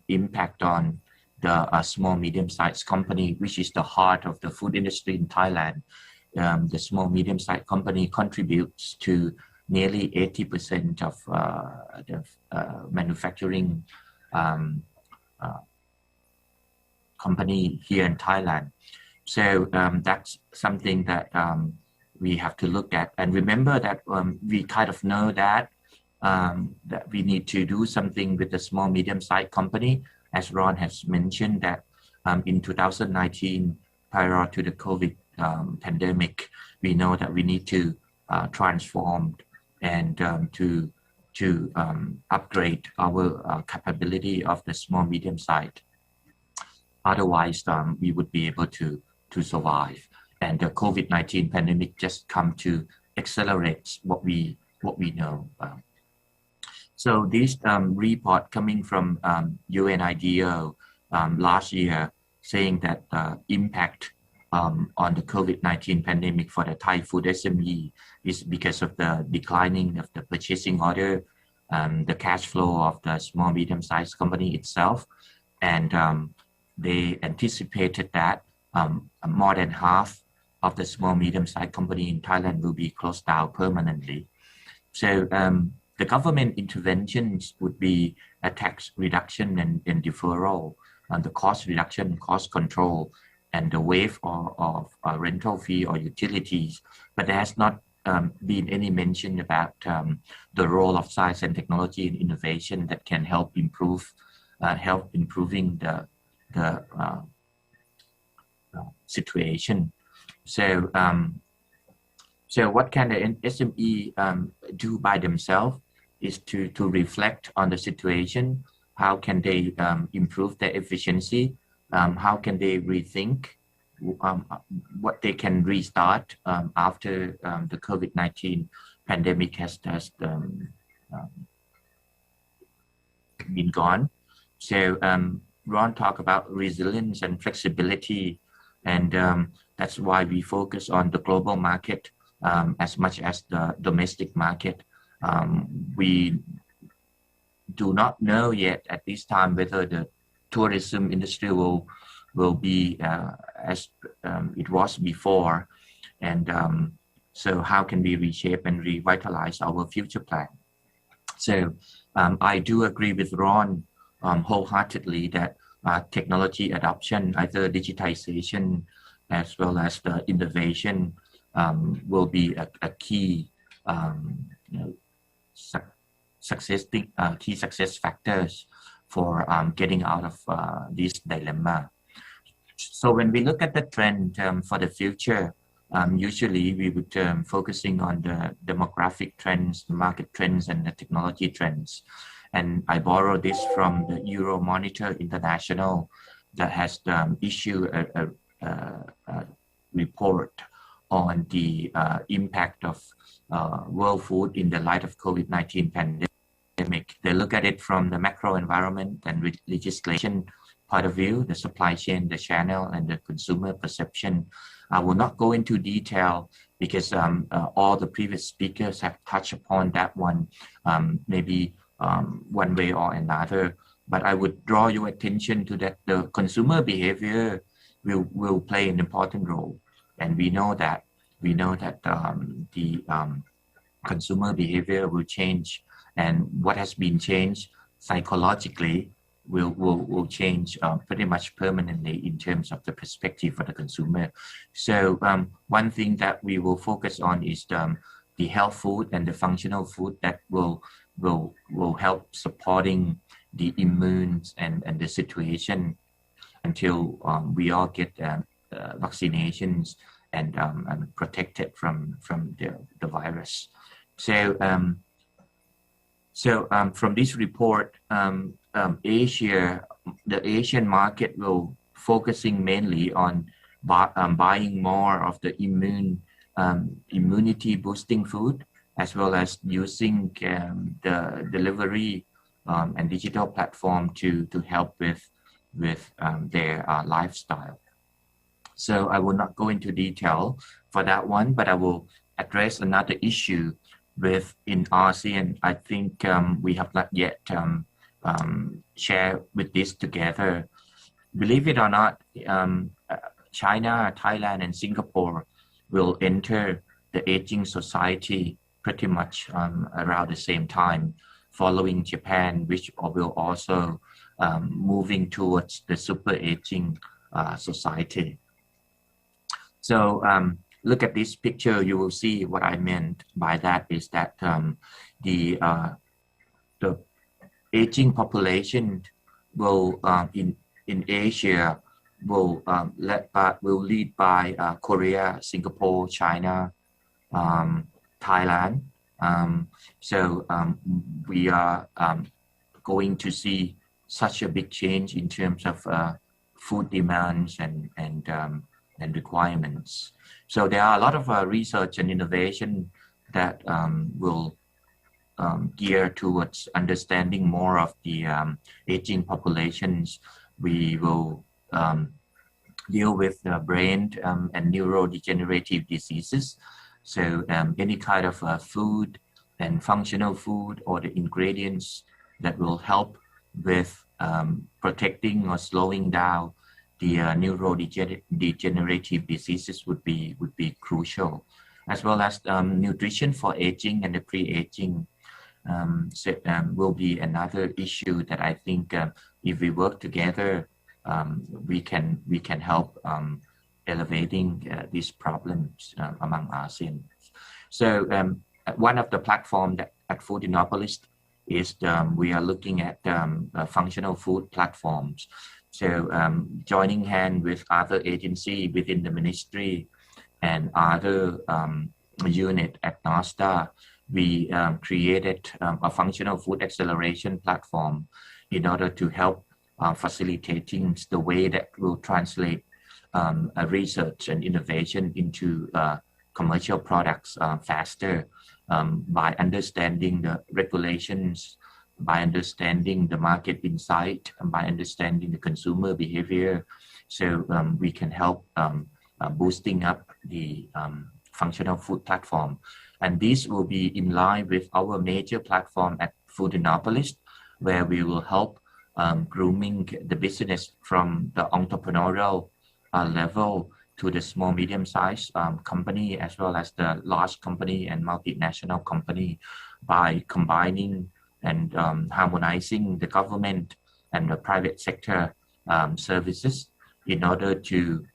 impact on the small medium-sized company, which is the heart of the food industry in Thailand. The small medium-sized company contributes to nearly 80% of the manufacturing company here in Thailand. So that's something that we have to look at. And remember that we kind of know that that we need to do something with the small, medium-sized company, as Ron has mentioned that in 2019, prior to the COVID pandemic, we know that we need to transform and to upgrade our capability of the small, medium-sized. Otherwise, we would be able to survive. And the COVID-19 pandemic just come to accelerate what we know. So this report coming from UNIDO last year saying that impact on the COVID-19 pandemic for the Thai food SME is because of the declining of the purchasing order, the cash flow of the small medium-sized company itself, and they anticipated that more than half of the small medium-sized company in Thailand will be closed down permanently. So the government interventions would be a tax reduction and deferral, and the cost reduction, cost control, and the waive of rental fee or utilities. But there has not been any mention about the role of science and technology and innovation that can help improving the situation. So so what can the SME do by themselves is to reflect on the situation. How can they improve their efficiency? How can they rethink what they can restart after the COVID-19 pandemic has been gone? So Ron talked about resilience and flexibility, and that's why we focus on the global market as much as the domestic market. We do not know yet at this time whether the tourism industry will be as it was before, and so how can we reshape and revitalize our future plan? So I do agree with Ron wholeheartedly that technology adoption, either digitization as well as the innovation, will be a key key success factors for getting out of this dilemma. So when we look at the trend for the future, usually we would focusing on the demographic trends, the market trends, and the technology trends. And I borrow this from the Euromonitor International that has issued a report on the impact of world food in the light of COVID-19 pandemic. They look at it from the macro environment and legislation point of view, the supply chain, the channel, and the consumer perception. I will not go into detail because all the previous speakers have touched upon that one, maybe one way or another. But I would draw your attention to that the consumer behavior will play an important role, and we know that the consumer behavior will change, and what has been changed psychologically will change pretty much permanently in terms of the perspective for the consumer. So one thing that we will focus on is the health food and the functional food that will help supporting the immune and the situation until we all get vaccinations and protected from the virus. So from this report, Asia, the Asian market will focusing mainly on buying more of the immunity boosting food, as well as using the delivery and digital platform to help with their lifestyle. So I will not go into detail for that one, but I will address another issue in ASEAN. I think we have not yet shared with this together. Believe it or not, China, Thailand, and Singapore will enter the aging society pretty much around the same time, following Japan, which will also moving towards the super aging society. So look at this picture, you will see what I meant by that is that the aging population will in Asia will lead by Korea, Singapore, China, Thailand. So we are going to see such a big change in terms of food demands and requirements. So there are a lot of research and innovation that will gear towards understanding more of the aging populations. We will deal with brain and neurodegenerative diseases. So any kind of food and functional food or the ingredients that will help with protecting or slowing down the neurodegenerative diseases would be crucial, as well as nutrition for aging and the pre-aging will be another issue that I think if we work together, we can help elevating these problems among ASEAN. So one of the platforms at Foodinopolis is we are looking at functional food platforms. So joining hand with other agencies within the ministry and other unit at NASTA, we created a functional food acceleration platform in order to help facilitating the way that will translate research and innovation into commercial products faster by understanding the regulations, by understanding the market insight, and by understanding the consumer behavior. So we can help boosting up the functional food platform. And this will be in line with our major platform at Foodinopolis, where we will help grooming the business from the entrepreneurial level to the small, medium-sized company, as well as the large company and multinational company, by combining and harmonizing the government and the private sector services in order to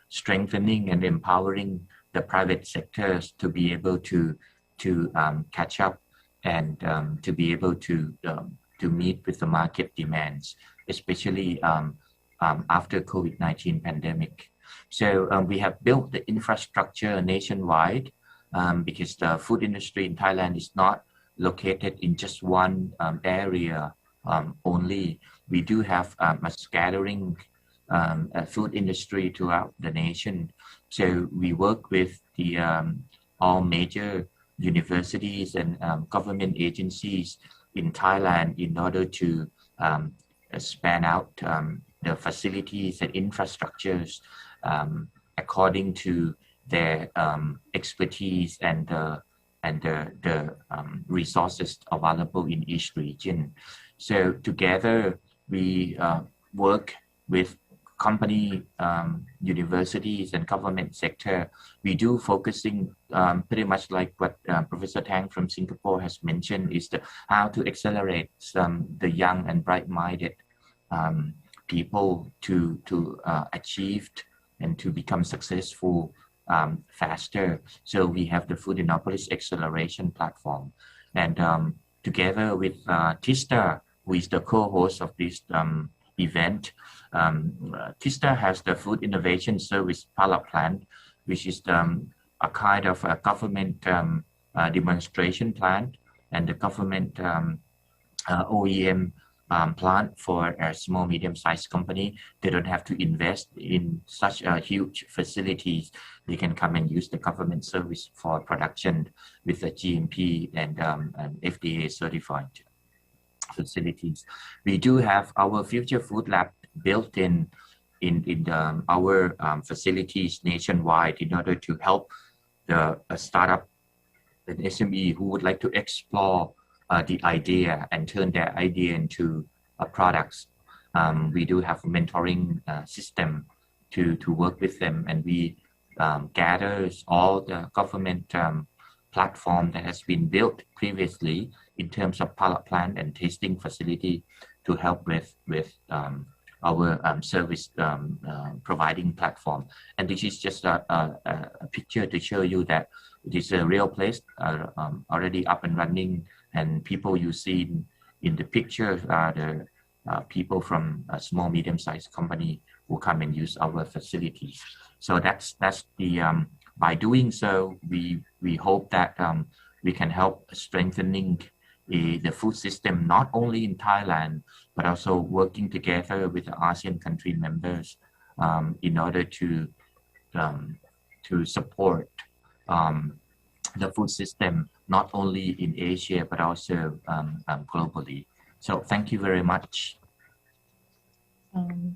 strengthening and empowering the private sectors to be able to catch up and to be able to meet with the market demands, especially after COVID-19 pandemic. So we have built the infrastructure nationwide because the food industry in Thailand is not located in just one area only. We do have a scattering food industry throughout the nation. So we work with the all major universities and government agencies in Thailand in order to span out the facilities and infrastructures according to their expertise and the resources available in each region. So together we work with company, universities and government sector. We do focusing pretty much like what Professor Tang from Singapore has mentioned, is how to accelerate the young and bright-minded people to achieve and to become successful faster. So we have the Foodinopolis Acceleration Platform, and together with TISTA, who is the co-host of this event, TISTA has the Food Innovation Service pilot plant, which is a kind of a government demonstration plant and the government OEM plant for a small, medium-sized company. They don't have to invest in such a huge facilities. They can come and use the government service for production with the GMP and FDA certified facilities. We do have our Future Food Lab built in our facilities nationwide in order to help the startup and SME who would like to explore the idea and turn their idea into products. We do have a mentoring system to work with them, and we gather all the government platform that has been built previously in terms of pilot plant and testing facility to help with our service providing platform. And this is just a picture to show you that it is a real place already up and running, and people you see in the picture are the people from a small, medium-sized company who come and use our facilities. So that's the by doing so, we hope that we can help strengthening the food system, not only in Thailand, but also working together with the ASEAN country members in order to support the food system, not only in Asia, but also globally. So thank you very much.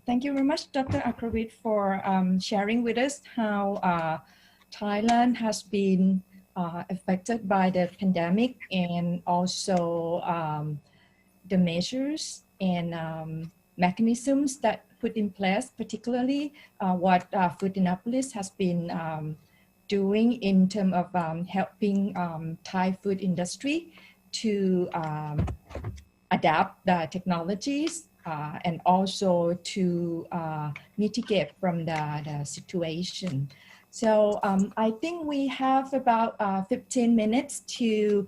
Thank you very much, Dr. Akravit, for sharing with us how Thailand has been affected by the pandemic, and also the measures and mechanisms that put in place, particularly what Food Innopolis has been doing in terms of helping Thai food industry to adapt the technologies and also to mitigate from the situation. So I think we have about 15 minutes to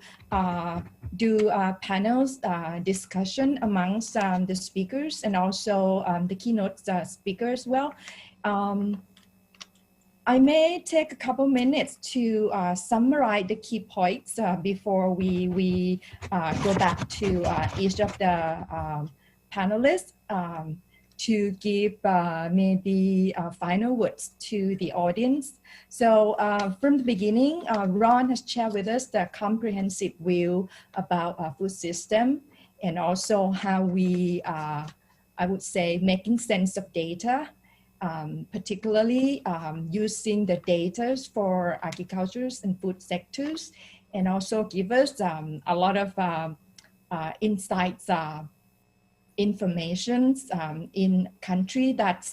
do a panels discussion amongst the speakers and also the keynote speaker as well. I may take a couple minutes to summarize the key points before we go back to each of the panelists to give maybe final words to the audience. So from the beginning, Ron has shared with us the comprehensive view about food system, and also how we, I would say, making sense of data, particularly using the data for agriculture and food sectors, and also give us a lot of insights, information in country that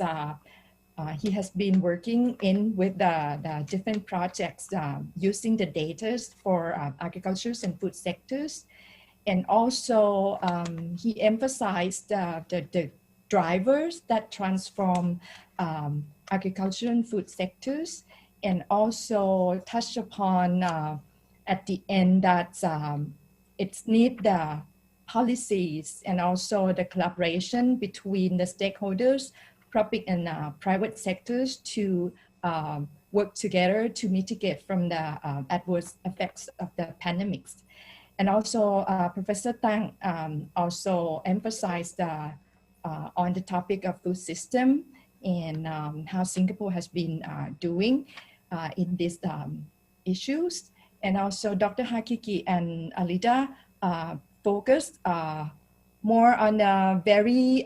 he has been working in with the different projects using the data for agriculture and food sectors. And also he emphasized the drivers that transform agriculture and food sectors, and also touched upon at the end that it's need the policies and also the collaboration between the stakeholders, public and private sectors, to work together to mitigate from the adverse effects of the pandemics. And also Professor Tang also emphasized on the topic of food system and how Singapore has been doing in these issues. And also Dr. Hakiki and Alida focused more on very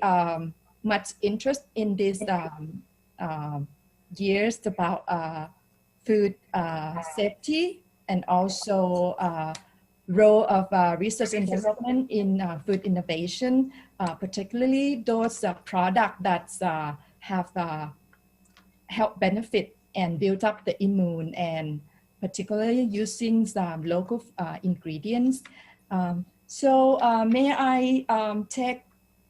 much interest in these years about food safety, and also role of research and development in food innovation, particularly those products that have helped benefit and build up the immune, and particularly using some local ingredients. So may I take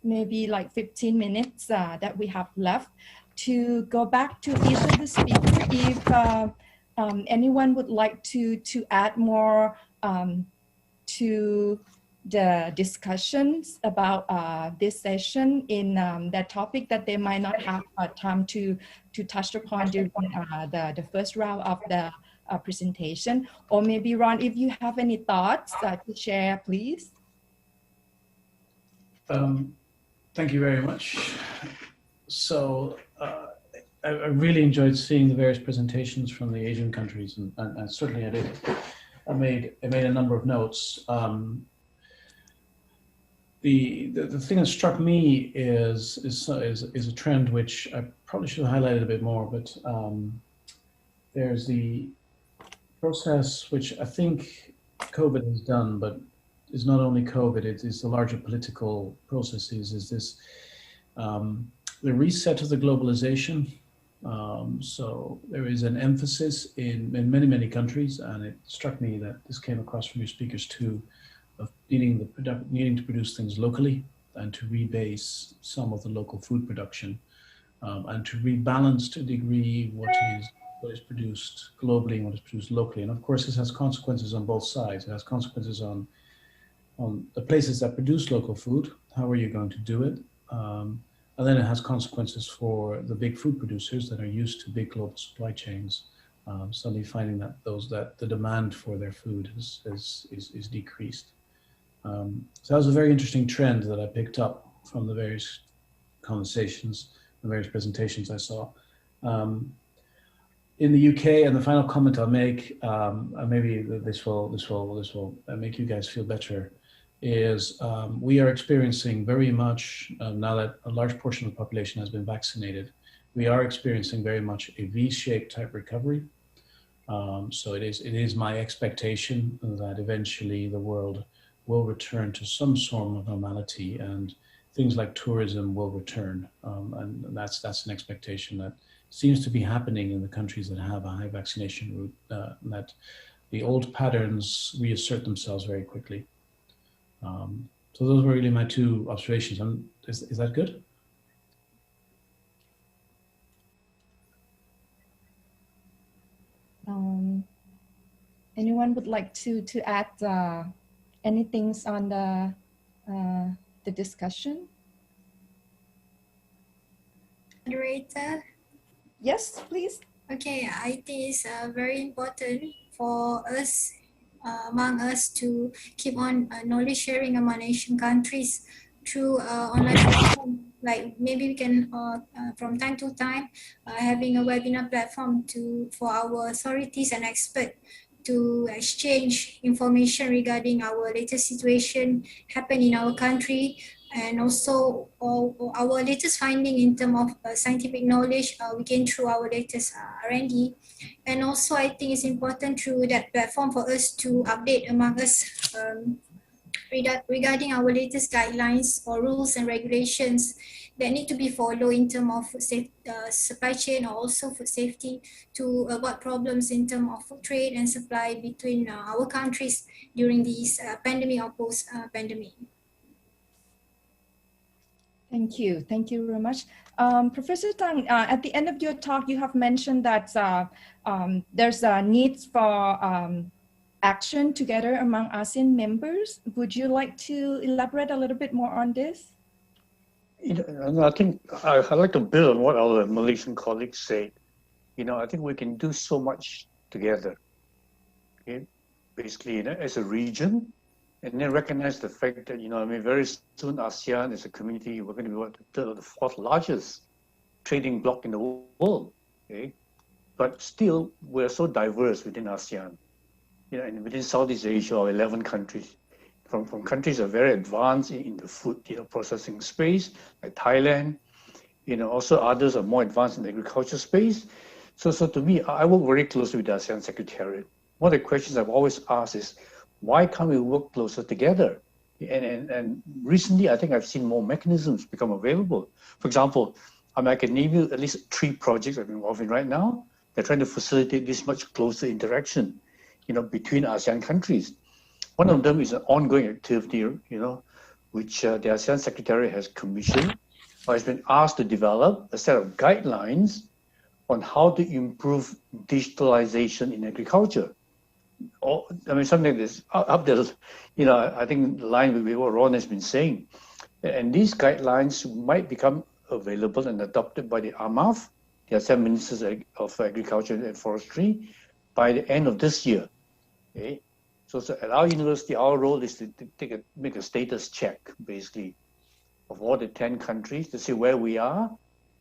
maybe like 15 minutes that we have left to go back to each of the speakers if anyone would like to add more to the discussions about this session in that topic that they might not have time to touch upon during the first round of the presentation. Or maybe Ron, if you have any thoughts to share, please. Thank you very much. So I really enjoyed seeing the various presentations from the Asian countries, and certainly I did. I made a number of notes. The thing that struck me is a trend which I probably should have highlighted a bit more, but there's the process which I think COVID has done, but it's not only COVID, it's the larger political processes, is this the reset of the globalization. So there is an emphasis in many countries, and it struck me that this came across from your speakers too, of needing to produce things locally. and to rebase some of the local food production, and to rebalance to a degree what is produced globally and what is produced locally. And of course, this has consequences on both sides. It has consequences on the places that produce local food. How are you going to do it? And then it has consequences for the big food producers that are used to big global supply chains, suddenly finding that the demand for their food is decreased. So that was a very interesting trend that I picked up from the various conversations, the various presentations I saw. In the UK, and the final comment I'll make, maybe this will make you guys feel better, is we are experiencing very much, now that a large portion of the population has been vaccinated, we are experiencing very much a V-shaped type recovery. So it is my expectation that eventually the world will return to some sort of normality, and things like tourism will return. And that's an expectation that seems to be happening in the countries that have a high vaccination route, that the old patterns reassert themselves very quickly. So those were really my two observations. Is that good? Anyone would like to add anything on the discussion? Moderator? Yes, please. Okay, I think it's very important for us, among us, to keep on knowledge sharing among Asian countries through online platform. Like maybe we can, from time to time, having a webinar platform for our authorities and experts to exchange information regarding our latest situation happen in our country, and also our latest finding in terms of scientific knowledge we gain through our latest R&D. And also I think it's important through that platform for us to update among us regarding our latest guidelines or rules and regulations that need to be followed in terms of food supply chain, or also food safety, to avoid problems in terms of food trade and supply between our countries during this pandemic or post-pandemic. Thank you. Thank you very much. Professor Tang, at the end of your talk, you have mentioned that there's a need for action together among ASEAN members. Would you like to elaborate a little bit more on this? I think I'd like to build on what our Malaysian colleagues said. I think we can do so much together. Okay? Basically, as a region, and then recognize the fact that, very soon ASEAN as a community, we're going to be the third or the fourth largest trading bloc in the world. Okay? But still, we're so diverse within ASEAN. And within Southeast Asia, 11 countries, from countries that are very advanced in the food processing space, like Thailand, also others are more advanced in the agriculture space. So to me, I work very closely with the ASEAN Secretariat. One of the questions I've always asked is, why can't we work closer together? And recently, I think I've seen more mechanisms become available. For example, I can name you at least 3 projects I'm involved in right now. They're trying to facilitate this much closer interaction, between ASEAN countries. One of them is an ongoing activity, which the ASEAN Secretariat has commissioned, or has been asked to develop a set of guidelines on how to improve digitalization in agriculture. Something like this, up there, I think the line with what Ron has been saying. And these guidelines might become available and adopted by the AMAF, the ASEAN Ministers of Agriculture and Forestry, by the end of this year. Okay? So at our university, our role is to make a status check, basically, of all the 10 countries to see where we are,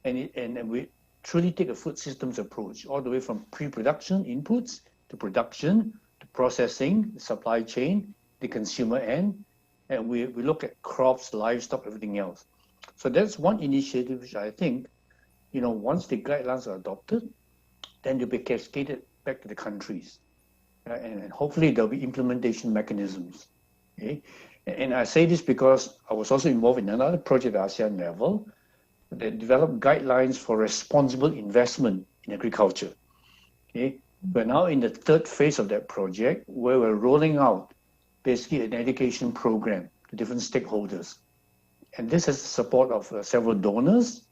and we truly take a food systems approach, all the way from pre-production inputs to production, to processing, the supply chain, the consumer end, and we look at crops, livestock, everything else. So that's one initiative which I think, once the guidelines are adopted, then they'll be cascaded back to the countries. And hopefully there'll be implementation mechanisms. Okay? And I say this because I was also involved in another project at ASEAN level that developed guidelines for responsible investment in agriculture. Okay? We're now in the 3rd phase of that project, where we're rolling out basically an education program to different stakeholders. And this has the support of several donors,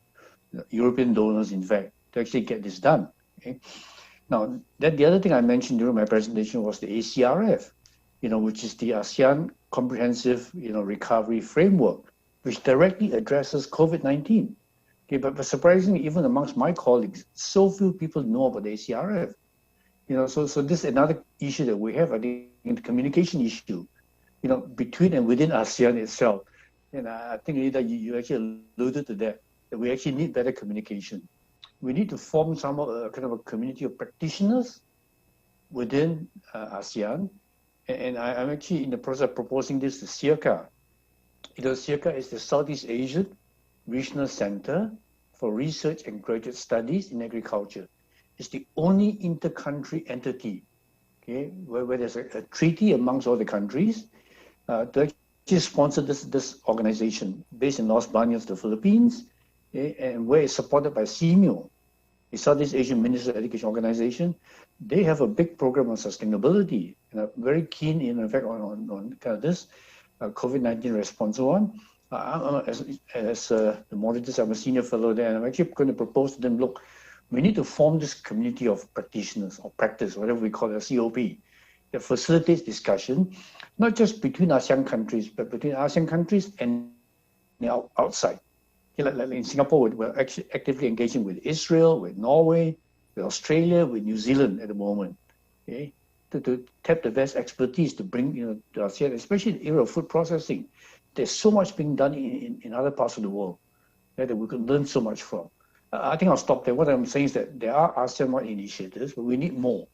European donors, in fact, to actually get this done. Okay? Now, the other thing I mentioned during my presentation was the ACRF, which is the ASEAN Comprehensive, Recovery Framework, which directly addresses COVID-19. Okay, but surprisingly, even amongst my colleagues, so few people know about the ACRF. So this is another issue that we have, I think, the communication issue, between and within ASEAN itself. And I think that you actually alluded to that we actually need better communication. We need to form kind of a community of practitioners within ASEAN. And I'm actually in the process of proposing this to SEARCA. SEARCA is the Southeast Asian Regional Center for Research and Graduate Studies in Agriculture. It's the only inter-country entity, okay, where there's a treaty amongst all the countries to actually sponsor this organization based in Los Baños, the Philippines, okay, and where it's supported by CMU, the Southeast Asian Minister of Education Organization. They have a big program on sustainability, and I'm very keen, in fact, on kind of this COVID-19 response. So on. As the moderators, I'm a senior fellow there, and I'm actually going to propose to them, look, we need to form this community of practitioners or practice, whatever we call it, a COP, that facilitates discussion, not just between ASEAN countries, but between ASEAN countries and outside. Like in Singapore, we're actually actively engaging with Israel, with Norway, with Australia, with New Zealand at the moment, okay, to tap the best expertise to bring to ASEAN, especially in the area of food processing. There's so much being done in other parts of the world that we could learn so much from. I think I'll stop there. What I'm saying is that there are ASEAN-wide initiatives, but we need more.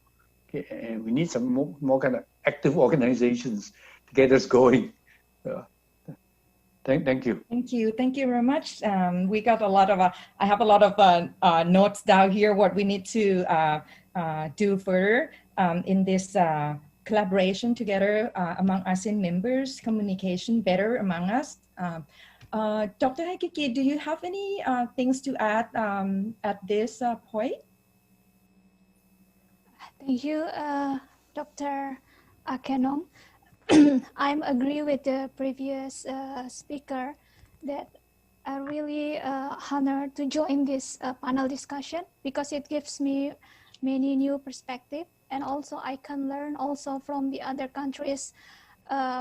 Okay? And we need some more kind of active organizations to get us going. Thank you. Thank you. Thank you very much. We got a lot of, I have a lot of notes down here, what we need to do further in this collaboration together among ASEAN members, communication better among us. Dr. Haikiki, do you have any things to add at this point? Thank you, Dr. Akenong. I'm agree with the previous speaker that I really honored to join this panel discussion because it gives me many new perspectives, and also I can learn also from the other countries'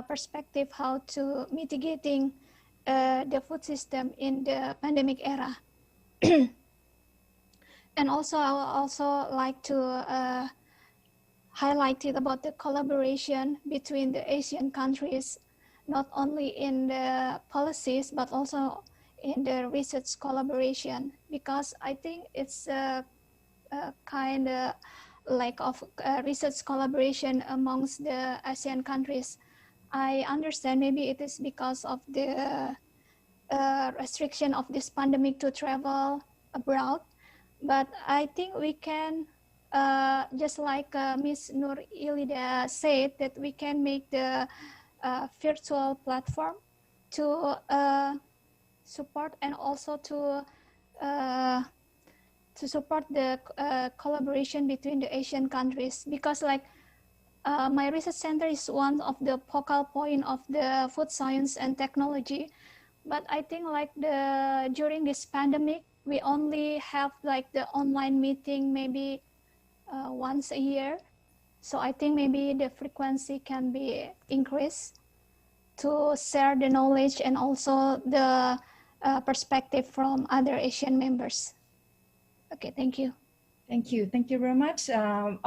perspective how to mitigating the food system in the pandemic era. And also I would also like to highlight it about the collaboration between the Asian countries, not only in the policies, but also in the research collaboration, because I think it's a kind of lack of research collaboration amongst the ASEAN countries. I understand maybe it is because of the restriction of this pandemic to travel abroad, but I think we can just like Ms. Nur Ilida said, that we can make the virtual platform to support and also to support the collaboration between the Asian countries, because like my research center is one of the focal point of the food science and technology, but I think like during this pandemic we only have like the online meeting maybe once a year. So I think maybe the frequency can be increased to share the knowledge and also the perspective from other Asian members. Okay, thank you. Thank you. Thank you very much. How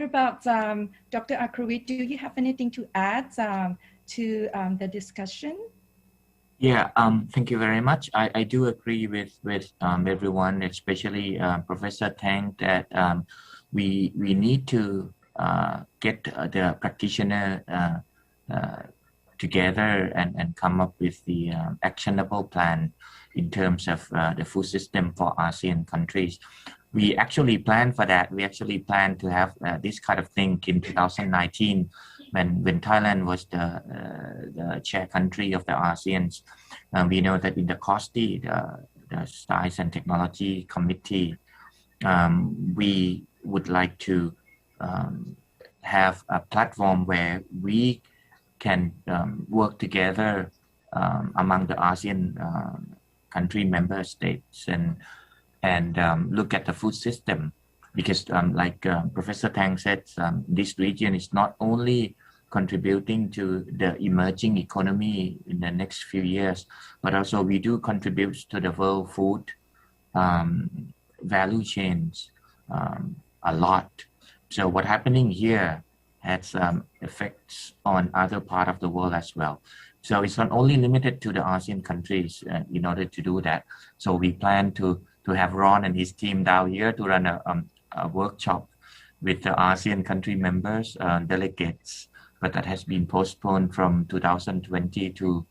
about Dr. Akrawit? Do you have anything to add to the discussion? Yeah, thank you very much. I do agree with everyone, especially Professor Tang, that we need to get the practitioner together and come up with the actionable plan in terms of the food system for ASEAN countries. We actually planned for that. We actually planned to have this kind of thing in 2019 when Thailand was the chair country of the ASEAN. We know that in the COSTI, the Science and Technology Committee, we would like to have a platform where we can work together among the ASEAN country member states and look at the food system. Because like Professor Tang said, this region is not only contributing to the emerging economy in the next few years, but also we do contribute to the world food value chains a lot. So what's happening here has effects on other part of the world as well. So it's not only limited to the ASEAN countries in order to do that. So we plan to have Ron and his team down here to run a workshop with the ASEAN country members, delegates, but that has been postponed from 2020 to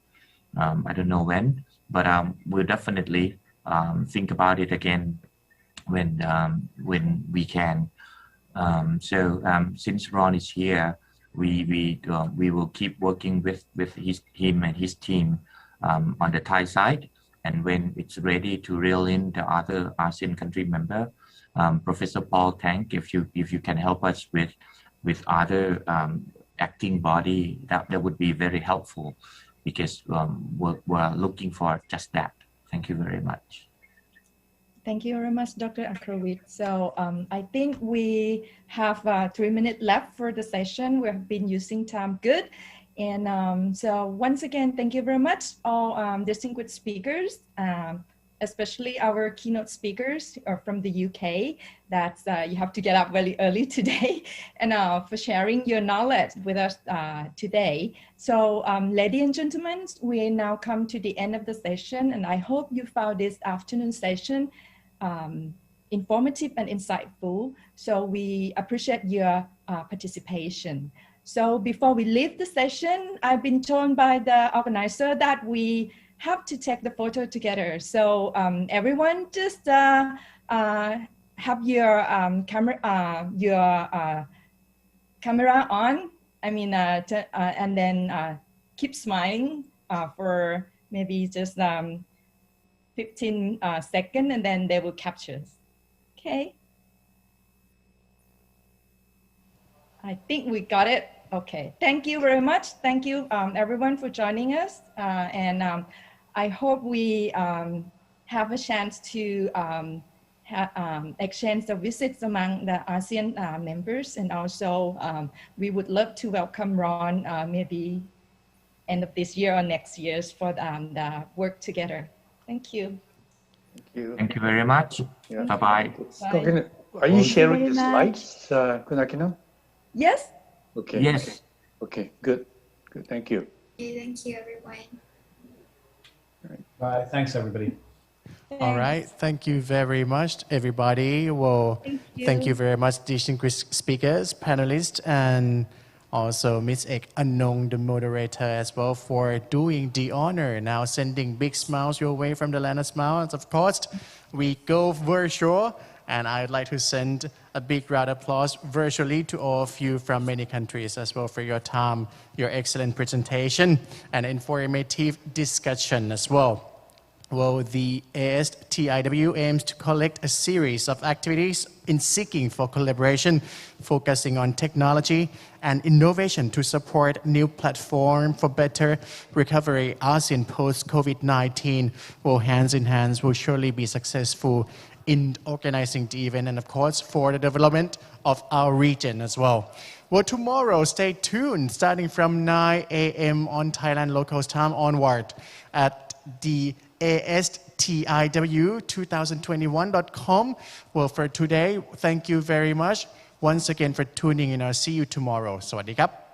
I don't know when, but we'll definitely think about it again when we can. So since Ron is here, we will keep working with him and his team on the Thai side, and when it's ready to reel in the other ASEAN country member, Professor Paul Tang, if you can help us with other acting body, that would be very helpful, because we're looking for just that. Thank you very much. Thank you very much, Dr. Akrawit. So I think we have 3 minutes left for the session. We have been using time good. And so once again, thank you very much, all distinguished speakers, especially our keynote speakers are from the UK. That's you have to get up very early today, and for sharing your knowledge with us today. So ladies and gentlemen, we now come to the end of the session, and I hope you found this afternoon session informative and insightful. So we appreciate your participation. So before we leave the session, I've been told by the organizer that we have to take the photo together. So everyone just have your camera on. I mean, and then keep smiling for maybe just 15 seconds, and then they will capture us. Okay. I think we got it. Okay. Thank you very much. Thank you, everyone, for joining us. And I hope we have a chance to exchange the visits among the ASEAN members. And also, we would love to welcome Ron maybe end of this year or next year for the work together. Thank you. Thank you. Thank you very much. Yeah. Bye-bye. Are you sharing the slides, Kunakina? Yes. Okay. Yes. Okay, good. Good, thank you. Thank you, everyone. Bye. Thanks, everybody. All right. Thank you very much, everybody. Well, thank you very much, distinguished speakers, panelists, and also Ms. Ek Anong, the moderator, as well, for doing the honor. Now sending big smiles your way from the land of smiles. Of course, we go virtual, and I'd like to send a big round of applause virtually to all of you from many countries as well for your time, your excellent presentation, and informative discussion as well. Well, the ASTIW aims to collect a series of activities in seeking for collaboration, focusing on technology and innovation to support new platform for better recovery ASEAN post-COVID-19. Well, hands in hands will surely be successful in organizing the event and, of course, for the development of our region as well. Well, tomorrow, stay tuned, starting from 9 a.m. on Thailand local time onward at the ASTIW2021.com. Well, for today, thank you very much once again for tuning in. I'll see you tomorrow. สวัสดีครับ